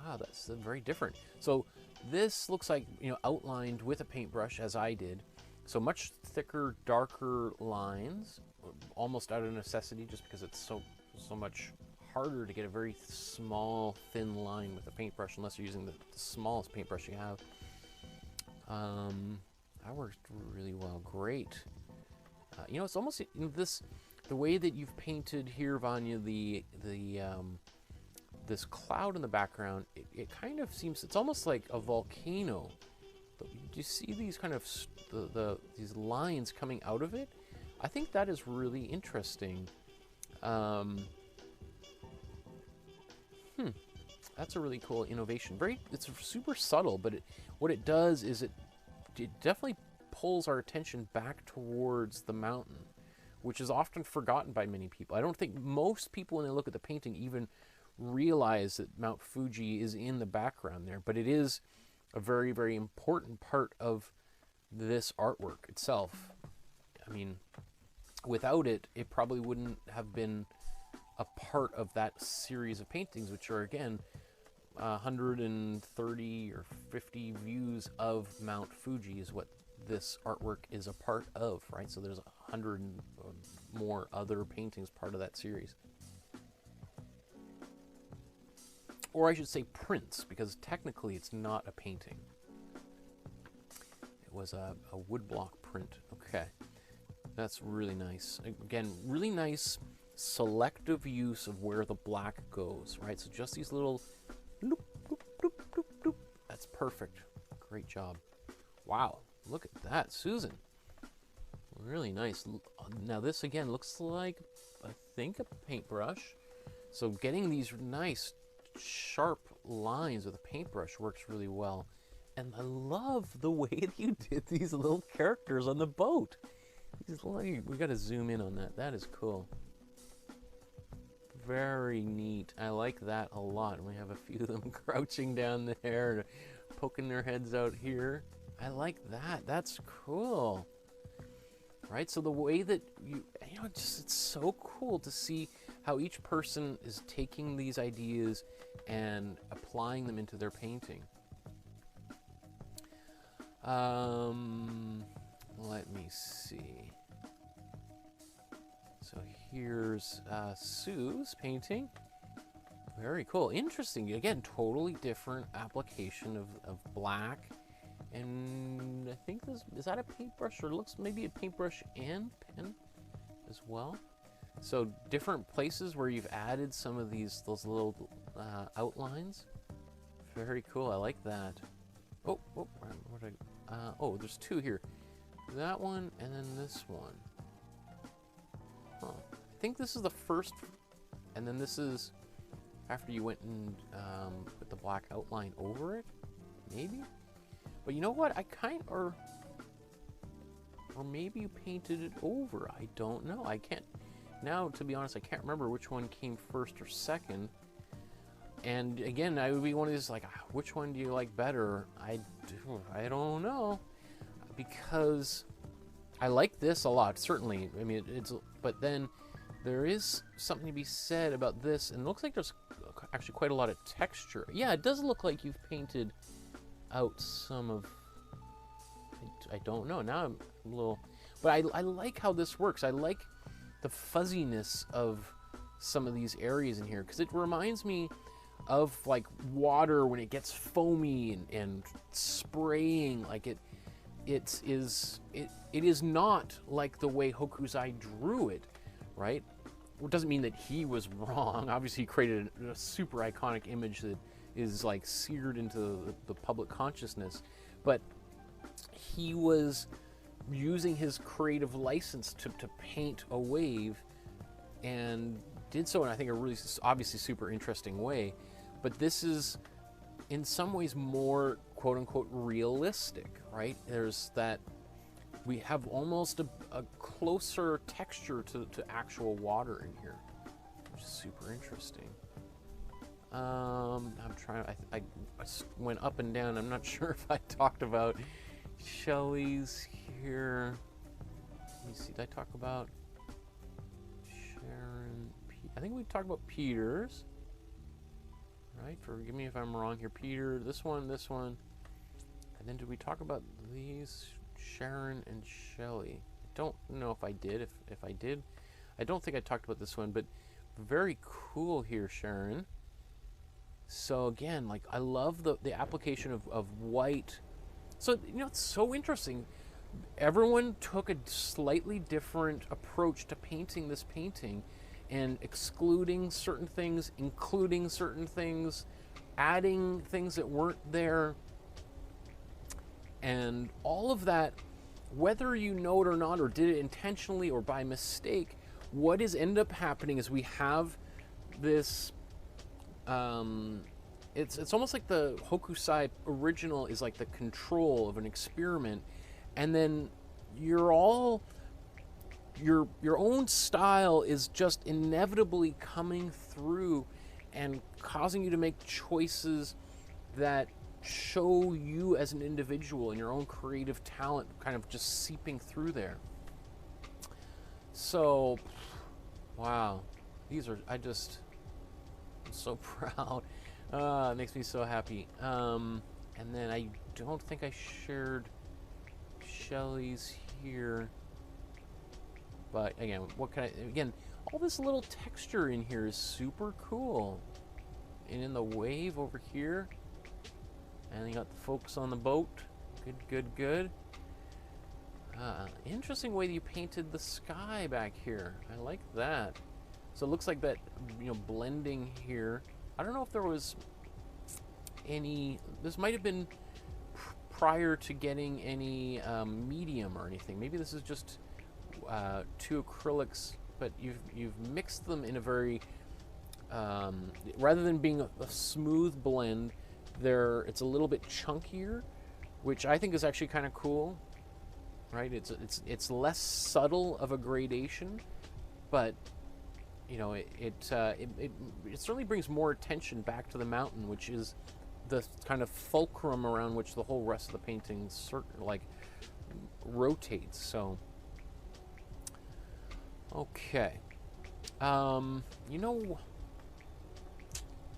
S1: Wow, that's very different. So this looks like, you know, outlined with a paintbrush as I did. So much thicker, darker lines, almost out of necessity, just because it's so much harder to get a very small, thin line with a paintbrush unless you're using the smallest paintbrush you have. That worked really well. Great. You know, it's almost, you know, the way that you've painted here, Vanya, this cloud in the background, it kind of seems, it's almost like a volcano. Do you see these kind of these lines coming out of it? I think that is really interesting. That's a really cool innovation. It's super subtle, but what it does is it definitely pulls our attention back towards the mountain, which is often forgotten by many people. I don't think most people, when they look at the painting, even realize that Mount Fuji is in the background there, but it is a very, very important part of this artwork itself. I mean, without it, it probably wouldn't have been a part of that series of paintings, which are, again, 130 or 50 views of Mount Fuji is what this artwork is a part of, right? So there's 100 more other paintings part of that series. Or I should say prints, because technically it's not a painting. It was a woodblock print. Okay, that's really nice. Again, really nice selective use of where the black goes, right? So just these little loop, loop, loop, loop, loop. That's perfect. Great job. Wow, look at that, Susan. Really nice. Now this again looks like, I think, a paintbrush. So getting these nice sharp lines with a paintbrush works really well. And I love the way that you did these little characters on the boat. We got to zoom in on that. That is cool. Very neat. I like that a lot. We have a few of them crouching down there, poking their heads out here. I like that. That's cool. Right? So the way that you know, it's so cool to see how each person is taking these ideas and applying them into their painting. Let me see. So here's Sue's painting. Very cool. Interesting. Again, totally different application of black. And I think this, is that a paintbrush, or looks maybe a paintbrush and pen as well. So different places where you've added some of those little outlines. Very cool. I like that. Oh, there's two here. That one and then this one. Huh. I think this is the first, and then this is after you went and put the black outline over it, maybe. But you know what? Or maybe you painted it over. I don't know. I can't. Now, to be honest, I can't remember which one came first or second. And again, I would be one of these like, which one do you like better? I don't know, because I like this a lot. Certainly, I mean, but then there is something to be said about this, and it looks like there's actually quite a lot of texture. Yeah, it does look like you've painted out some of. I don't know. Now I'm a little, but I like how this works. I like the fuzziness of some of these areas in here, because it reminds me of like water when it gets foamy and spraying. Like it is not like the way Hokusai drew it, right? It doesn't mean that he was wrong. Obviously, he created a super iconic image that is like seared into the public consciousness, but he was using his creative license to paint a wave, and did so in, I think, a really obviously super interesting way. But this is in some ways more quote-unquote realistic, right? There's that, we have almost a closer texture to actual water in here, which is super interesting. I'm trying. I went up and down. I'm not sure if I talked about Shelley's here. Let me see. Did I talk about Sharon? I think we talked about Peter's. Right? Forgive me if I'm wrong here. Peter, this one. And then did we talk about these? Sharon and Shelley. I don't know if I did. If I did, I don't think I talked about this one, but very cool here, Sharon. So again, like, I love the application of white. So, you know, it's so interesting. Everyone took a slightly different approach to painting this painting, and excluding certain things, including certain things, adding things that weren't there. And all of that, whether you know it or not, or did it intentionally or by mistake, what is ended up happening is we have this, it's almost like the Hokusai original is like the control of an experiment, and then your own style is just inevitably coming through and causing you to make choices that show you as an individual and your own creative talent kind of just seeping through there. So, wow, these are, I'm so proud. It makes me so happy. And then I don't think I shared Shelley's here. But again, all this little texture in here is super cool. And in the wave over here. And you got the folks on the boat. Good. Interesting way that you painted the sky back here. I like that. So it looks like that, you know, blending here. I don't know if there was any, this might have been prior to getting any medium or anything. Maybe this is just two acrylics, but you've mixed them in a very, rather than being a smooth blend, it's a little bit chunkier, which I think is actually kind of cool, right? It's less subtle of a gradation, but you know, it certainly brings more attention back to the mountain, which is the kind of fulcrum around which the whole rest of the painting rotates. So, okay, you know,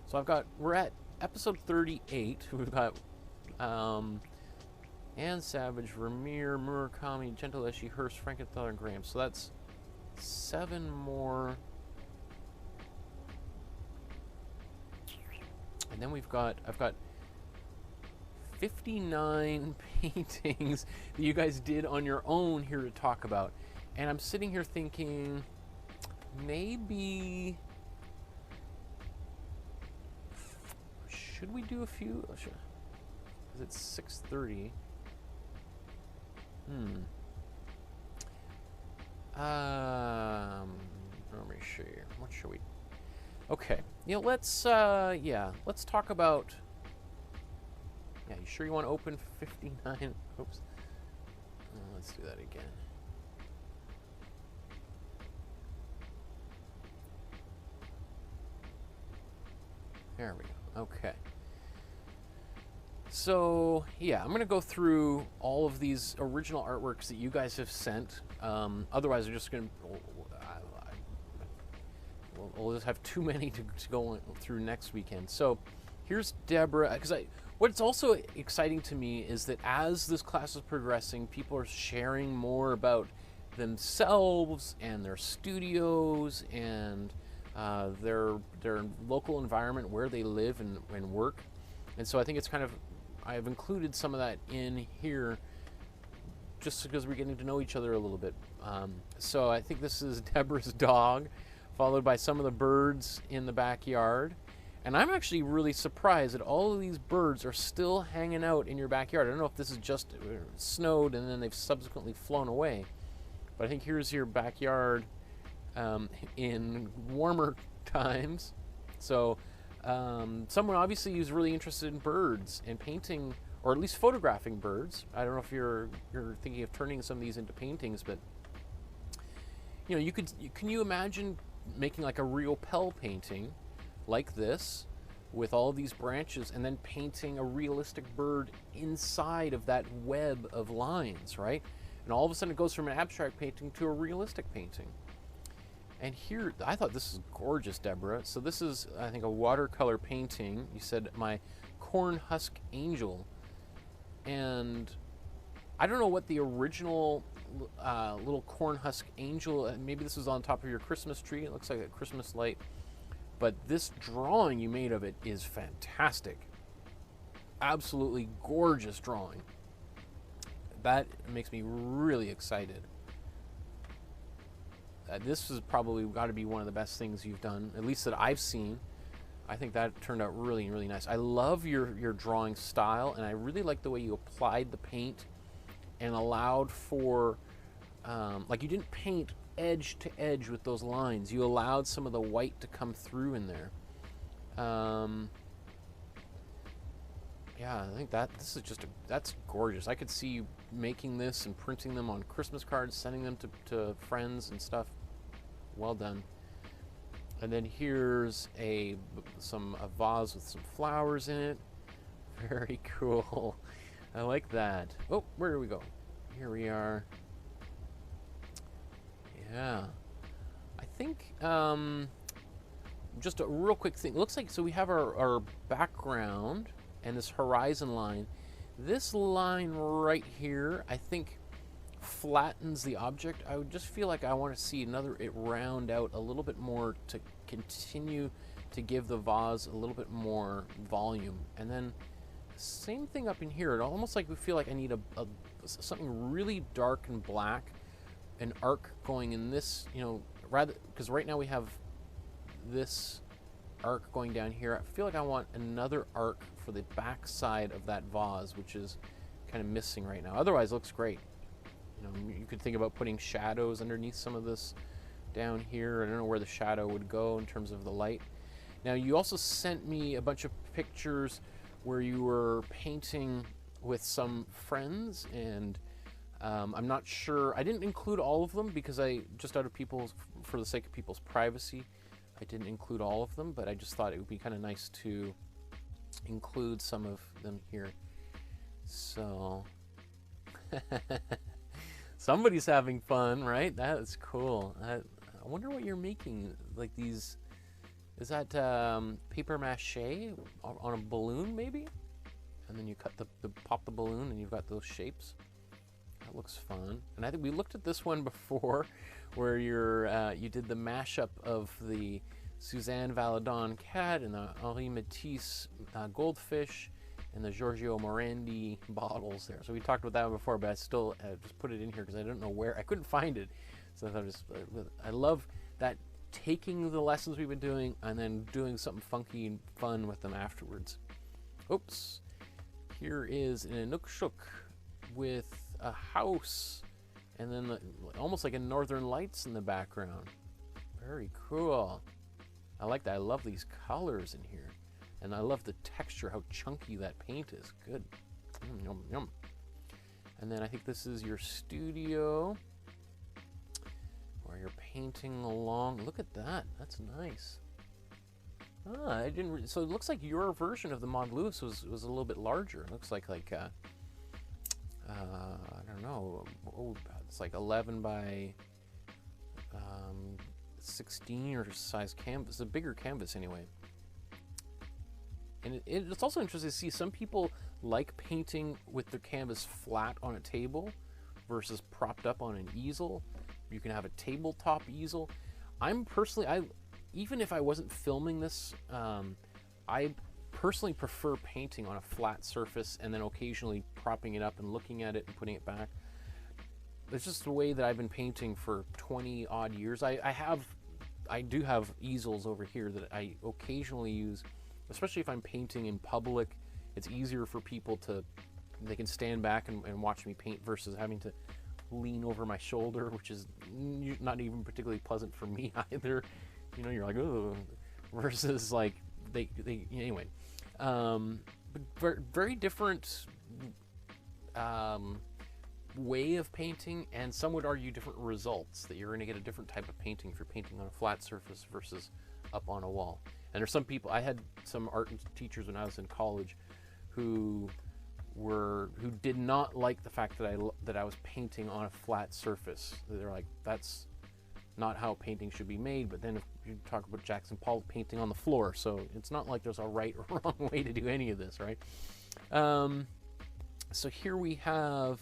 S1: so we're at episode 38. We've got Anne Savage, Vermeer, Murakami, Gentle Eshi, Hearst, Frankenthaler, and Graham. So that's 7 more. And then I've got 59 paintings that you guys did on your own here to talk about. And I'm sitting here thinking, maybe, should we do a few? Because it's 6:30. Let me see. What should we? Okay. You know, let's talk about. Yeah, you sure you want to open 59? Oops. Let's do that again. There we go. Okay. So, yeah, I'm going to go through all of these original artworks that you guys have sent. Otherwise, we're just going to... we'll just have too many to go through next weekend. So, here's Deborah. Because what's also exciting to me is that as this class is progressing, people are sharing more about themselves and their studios and their local environment where they live and work. And so I think it's kind of... I've included some of that in here just because we're getting to know each other a little bit. So I think this is Deborah's dog, followed by some of the birds in the backyard. And I'm actually really surprised that all of these birds are still hanging out in your backyard. I don't know if this is just snowed and then they've subsequently flown away. But I think here's your backyard in warmer times. So someone obviously who's really interested in birds and painting, or at least photographing birds. I don't know if you're thinking of turning some of these into paintings, but you know, can you imagine making like a real Pell painting like this, with all of these branches and then painting a realistic bird inside of that web of lines, right? And all of a sudden it goes from an abstract painting to a realistic painting. And here, I thought this is gorgeous, Deborah. So this is, I think, a watercolor painting. You said my corn husk angel. And I don't know what the original little corn husk angel, maybe this was on top of your Christmas tree. It looks like a Christmas light. But this drawing you made of it is fantastic. Absolutely gorgeous drawing. That makes me really excited. This has probably got to be one of the best things you've done, at least that I've seen. I think that turned out really, really nice. I love your drawing style, and I really like the way you applied the paint and allowed for, like you didn't paint edge to edge with those lines. You allowed some of the white to come through in there. Yeah, I think that this is just that's gorgeous. I could see you making this and printing them on Christmas cards, sending them to friends and stuff. Well done. And then here's a vase with some flowers in it. Very cool. I like that. Oh, where do we go? Here we are. Yeah. I think just a real quick thing. It looks like, so we have our background and this horizon line. This line right here, I think, flattens the object. I would just feel like I want to see it round out a little bit more to continue to give the vase a little bit more volume. And then same thing up in here. It almost like we feel like I need something really dark and black, an arc going in this, you know, rather, because right now we have this arc going down here. I feel like I want another arc for the back side of that vase, which is kind of missing right now. Otherwise, it looks great. You know, you could think about putting shadows underneath some of this down here. I don't know where the shadow would go in terms of the light. Now, you also sent me a bunch of pictures where you were painting with some friends, and I'm not sure. I didn't include all of them because for the sake of people's privacy, I didn't include all of them, but I just thought it would be kind of nice to include some of them here. So somebody's having fun, right? That is cool. I wonder what you're making, like these. Is that paper mache on a balloon, maybe? And then you pop the balloon, and you've got those shapes. That looks fun. And I think we looked at this one before, where you did the mashup of the Suzanne Valadon cat and the Henri Matisse goldfish and the Giorgio Morandi bottles there. So we talked about that one before, but I still just put it in here because I don't know where. I couldn't find it. So I love that, taking the lessons we've been doing and then doing something funky and fun with them afterwards. Oops. Here is an Inukshuk with a house and then almost like a Northern Lights in the background. Very cool. I like that. I love these colors in here. And I love the texture, how chunky that paint is. Good. Yum, yum. And then I think this is your studio where you're painting along. Look at that. That's nice. I didn't. So it looks like your version of the Maud Lewis was a little bit larger. It looks like I don't know. Oh, it's like 11 by 16 or size canvas. A bigger canvas anyway. And it's also interesting to see some people like painting with their canvas flat on a table versus propped up on an easel. You can have a tabletop easel. I'm personally, even if I wasn't filming this, I personally prefer painting on a flat surface and then occasionally propping it up and looking at it and putting it back. It's just the way that I've been painting for 20 odd years. I do have easels over here that I occasionally use, especially if I'm painting in public. It's easier for people they can stand back and watch me paint versus having to lean over my shoulder, which is not even particularly pleasant for me either. You know, you're like, oh, versus like they anyway. But very different way of painting, and some would argue different results, that you're going to get a different type of painting if you're painting on a flat surface versus up on a wall. And there's some people, I had some art teachers when I was in college who did not like the fact that I was painting on a flat surface. They're like, that's not how painting should be made. But then if you talk about Jackson Pollock painting on the floor, so it's not like there's a right or wrong way to do any of this, right? So here we have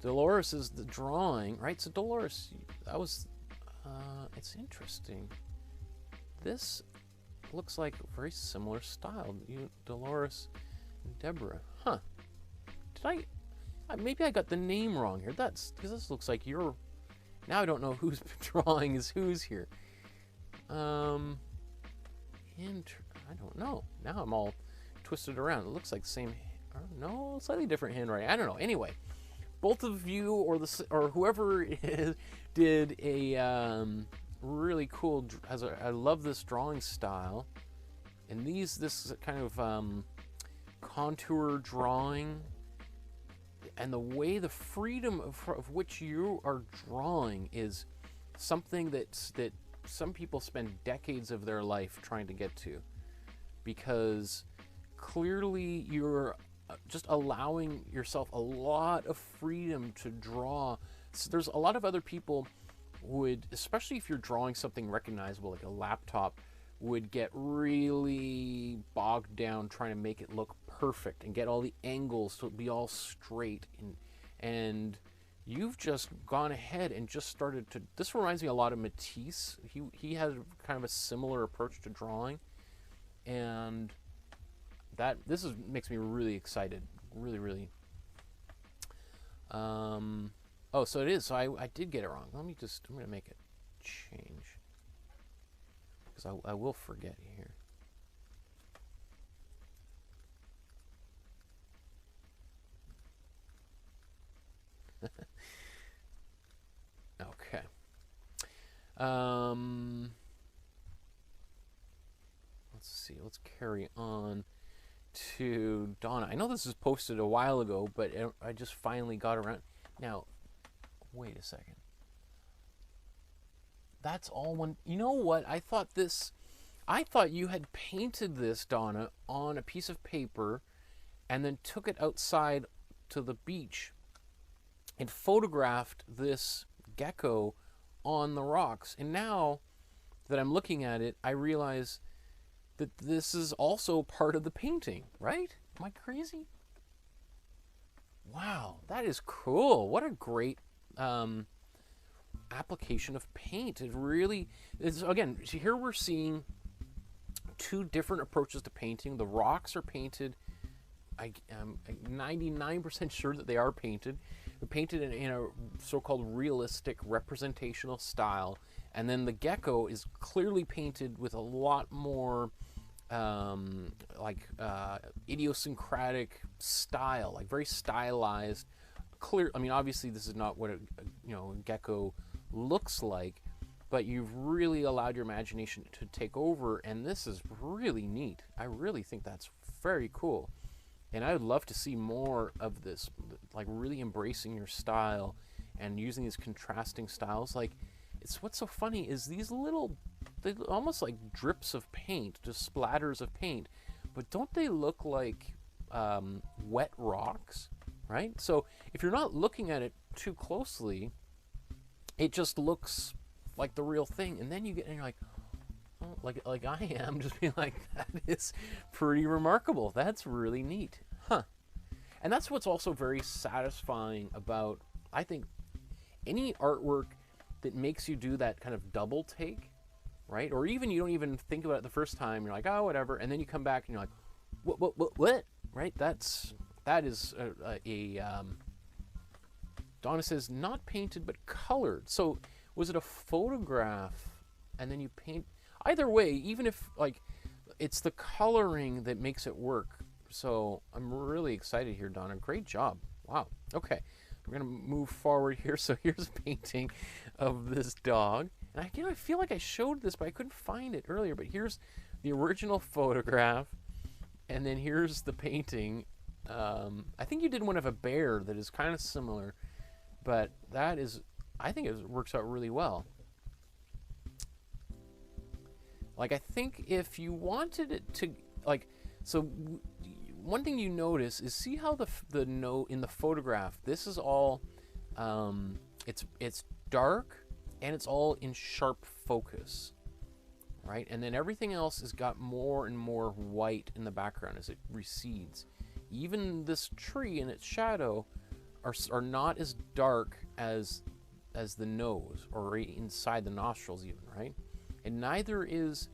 S1: Dolores' the drawing, right? So Dolores, that was, it's interesting. This looks like a very similar style. Dolores and Deborah, huh? Did maybe I got the name wrong here. That's because this looks like you're. Now I don't know whose drawing is whose here. I don't know. Now I'm all twisted around. It looks like the same. No, slightly different handwriting. I don't know. Anyway, both of you or whoever it is did a really cool. I love this drawing style, and this kind of contour drawing, and the way the freedom of which you are drawing is something that some people spend decades of their life trying to get to, because clearly you're just allowing yourself a lot of freedom to draw. So there's a lot of other people would, especially if you're drawing something recognizable like a laptop, would get really bogged down trying to make it look perfect and get all the angles to be all straight, and you've just gone ahead and just started to. This reminds me a lot of Matisse. He has kind of a similar approach to drawing, and makes me really excited, really. Oh, so it is. So I did get it wrong. I'm gonna make a change, because I will forget here. Okay. Let's see. Let's carry on to Donna. I know this was posted a while ago, but I just finally got around. Now, wait a second. That's all one. You know what? I thought you had painted this, Donna, on a piece of paper and then took it outside to the beach and photographed this gecko on the rocks. And now that I'm looking at it, I realize that this is also part of the painting, right? Am I crazy? Wow, that is cool. What a great application of paint. It really is. Again, here we're seeing two different approaches to painting. The rocks are painted. I'm 99% sure that they are painted. They're painted in a so-called realistic representational style, and then the gecko is clearly painted with a lot more idiosyncratic style, like very stylized. Clear. I mean, obviously this is not what a gecko looks like, but you've really allowed your imagination to take over, and this is really neat. I really think that's very cool, and I would love to see more of this, like really embracing your style and using these contrasting styles. Like, what's so funny is these they almost like drips of paint, just splatters of paint, but don't they look like wet rocks, right? So if you're not looking at it too closely, it just looks like the real thing, and then and you're like, oh, like I am, just being like, that is pretty remarkable. That's really neat, huh? And that's what's also very satisfying about, I think, any artwork that makes you do that kind of double take, right? Or even you don't even think about it the first time. You're like, oh, whatever, and then you come back and you're like, what? Right? That is Donna says not painted but colored. So was it a photograph and then you paint? Either way, even if like it's the coloring that makes it work. So I'm really excited here, Donna. Great job. Wow. Okay, we're gonna move forward here. So here's a painting of this dog, and I feel like I showed this, but I couldn't find it earlier. But here's the original photograph, and then here's the painting. I think you did one of a bear that is kind of similar. but that is, I think it works out really well. Like, I think if you wanted it to, like, so one thing you notice is, see how the note in the photograph, this is all, it's dark and it's all in sharp focus, right? And then everything else has got more and more white in the background as it recedes. Even this tree and its shadow are not as dark as the nose or right inside the nostrils even, right? And neither is,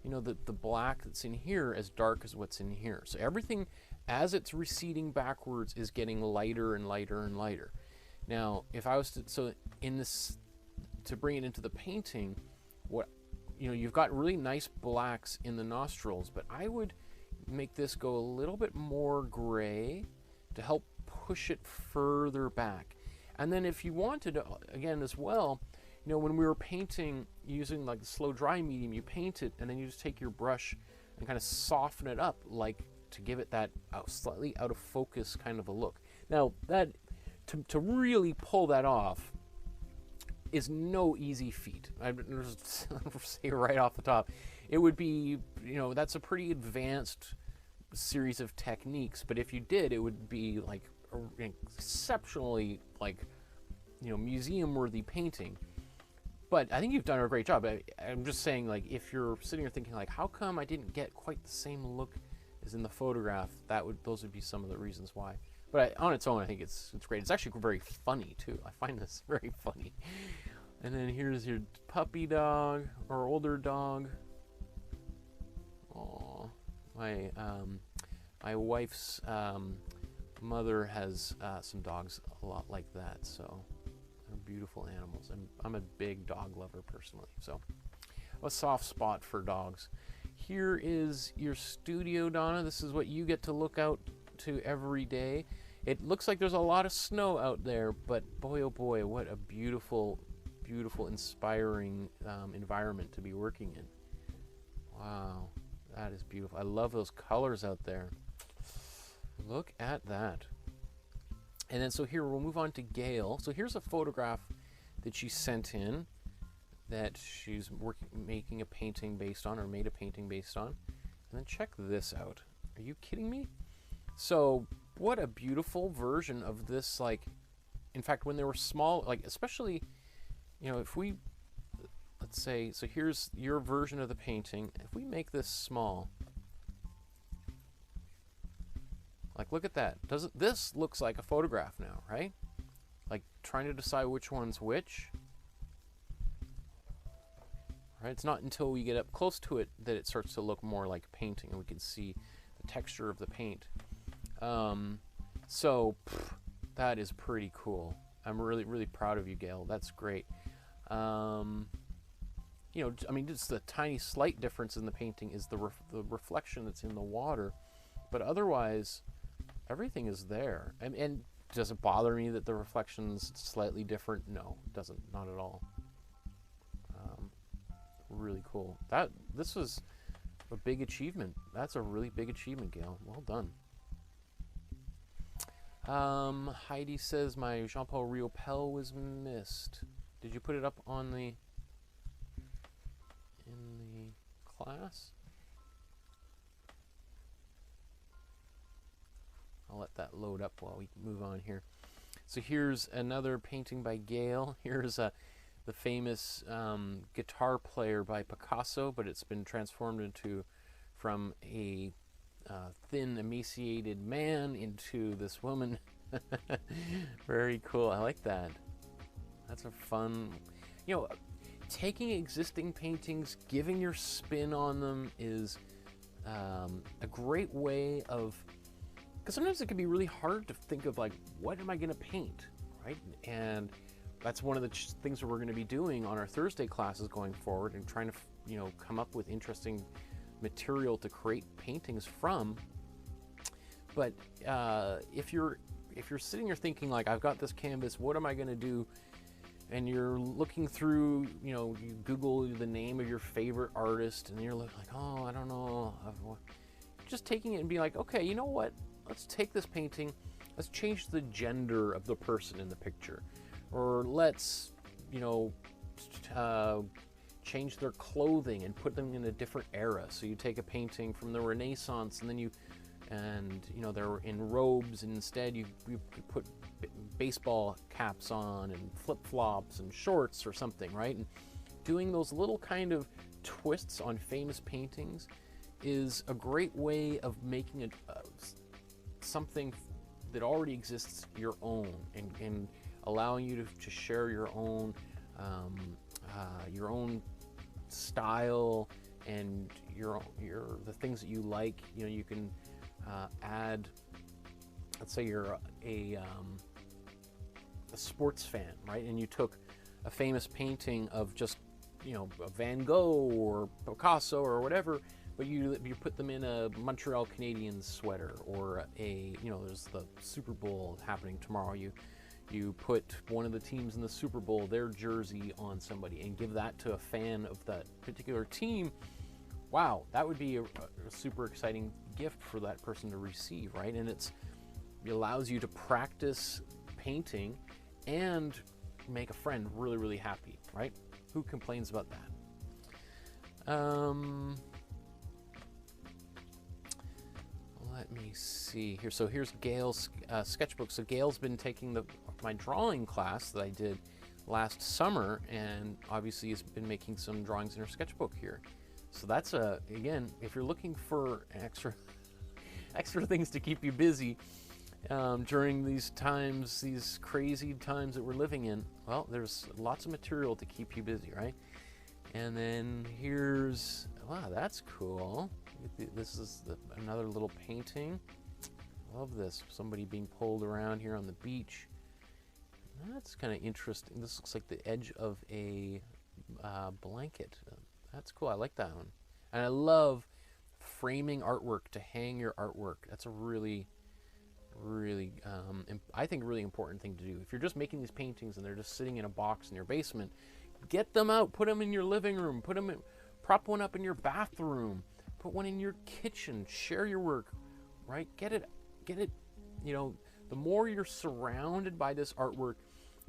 S1: you know, the black that's in here as dark as what's in here. So everything, as it's receding backwards, is getting lighter and lighter and lighter. Now, if I was to, so in this, to bring it into the painting, what, you know, you've got really nice blacks in the nostrils, but I would make this go a little bit more gray to help push it further back. And then if you wanted, again, as well, you know, when we were painting using like the slow dry medium, you paint it and then you just take your brush and kind of soften it up, like to give it that slightly out of focus kind of a look. Now, that to really pull that off is no easy feat. I just say right off the top, it would be, you know, that's a pretty advanced series of techniques, but if you did, it would be like exceptionally, like, you know, museum worthy painting. But I think you've done a great job. I'm just saying, like, if you're sitting here thinking like, how come I didn't get quite the same look as in the photograph, those would be some of the reasons why. But on its own, I think it's great. It's actually very funny too. I find this very funny. And then here's your puppy dog or older dog. Oh, my wife's mother has some dogs a lot like that, so they're beautiful animals. I'm a big dog lover personally, so a soft spot for dogs. Here is your studio, Donna. This is what you get to look out to every day. It looks like there's a lot of snow out there, but boy, oh boy, what a beautiful, beautiful, inspiring environment to be working in. Wow, that is beautiful. I love those colors out there. Look at that. And then so here we'll move on to Gail. So here's a photograph that she sent in that she's making a painting based on, or made a painting based on. And then check this out. Are you kidding me? So what a beautiful version of this, like, in fact, when they were small, like, especially, you know, if we, let's say, so here's your version of the painting. If we make this small, like, look at that. Doesn't this looks like a photograph now, right? Like, trying to decide which one's which. Right? It's not until we get up close to it that it starts to look more like painting and we can see the texture of the paint. So that is pretty cool. I'm really, really proud of you, Gail. That's great. You know, I mean, just the tiny slight difference in the painting is the reflection that's in the water, but otherwise everything is there. And does it bother me that the reflection's slightly different? No, it doesn't, not at all. Really cool. This was a big achievement. That's a really big achievement, Gail. Well done. Heidi says my Jean-Paul Riopelle was missed. Did you put it up on in the class? I'll let that load up while we move on here. So here's another painting by Gail. Here's the famous guitar player by Picasso, but it's been transformed from a thin, emaciated man into this woman. Very cool. I like that. That's a fun, you know, taking existing paintings, giving your spin on them is a great way of, because sometimes it can be really hard to think of, like, what am I going to paint, right? And that's one of the things that we're going to be doing on our Thursday classes going forward, and trying to, you know, come up with interesting material to create paintings from. But if you're sitting here thinking, like, I've got this canvas, what am I going to do? And you're looking through, you know, you Google the name of your favorite artist, and you're like, oh, I don't know. Just taking it and being like, okay, you know what? Let's take this painting. Let's change the gender of the person in the picture. or let's, you know, change their clothing and put them in a different era. So you take a painting from the Renaissance, and then you know, they're in robes, and instead you put baseball caps on and flip-flops and shorts or something, right? And doing those little kind of twists on famous paintings is a great way of making it something that already exists your own, and allowing you to share your own style and the things that you like. You know, you can add, let's say you're a sports fan, right? And you took a famous painting of just, you know, Van Gogh or Picasso or whatever, but you put them in a Montreal Canadiens sweater, or you know, there's the Super Bowl happening tomorrow. You put one of the teams in the Super Bowl, their jersey, on somebody, and give that to a fan of that particular team. Wow, that would be a super exciting gift for that person to receive, right? And it allows you to practice painting and make a friend really, really happy, right? Who complains about that? Let me see here. So here's Gail's sketchbook. So Gail's been taking my drawing class that I did last summer, and obviously has been making some drawings in her sketchbook here. So that's again, if you're looking for extra things to keep you busy during these times, these crazy times that we're living in, well, there's lots of material to keep you busy, right? And then here's, wow, that's cool. This is another little painting. Love this. Somebody being pulled around here on the beach. That's kind of interesting. This looks like the edge of a blanket. That's cool. I like that one. And I love framing artwork to hang your artwork. That's a really, really, I think, really important thing to do. If you're just making these paintings and they're just sitting in a box in your basement, get them out. Put them in your living room. Prop one up in your bathroom. Put one in your kitchen. Share your work, right? Get it. You know, the more you're surrounded by this artwork,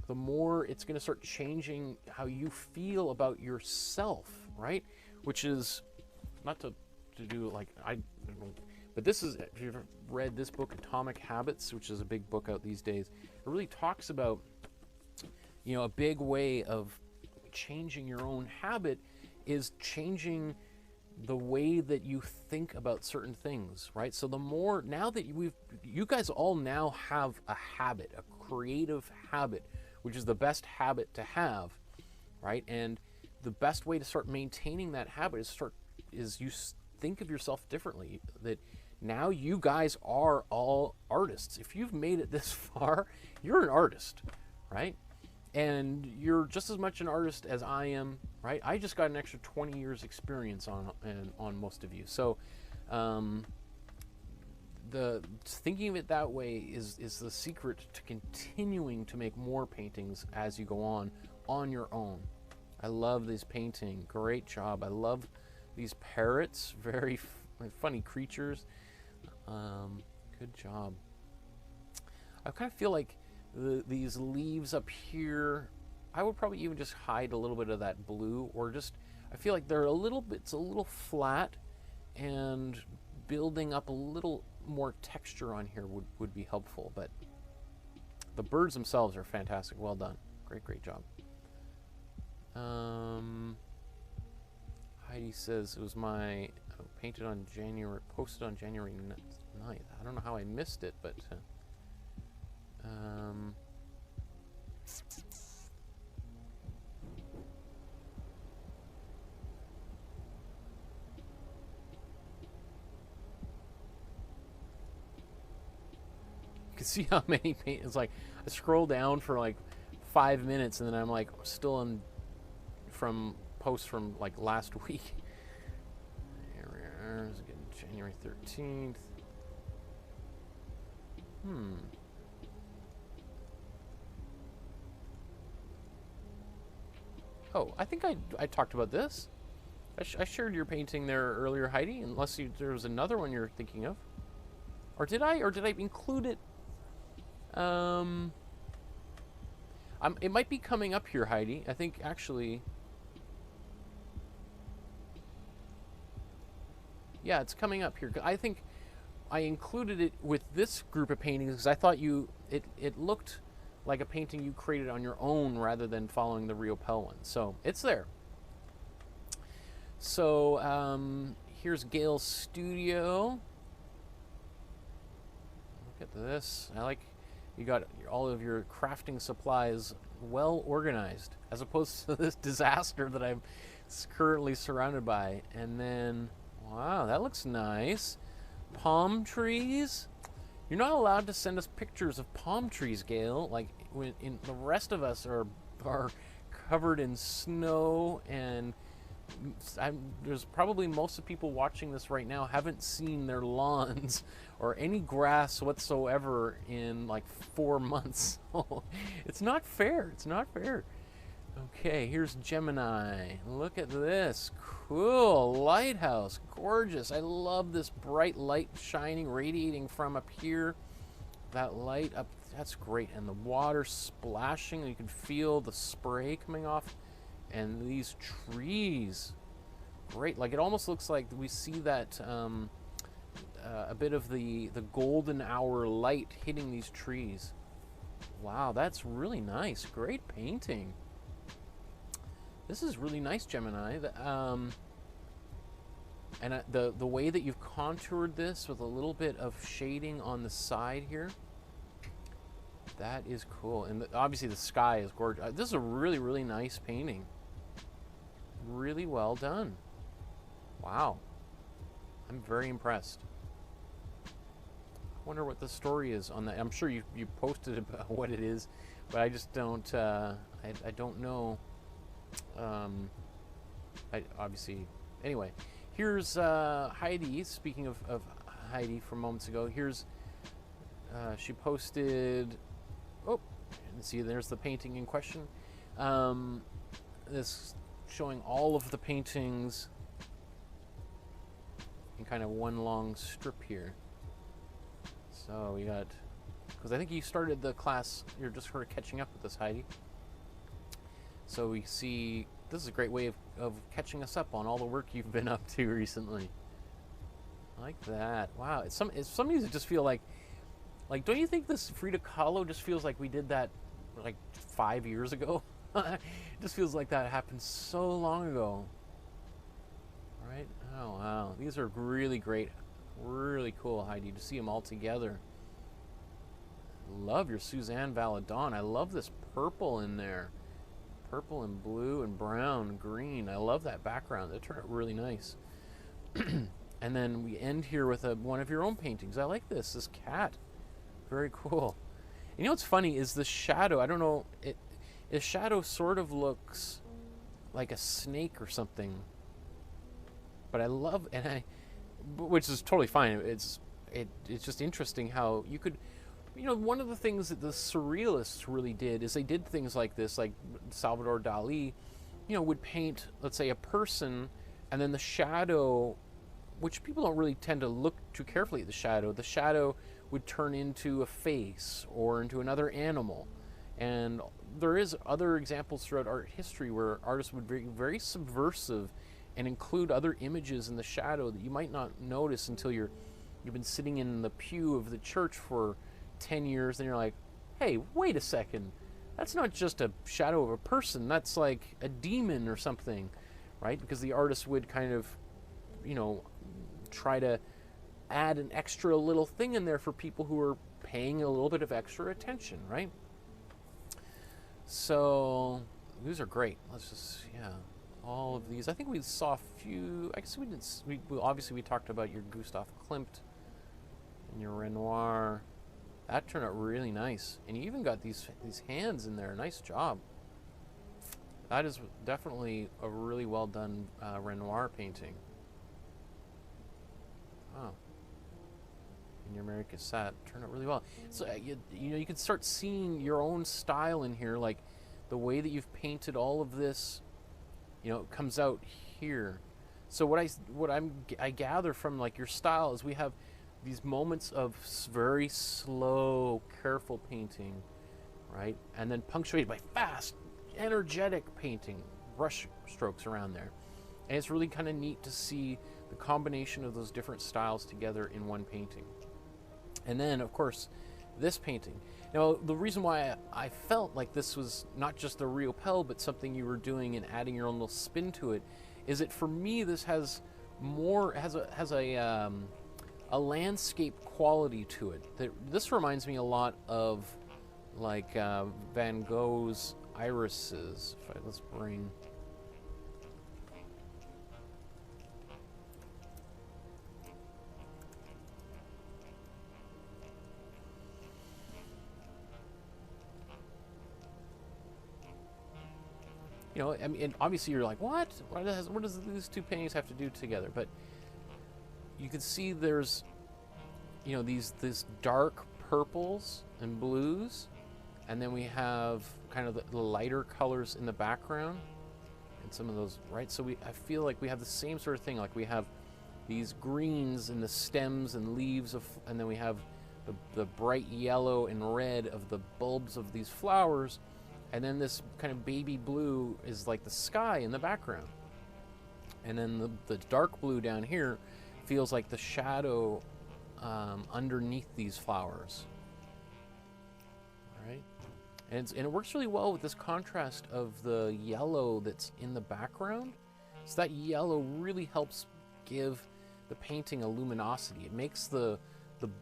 S1: the more it's going to start changing how you feel about yourself, right? Which is not to do like, but this is, if you've read this book, Atomic Habits, which is a big book out these days, it really talks about, you know, a big way of changing your own habit is changing the way that you think about certain things, right? So the more, now that you guys all now have a habit, a creative habit, which is the best habit to have, right? And the best way to start maintaining that habit is you think of yourself differently. That now you guys are all artists. If you've made it this far, you're an artist, right? And you're just as much an artist as I am, right? I just got an extra 20 years experience on most of you. So the thinking of it that way is the secret to continuing to make more paintings as you go on your own. I love this painting. Great job. I love these parrots. Very funny creatures. Good job. I kind of feel like these leaves up here, I would probably even just hide a little bit of that blue, or just, I feel like they're it's a little flat, and building up a little more texture on here would be helpful. But the birds themselves are fantastic. Well done. Great job. Heidi says it was posted on January 9th. I don't know how I missed it, but you can see how many it's like I scroll down for like 5 minutes, and then I'm like still in posts from like last week. Here we are. It's again January 13th. Oh, I think I talked about this. I shared your painting there earlier, Heidi, unless there was another one you're thinking of. Or did I include it? It might be coming up here, Heidi. I think actually... Yeah, it's coming up here. I think I included it with this group of paintings because I thought it looked like a painting you created on your own rather than following the Rio Pel one. So it's there. So here's Gail's studio. Look at this. I like you got all of your crafting supplies well organized as opposed to this disaster that I'm currently surrounded by. And then, wow, that looks nice. Palm trees. You're not allowed to send us pictures of palm trees, Gail. Like when the rest of us are covered in snow, and there's probably most of the people watching this right now haven't seen their lawns or any grass whatsoever in like 4 months. It's not fair. It's not fair. Okay, here's Gemini. Look at this. Cool lighthouse. Gorgeous. I love this bright light shining, radiating from up here. That light up, that's great. And the water splashing. You can feel the spray coming off. And these trees. Great. Like it almost looks like we see that a bit of the golden hour light hitting these trees. Wow, that's really nice. Great painting. This is really nice, Gemini. And the way that you've contoured this with a little bit of shading on the side here, that is cool. And obviously the sky is gorgeous. This is a really, really nice painting. Really well done. Wow. I'm very impressed. I wonder what the story is on that. I'm sure you posted about what it is, but I just don't, I don't know. Obviously, anyway, here's Heidi. Speaking of Heidi from moments ago, here's she posted. Oh, and see, there's the painting in question. This showing all of the paintings in kind of one long strip here. So we got, because I think you started the class. You're just sort of catching up with us, Heidi. So we see, this is a great way of catching us up on all the work you've been up to recently. I like that. Wow, some of these just feel like, don't you think this Frida Kahlo just feels like we did that like 5 years ago? It just feels like that happened so long ago. Right? Oh, wow. These are really great. Really cool, Heidi, to see them all together. Love your Suzanne Valadon. I love this purple in there. Purple and blue and brown and green. I love that background. That turned out really nice. And then we end here with one of your own paintings. I like this cat. Very cool. And you know what's funny is the shadow. I don't know. The shadow sort of looks like a snake or something. But I love, which is totally fine. It's just interesting how you could. You know, one of the things that the surrealists really did is they did things like this, like Salvador Dali, you know, would paint, let's say, a person, and then the shadow, which people don't really tend to look too carefully at the shadow would turn into a face or into another animal. And there is other examples throughout art history where artists would be very subversive and include other images in the shadow that you might not notice until you've been sitting in the pew of the church for 10 years, and you're like, hey, wait a second, that's not just a shadow of a person, that's like a demon or something, right? Because the artist would kind of, you know, try to add an extra little thing in there for people who are paying a little bit of extra attention, right? So these are great. Let's just, yeah, all of these. I think we saw a few. I guess we didn't. Obviously we talked about your Gustav Klimt and your Renoir. That turned out really nice, and you even got these hands in there. Nice job. That is definitely a really well done Renoir painting. Oh, and your Mary Cassatt turned out really well. So you know, you can start seeing your own style in here, like the way that you've painted all of this. You know, it comes out here. So what I gather from like your style is we have these moments of very slow, careful painting, right? And then punctuated by fast, energetic painting, brush strokes around there. And it's really kind of neat to see the combination of those different styles together in one painting. And then, of course, this painting. Now, the reason why I felt like this was not just a real Pell, but something you were doing and adding your own little spin to it, is that for me this has a landscape quality to it. This reminds me a lot of like Van Gogh's irises. Let's bring. You know, I mean, and obviously you're like, what? What does these two paintings have to do together? But you can see there's, you know, these dark purples and blues, and then we have kind of the lighter colors in the background, and some of those, right? So I feel like we have the same sort of thing. Like we have these greens in the stems and leaves and then we have the bright yellow and red of the bulbs of these flowers. And then this kind of baby blue is like the sky in the background. And then the dark blue down here feels like the shadow underneath these flowers. All right? And it works really well with this contrast of the yellow that's in the background. So that yellow really helps give the painting a luminosity. It makes the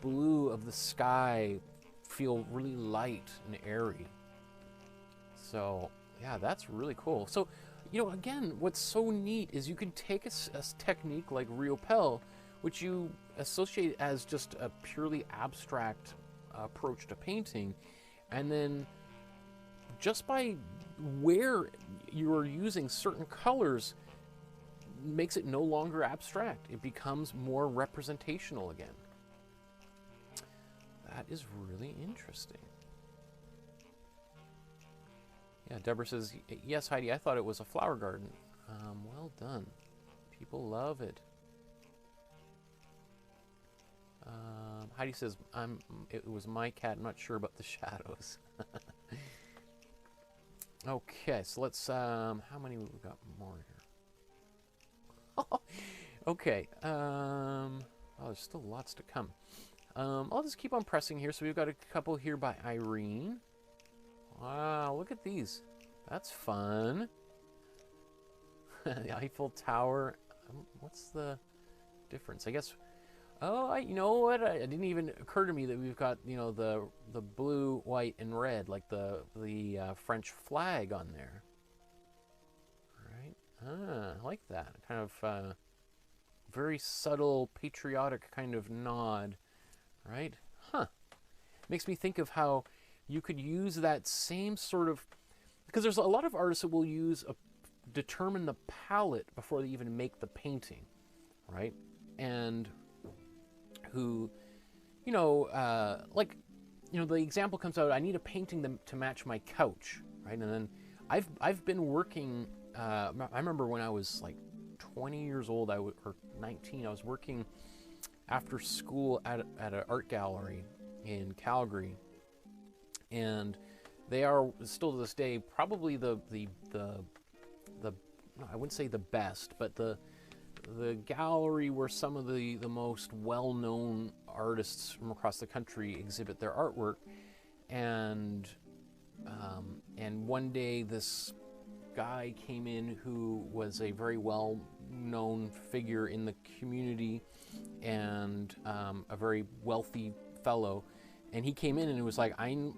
S1: blue of the sky feel really light and airy. So, yeah, that's really cool. So, you know, again, what's so neat is you can take a technique like Real Pell, which you associate as just a purely abstract approach to painting, and then just by where you are using certain colors makes it no longer abstract. It becomes more representational again. That is really interesting. Yeah, Deborah says, yes, Heidi, I thought it was a flower garden. Well done. People love it. Heidi says, it was my cat. I'm not sure about the shadows. Okay, so let's, how many we got more here? Okay, oh, there's still lots to come. I'll just keep on pressing here. So we've got a couple here by Irene. Wow, look at these. That's fun. The Eiffel Tower. What's the difference? I guess. Oh, you know what? It didn't even occur to me that we've got, you know, the blue, white, and red, like the French flag on there. Right? Ah, I like that. Kind of very subtle, patriotic kind of nod. Right? Huh. Makes me think of how you could use that same sort of, because there's a lot of artists that will determine the palette before they even make the painting, right? And who, you know, like, you know, the example comes out, I need a painting to match my couch, right? And then I've been working, I remember when I was like 20 years old, or 19, I was working after school at an art gallery in Calgary. And they are still to this day probably the I wouldn't say the best, but the gallery where some of the most well-known artists from across the country exhibit their artwork. And one day this guy came in who was a very well-known figure in the community and a very wealthy fellow. And he came in and it was like, I can't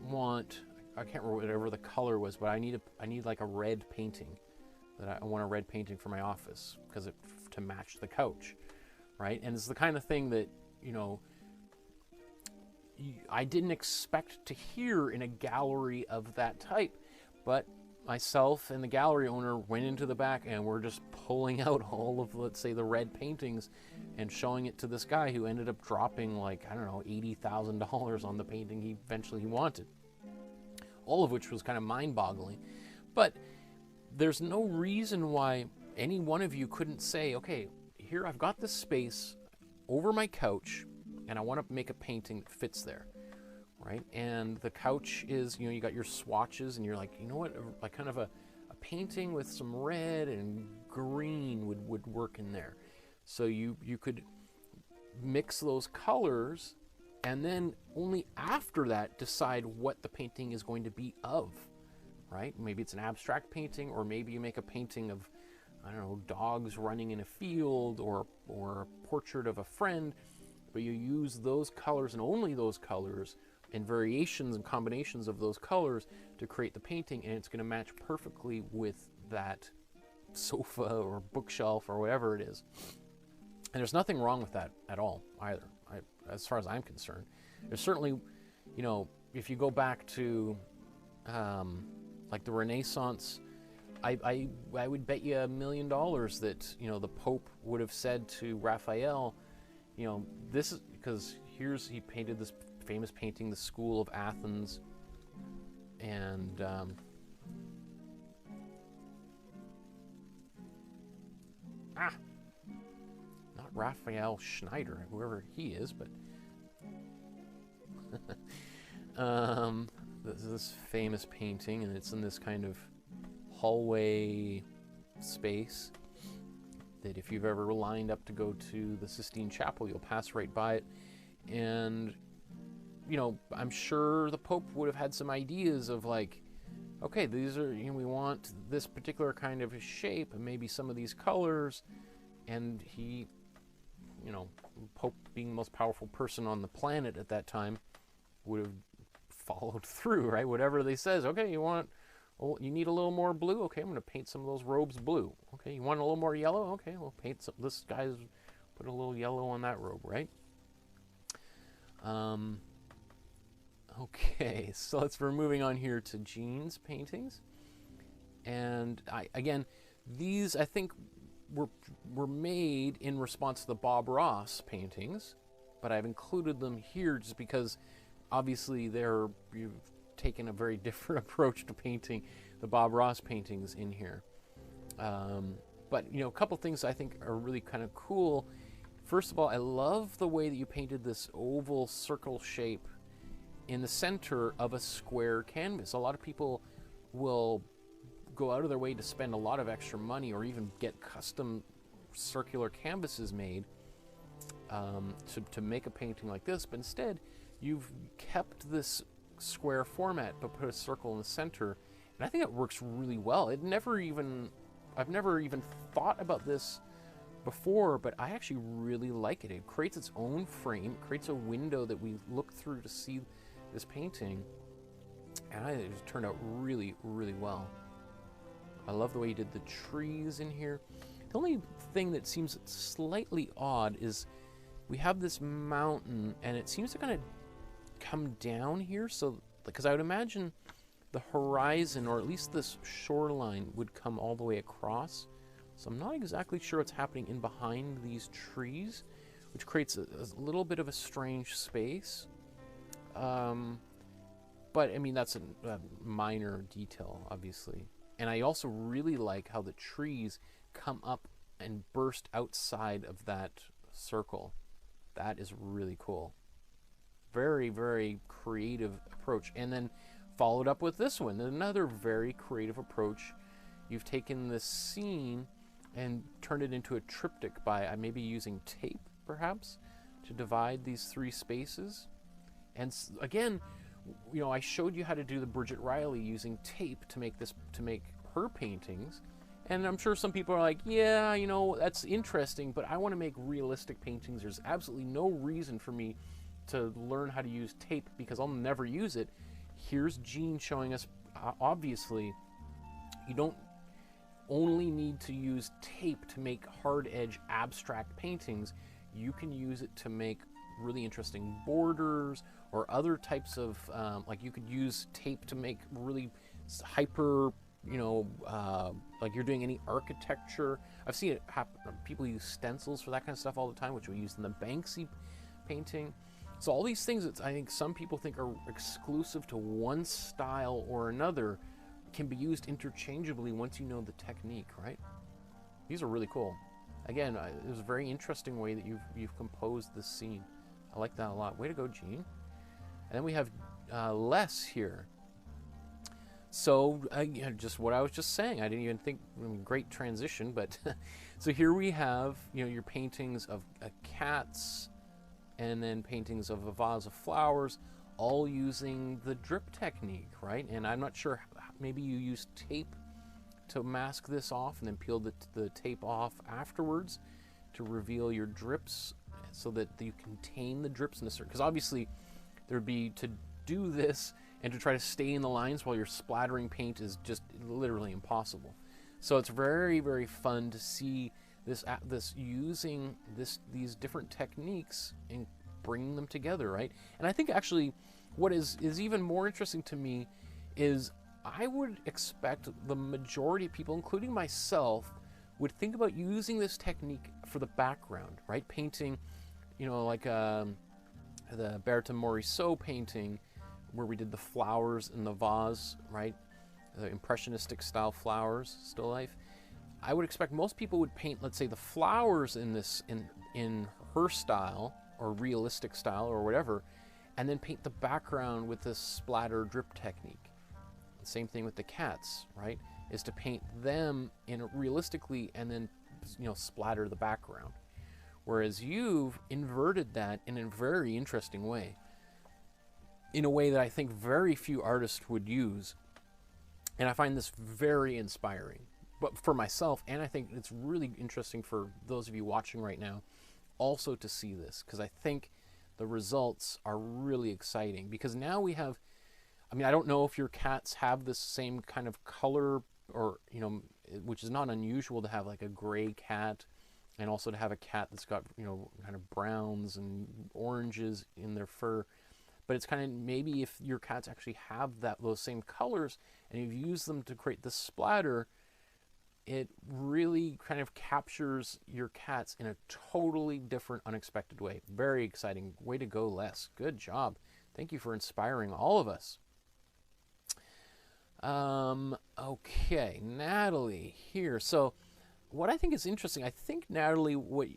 S1: remember whatever the color was, but I need like a red painting. I want a red painting for my office because to match the couch, right? And it's the kind of thing that, you know, I didn't expect to hear in a gallery of that type, but myself and the gallery owner went into the back and we're just pulling out all of, let's say, the red paintings and showing it to this guy who ended up dropping like, I don't know, $80,000 on the painting he eventually wanted. All of which was kind of mind-boggling. But there's no reason why any one of you couldn't say, okay, here I've got this space over my couch and I want to make a painting that fits there, right? And the couch is, you know, you got your swatches, and you're like, you know what, like kind of a painting with some red and green would work in there. So you could mix those colors, and then only after that decide what the painting is going to be of, right? Maybe it's an abstract painting, or maybe you make a painting of, I don't know, dogs running in a field, or a portrait of a friend, but you use those colors and only those colors and variations and combinations of those colors to create the painting, and it's going to match perfectly with that sofa or bookshelf or whatever it is. And there's nothing wrong with that at all either, as far as I'm concerned. There's certainly, you know, if you go back to like the Renaissance, I would bet you $1 million that, you know, the Pope would have said to Raphael, you know, this is because he painted this famous painting, the School of Athens, and not Raphael Schneider, whoever he is, but this famous painting, and it's in this kind of hallway space that if you've ever lined up to go to the Sistine Chapel, you'll pass right by it. And, you know, I'm sure the Pope would have had some ideas of like, okay, these are, you know, we want this particular kind of shape and maybe some of these colors. And he, you know, Pope being the most powerful person on the planet at that time, would have followed through, right? Whatever they says, okay, you need a little more blue? Okay, I'm going to paint some of those robes blue. Okay, you want a little more yellow? Okay, we'll paint some, this guy's, put a little yellow on that robe, right? Okay, so we're moving on here to Jean's paintings. And again, these I think were made in response to the Bob Ross paintings, but I've included them here just because obviously you've taken a very different approach to painting the Bob Ross paintings in here. But, you know, a couple things I think are really kind of cool. First of all, I love the way that you painted this oval circle shape in the center of a square canvas. A lot of people will go out of their way to spend a lot of extra money or even get custom circular canvases made to make a painting like this, but instead you've kept this square format but put a circle in the center, and I think it works really well. I've never even thought about this before, but I actually really like it. It creates its own frame, creates a window that we look through to see this painting, and it just turned out really, really well. I love the way you did the trees in here. The only thing that seems slightly odd is we have this mountain, and it seems to kind of come down here, so because I would imagine the horizon, or at least this shoreline, would come all the way across. So I'm not exactly sure what's happening in behind these trees, which creates a little bit of a strange space. But I mean, that's a minor detail, obviously. And I also really like how the trees come up and burst outside of that circle. That is really cool. Very, very creative approach. And then followed up with this one, another very creative approach. You've taken this scene and turned it into a triptych by maybe using tape, perhaps, to divide these three spaces. And again, you know, I showed you how to do the Bridget Riley using tape to make her paintings. And I'm sure some people are like, yeah, you know, that's interesting, but I want to make realistic paintings. There's absolutely no reason for me to learn how to use tape because I'll never use it. Here's Jean showing us, obviously, you don't only need to use tape to make hard edge abstract paintings. You can use it to make really interesting borders or other types of, like you could use tape to make really hyper, you know, like you're doing any architecture. I've seen it happen. People use stencils for that kind of stuff all the time, which we use in the Banksy painting. So all these things that I think some people think are exclusive to one style or another can be used interchangeably once you know the technique, right? These are really cool. Again, it was a very interesting way that you've composed this scene. I like that a lot. Way to go, Jean. And then we have less here. So you know, just what I was just saying, I didn't even think, great transition, but so here we have, you know, your paintings of cats, and then paintings of a vase of flowers, all using the drip technique, right? And I'm not sure, maybe you use tape to mask this off and then peel the tape off afterwards to reveal your drips so that you contain the drips in a certain, because obviously there'd be, to do this and to try to stay in the lines while you're splattering paint is just literally impossible. So it's very, very fun to see this using these different techniques and bringing them together, right? And I think actually what is even more interesting to me is I would expect the majority of people, including myself, would think about using this technique for the background, right? Painting, you know, like the Bertha Morisot painting where we did the flowers in the vase, right? The impressionistic style flowers, still life. I would expect most people would paint, let's say, the flowers in this in her style or realistic style or whatever, and then paint the background with this splatter drip technique. The same thing with the cats, right? Is to paint them in realistically and then, you know, splatter the background. Whereas you've inverted that in a very interesting way, in a way that I think very few artists would use. And I find this very inspiring, but for myself, and I think it's really interesting for those of you watching right now also to see this, because I think the results are really exciting. Because now we have, I mean, I don't know if your cats have this same kind of color, or, you know, which is not unusual to have like a gray cat, and also to have a cat that's got, you know, kind of browns and oranges in their fur. But it's kind of, maybe if your cats actually have those same colors and you've used them to create this splatter, it really kind of captures your cats in a totally different, unexpected way. Very exciting. Way to go, Les. Good job. Thank you for inspiring all of us. Okay, Natalie here. So what I think is interesting, I think Natalie, what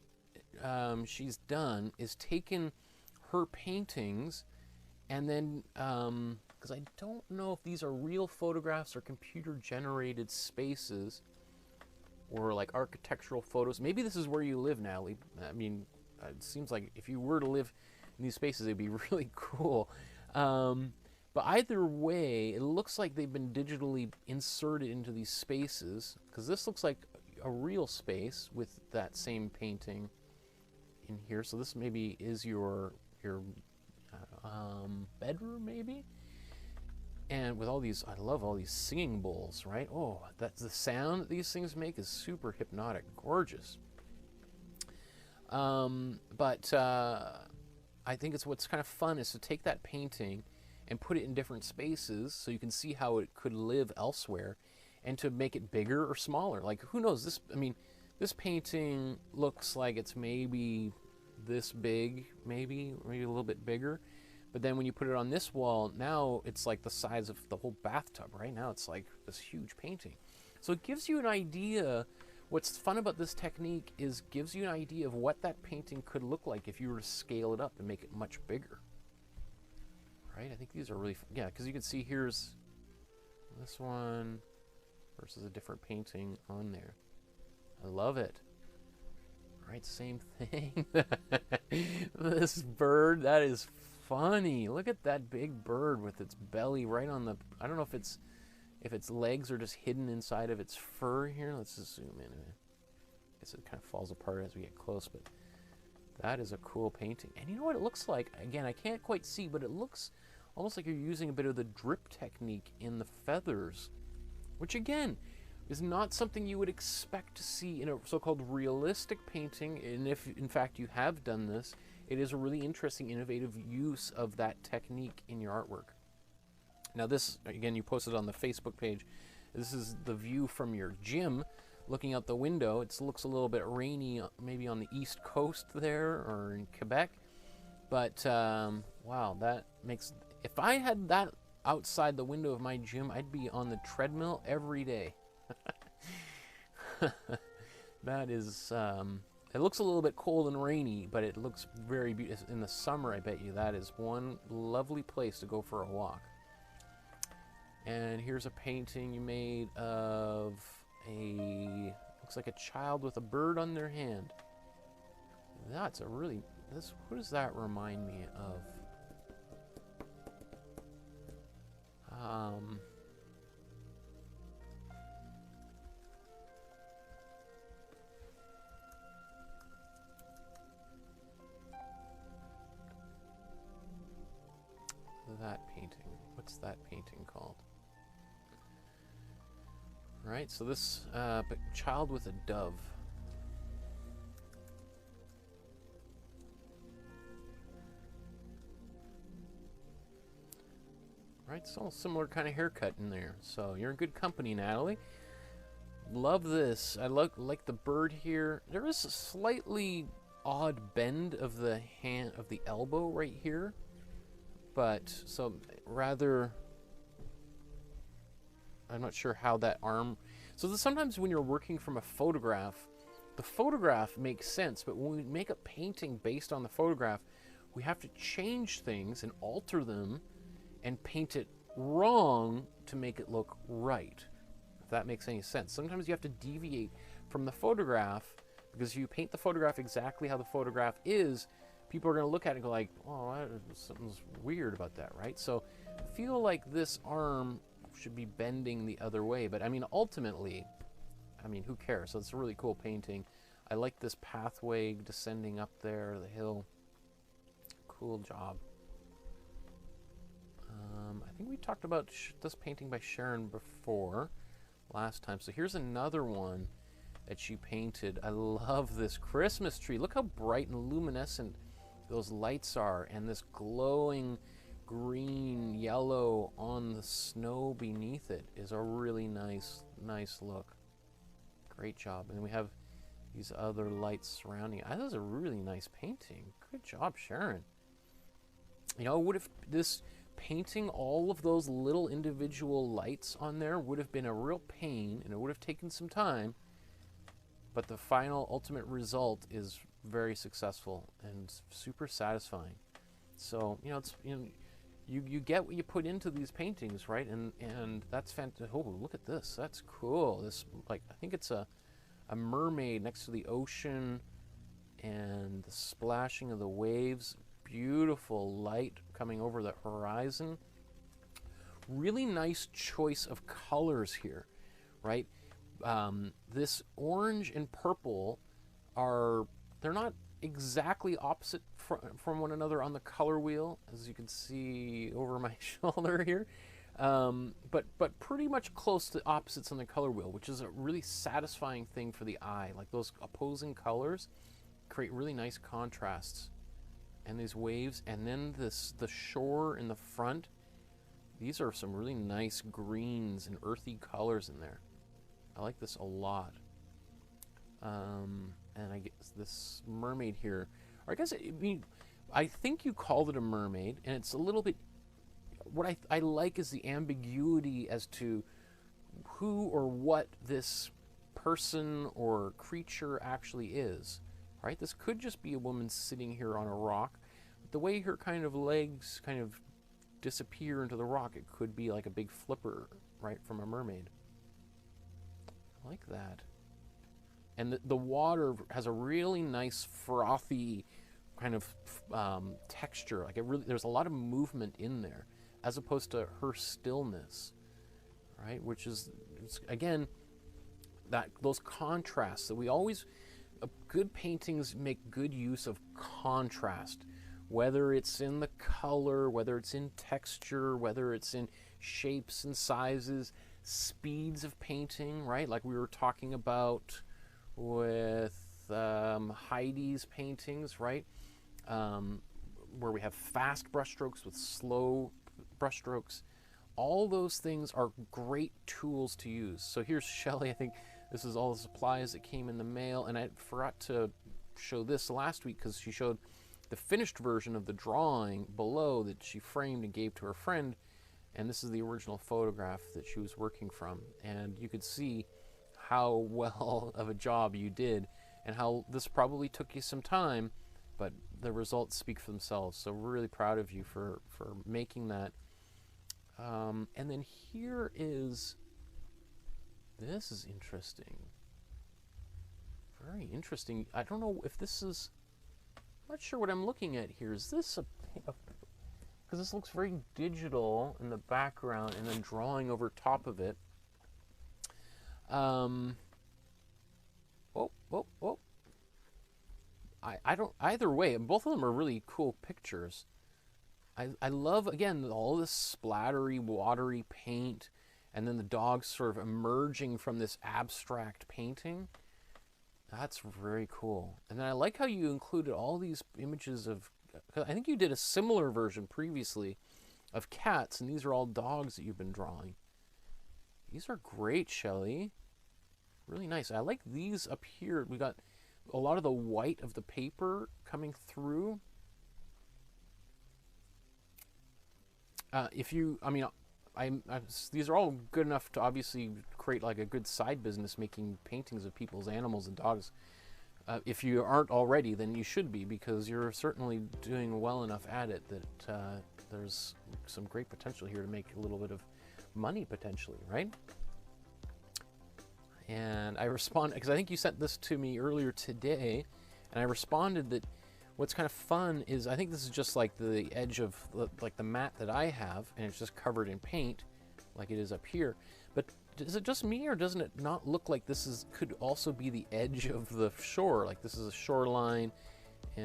S1: she's done is taken her paintings and then, because I don't know if these are real photographs or computer-generated spaces or like architectural photos. Maybe this is where you live, Natalie. I mean, it seems like if you were to live in these spaces, it'd be really cool. But either way, it looks like they've been digitally inserted into these spaces, because this looks like a real space with that same painting in here. So this maybe is your bedroom, maybe, and with all these, I love all these singing bowls, right? Oh, that's the sound that these things make is super hypnotic, gorgeous. But I think it's what's kind of fun is to take that painting and put it in different spaces so you can see how it could live elsewhere, and to make it bigger or smaller. Like, who knows? This, I mean, this painting looks like it's maybe this big, maybe a little bit bigger. But then when you put it on this wall, now it's like the size of the whole bathtub, right? Now it's like this huge painting. So it gives you an idea. What's fun about this technique is gives you an idea of what that painting could look like if you were to scale it up and make it much bigger. Right? I think these are really, yeah, because you can see here's this one versus a different painting on there. I love it. Right, same thing. This bird, that is funny. Look at that big bird with its belly right on the, I don't know if its legs are just hidden inside of its fur here. Let's just zoom in. I guess it kind of falls apart as we get close, but that is a cool painting. And you know what it looks like? Again, I can't quite see, but it looks almost like you're using a bit of the drip technique in the feathers, which again is not something you would expect to see in a so-called realistic painting. And if in fact you have done this, it is a really interesting, innovative use of that technique in your artwork. Now this, again, you posted on the Facebook page. This is the view from your gym, looking out the window. It looks a little bit rainy, maybe on the East Coast there, or in Quebec. But wow, that makes, if I had that outside the window of my gym, I'd be on the treadmill every day. That is It looks a little bit cold and rainy, but it looks very beautiful. In the summer, I bet you that is one lovely place to go for a walk. And here's a painting you made of looks like a child with a bird on their hand. That's a really, what does that remind me of? That painting. What's that painting called? Right, so this child with a dove. Right, it's all similar kind of haircut in there. So you're in good company, Natalie. Love this. I like the bird here. There is a slightly odd bend of the hand of the elbow right here, but so rather. I'm not sure how that arm. So sometimes when you're working from a photograph, the photograph makes sense, but when we make a painting based on the photograph, we have to change things and alter them and paint it wrong to make it look right, if that makes any sense. Sometimes you have to deviate from the photograph, because if you paint the photograph exactly how the photograph is, people are going to look at it and go like, oh, something's weird about that, right? So I feel like this arm should be bending the other way, but I mean, ultimately, I mean, who cares? So it's a really cool painting. I like this pathway descending up there, the hill. Cool job. I think we talked about this painting by Sharon before, last time. So here's another one that she painted. I love this Christmas tree. Look how bright and luminescent those lights are, and this glowing green, yellow on the snow beneath it is a really nice look. Great job. And we have these other lights surrounding it. That was a really nice painting. Good job, Sharon. You know, what if this painting all of those little individual lights on there would have been a real pain, and it would have taken some time, but the final ultimate result is very successful and super satisfying. So, you know, it's, you know, you get what you put into these paintings, right? And that's fantastic. Oh, look at this. That's cool. This, like, I think it's a mermaid next to the ocean and the splashing of the waves. Beautiful light coming over the horizon. Really nice choice of colors here, right? This orange and purple they're not exactly opposite from one another on the color wheel, as you can see over my shoulder here, but pretty much close to opposites on the color wheel, which is a really satisfying thing for the eye. Like, those opposing colors create really nice contrasts. And these waves, and then the shore in the front, these are some really nice greens and earthy colors in there. I like this a lot. And I guess this mermaid here, or I guess I think you called it a mermaid, and it's a little bit, what I like is the ambiguity as to who or what this person or creature actually is. Right? This could just be a woman sitting here on a rock. But the way her kind of legs kind of disappear into the rock, it could be like a big flipper, right, from a mermaid. I like that. And the water has a really nice frothy kind of texture. Like, there's a lot of movement in there, as opposed to her stillness, right? Which is, again, those contrasts that we always. Good paintings make good use of contrast, whether it's in the color, whether it's in texture, whether it's in shapes and sizes, speeds of painting, right? Like we were talking about with Heidi's paintings, right? Where we have fast brushstrokes with slow brushstrokes. All those things are great tools to use. So here's Shelley, I think. This is all the supplies that came in the mail, and I forgot to show this last week because she showed the finished version of the drawing below that she framed and gave to her friend, and this is the original photograph that she was working from. And you could see how well of a job you did and how this probably took you some time, but the results speak for themselves. So we're really proud of you for making that. And then here is, this is interesting. Very interesting. I don't know if this is, I'm not sure what I'm looking at here. Is this because this looks very digital in the background and then drawing over top of it. Whoa. I don't, either way, both of them are really cool pictures. I love, again, all this splattery, watery paint, and then the dogs sort of emerging from this abstract painting. That's very cool. And then I like how you included all these images of, I think you did a similar version previously of cats, and these are all dogs that you've been drawing. These are great, Shelley. Really nice. I like these up here. We got a lot of the white of the paper coming through. These are all good enough to obviously create like a good side business making paintings of people's animals and dogs. If you aren't already, then you should be, because you're certainly doing well enough at it that there's some great potential here to make a little bit of money potentially, right? And I respond, because I think you sent this to me earlier today, and I responded that what's kind of fun is, I think this is just like the edge of like the mat that I have, and it's just covered in paint like it is up here. But is it just me, or doesn't it not look like this could also be the edge of the shore? Like this is a shoreline,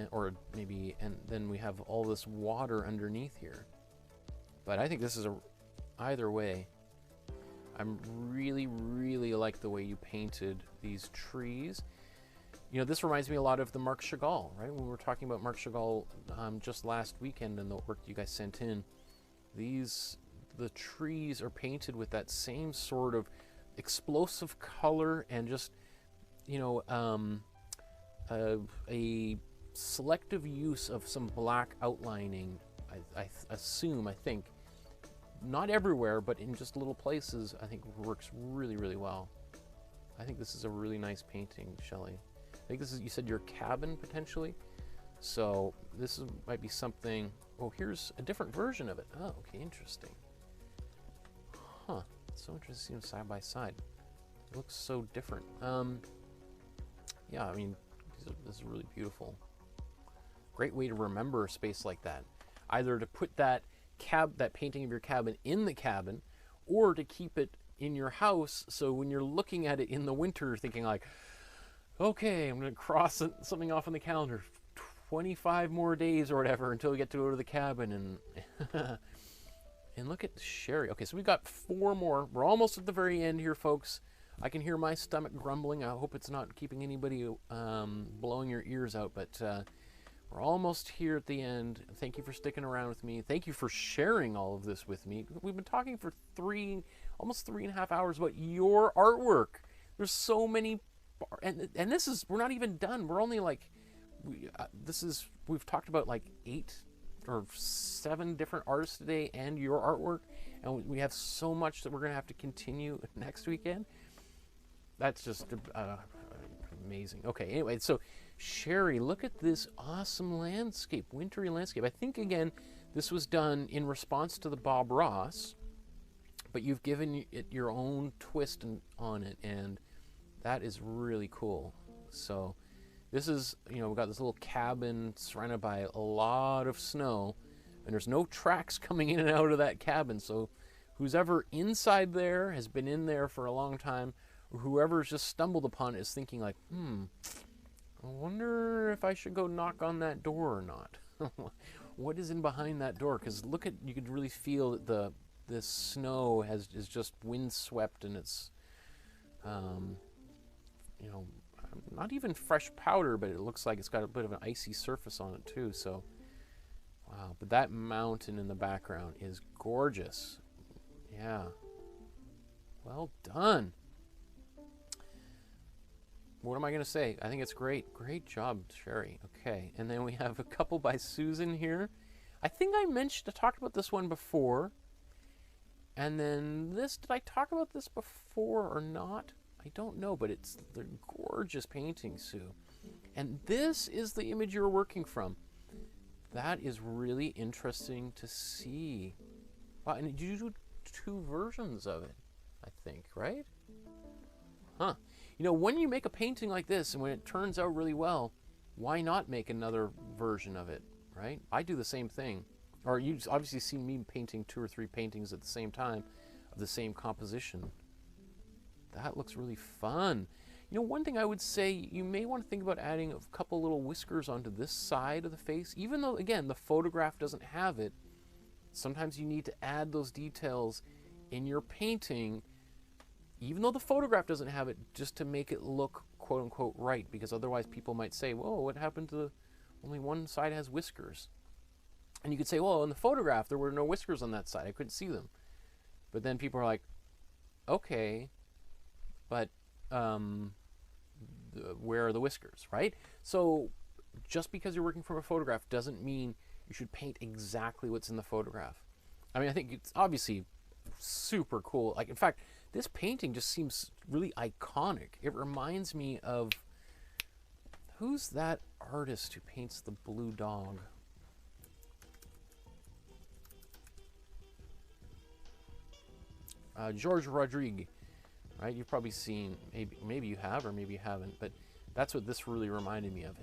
S1: or maybe, and then we have all this water underneath here. But I think this is either way. I'm really, really like the way you painted these trees. You know, this reminds me a lot of the Marc Chagall, right? When we were talking about Marc Chagall just last weekend and the work you guys sent in, the trees are painted with that same sort of explosive color and just, you know, a selective use of some black outlining, I think. Not everywhere, but in just little places, I think works really, really well. I think this is a really nice painting, Shelley. I think this is, you said your cabin, potentially? So this might be something, oh, here's a different version of it. Oh, okay, interesting. Huh, it's so interesting to see them side by side. It looks so different. Yeah, I mean, this is really beautiful. Great way to remember a space like that. Either to put that painting of your cabin in the cabin, or to keep it in your house, so when you're looking at it in the winter, thinking like, okay, I'm going to cross something off on the calendar, 25 more days or whatever until we get to go to the cabin. And and look at Sherry. Okay, so we've got 4 more. We're almost at the very end here, folks. I can hear my stomach grumbling. I hope it's not keeping anybody blowing your ears out, but we're almost here at the end. Thank you for sticking around with me. Thank you for sharing all of this with me. We've been talking for almost 3.5 hours about your artwork. There's so many, and this is, we're not even done. We're only like, we've talked about like 8 or 7 different artists today and your artwork, and we have so much that we're gonna have to continue next weekend. That's just amazing. Okay, anyway, so Sherry, look at this awesome landscape, wintry landscape. I think, again, this was done in response to the Bob Ross, but you've given it your own twist on it, and that is really cool. So this is, you know, we've got this little cabin surrounded by a lot of snow, and there's no tracks coming in and out of that cabin, so who's ever inside there has been in there for a long time, or whoever's just stumbled upon it is thinking like, I wonder if I should go knock on that door or not. What is in behind that door? Because look at, you could really feel that this snow is just windswept, and it's, you know, not even fresh powder, but it looks like it's got a bit of an icy surface on it too. So, wow. But that mountain in the background is gorgeous. Yeah. Well done. What am I going to say? I think it's great. Great job, Sherry. Okay, and then we have a couple by Susan here. I think I talked about this one before. And then this, did I talk about this before or not? I don't know, but they're gorgeous paintings, Sue. And this is the image you're working from. That is really interesting to see. Wow, and you do 2 versions of it, I think, right? Huh. You know, when you make a painting like this and when it turns out really well, why not make another version of it, right? I do the same thing. Or you've obviously seen me painting 2 or 3 paintings at the same time of the same composition. That looks really fun. You know, one thing I would say, you may want to think about adding a couple little whiskers onto this side of the face, even though, again, the photograph doesn't have it. Sometimes you need to add those details in your painting, even though the photograph doesn't have it, just to make it look quote-unquote right, because otherwise people might say, whoa, what happened to only one side has whiskers? And you could say, well, in the photograph, there were no whiskers on that side. I couldn't see them. But then people are like, okay, but where are the whiskers, right? So just because you're working from a photograph doesn't mean you should paint exactly what's in the photograph. I mean, I think it's obviously super cool. Like, in fact, this painting just seems really iconic. It reminds me of, who's that artist who paints the blue dog? George Rodriguez, right? You've probably seen, maybe you have or maybe you haven't, but that's what this really reminded me of.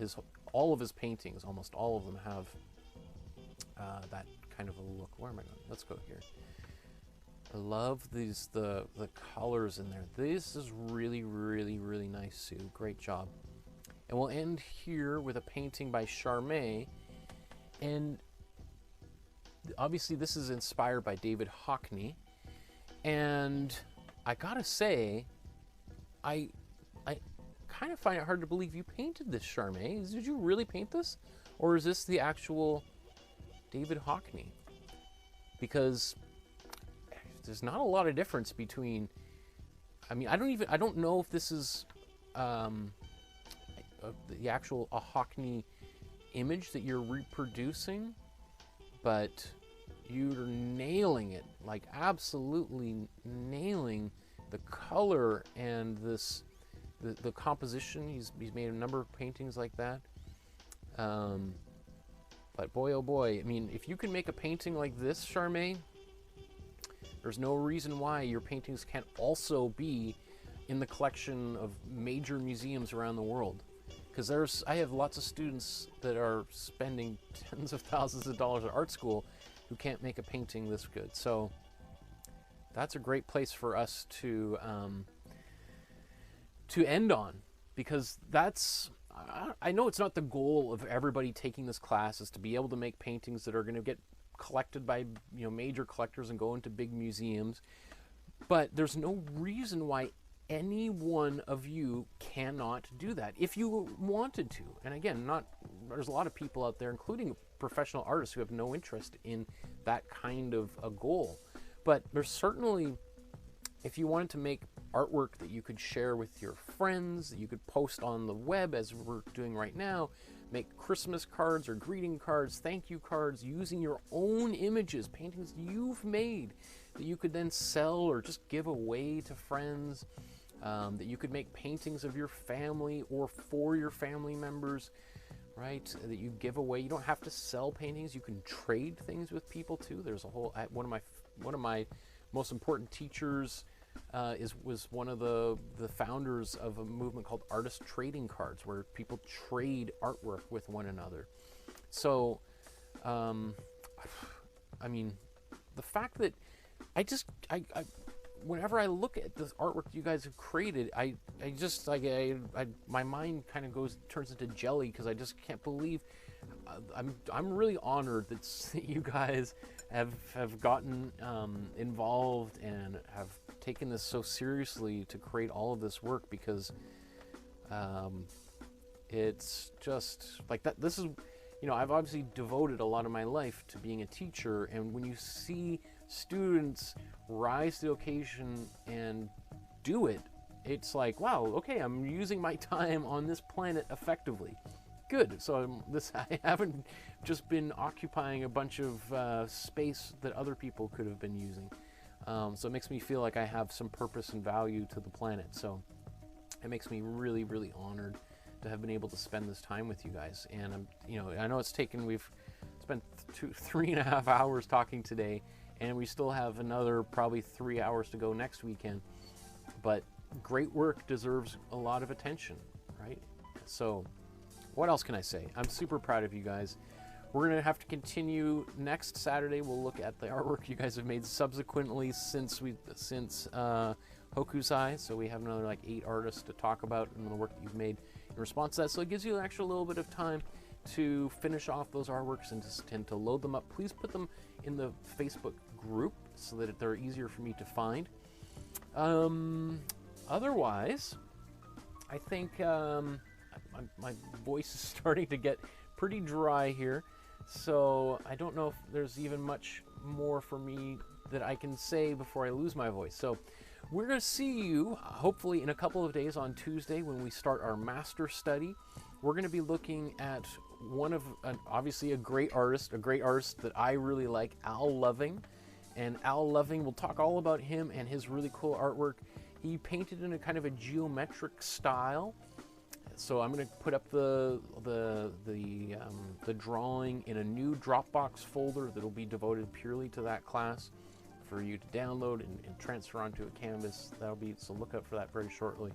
S1: All of his paintings, almost all of them have that kind of a look. Where am I going? Let's go here. I love the colors in there. This is really, really, really nice, Sue. Great job. And we'll end here with a painting by Charmé. And obviously this is inspired by David Hockney. And I gotta say, I kind of find it hard to believe you painted this, Charmé. Did you really paint this? Or is this the actual David Hockney? Because there's not a lot of difference between, I mean, I don't know if this is the actual Hockney image that you're reproducing, but you're nailing it, like absolutely nailing the color and the composition. He's made a number of paintings like that. But boy, oh boy, I mean, if you can make a painting like this, Charmé, there's no reason why your paintings can't also be in the collection of major museums around the world. Because I have lots of students that are spending tens of thousands of dollars at art school who can't make a painting this good. So that's a great place for us to end on, because I know it's not the goal of everybody taking this class is to be able to make paintings that are going to get collected by major collectors and go into big museums, but there's no reason why any one of you cannot do that if you wanted to. And again, there's a lot of people out there, including professional artists, who have no interest in that kind of a goal. But there's certainly, if you wanted to make artwork that you could share with your friends, that you could post on the web as we're doing right now, make Christmas cards or greeting cards, thank you cards, using your own images, paintings you've made that you could then sell or just give away to friends, that you could make paintings of your family or for your family members, right, that you give away. You don't have to sell paintings. You can trade things with people too. There's a whole, one of my most important teachers was one of the founders of a movement called artist trading cards, where people trade artwork with one another. So I mean, the fact that whenever I look at this artwork you guys have created, my mind kind of turns into jelly, because I just can't believe. I'm really honored that you guys have gotten involved and have taken this so seriously to create all of this work, because it's just like that. This is, I've obviously devoted a lot of my life to being a teacher, and when you see students rise to the occasion and do it, it's like, wow, okay, I'm using my time on this planet effectively. Good. So I haven't just been occupying a bunch of space that other people could have been using. So it makes me feel like I have some purpose and value to the planet. So it makes me really, really honored to have been able to spend this time with you guys. And I'm, you know, I know it's taken, we've spent 3.5 hours talking today, and we still have another probably 3 hours to go next weekend. But great work deserves a lot of attention, right? So what else can I say? I'm super proud of you guys. We're going to have to continue next Saturday. We'll look at the artwork you guys have made subsequently since Hokusai. So we have another like 8 artists to talk about and the work that you've made in response to that. So it gives you an extra little bit of time to finish off those artworks and to load them up. Please put them in the Facebook group so that they're easier for me to find. Otherwise, I think my voice is starting to get pretty dry here, so I don't know if there's even much more for me that I can say before I lose my voice. So we're going to see you hopefully in a couple of days on Tuesday when we start our master study. We're going to be looking at obviously a great artist that I really like, Al Loving. And Al Loving, we'll talk all about him and his really cool artwork. He painted in a kind of a geometric style. So I'm going to put up the drawing in a new Dropbox folder that will be devoted purely to that class for you to download and transfer onto a canvas. So look out for that very shortly.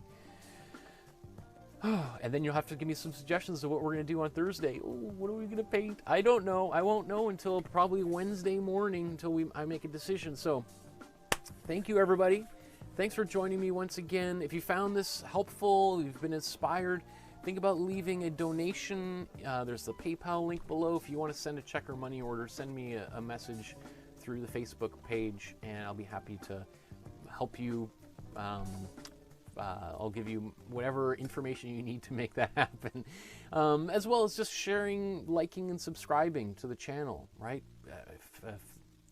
S1: And then you'll have to give me some suggestions of what we're going to do on Thursday. Oh, what are we going to paint? I don't know. I won't know until probably Wednesday morning until I make a decision. So thank you, everybody. Thanks for joining me once again. If you found this helpful, you've been inspired, think about leaving a donation. There's the PayPal link below. If you want to send a check or money order, send me a message through the Facebook page, and I'll be happy to help you. I'll give you whatever information you need to make that happen, as well as just sharing, liking, and subscribing to the channel, right? If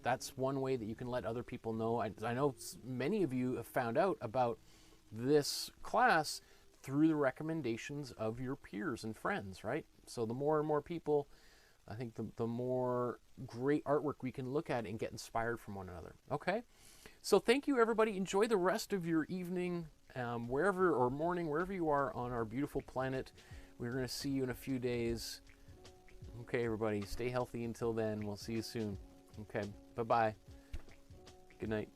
S1: that's one way that you can let other people know. I know many of you have found out about this class through the recommendations of your peers and friends, right? So the more and more people, I think the more great artwork we can look at and get inspired from one another. Okay? So thank you, everybody. Enjoy the rest of your evening, wherever, or morning, wherever you are on our beautiful planet. We're going to see you in a few days. Okay, everybody. Stay healthy until then. We'll see you soon. Okay. Bye-bye. Good night.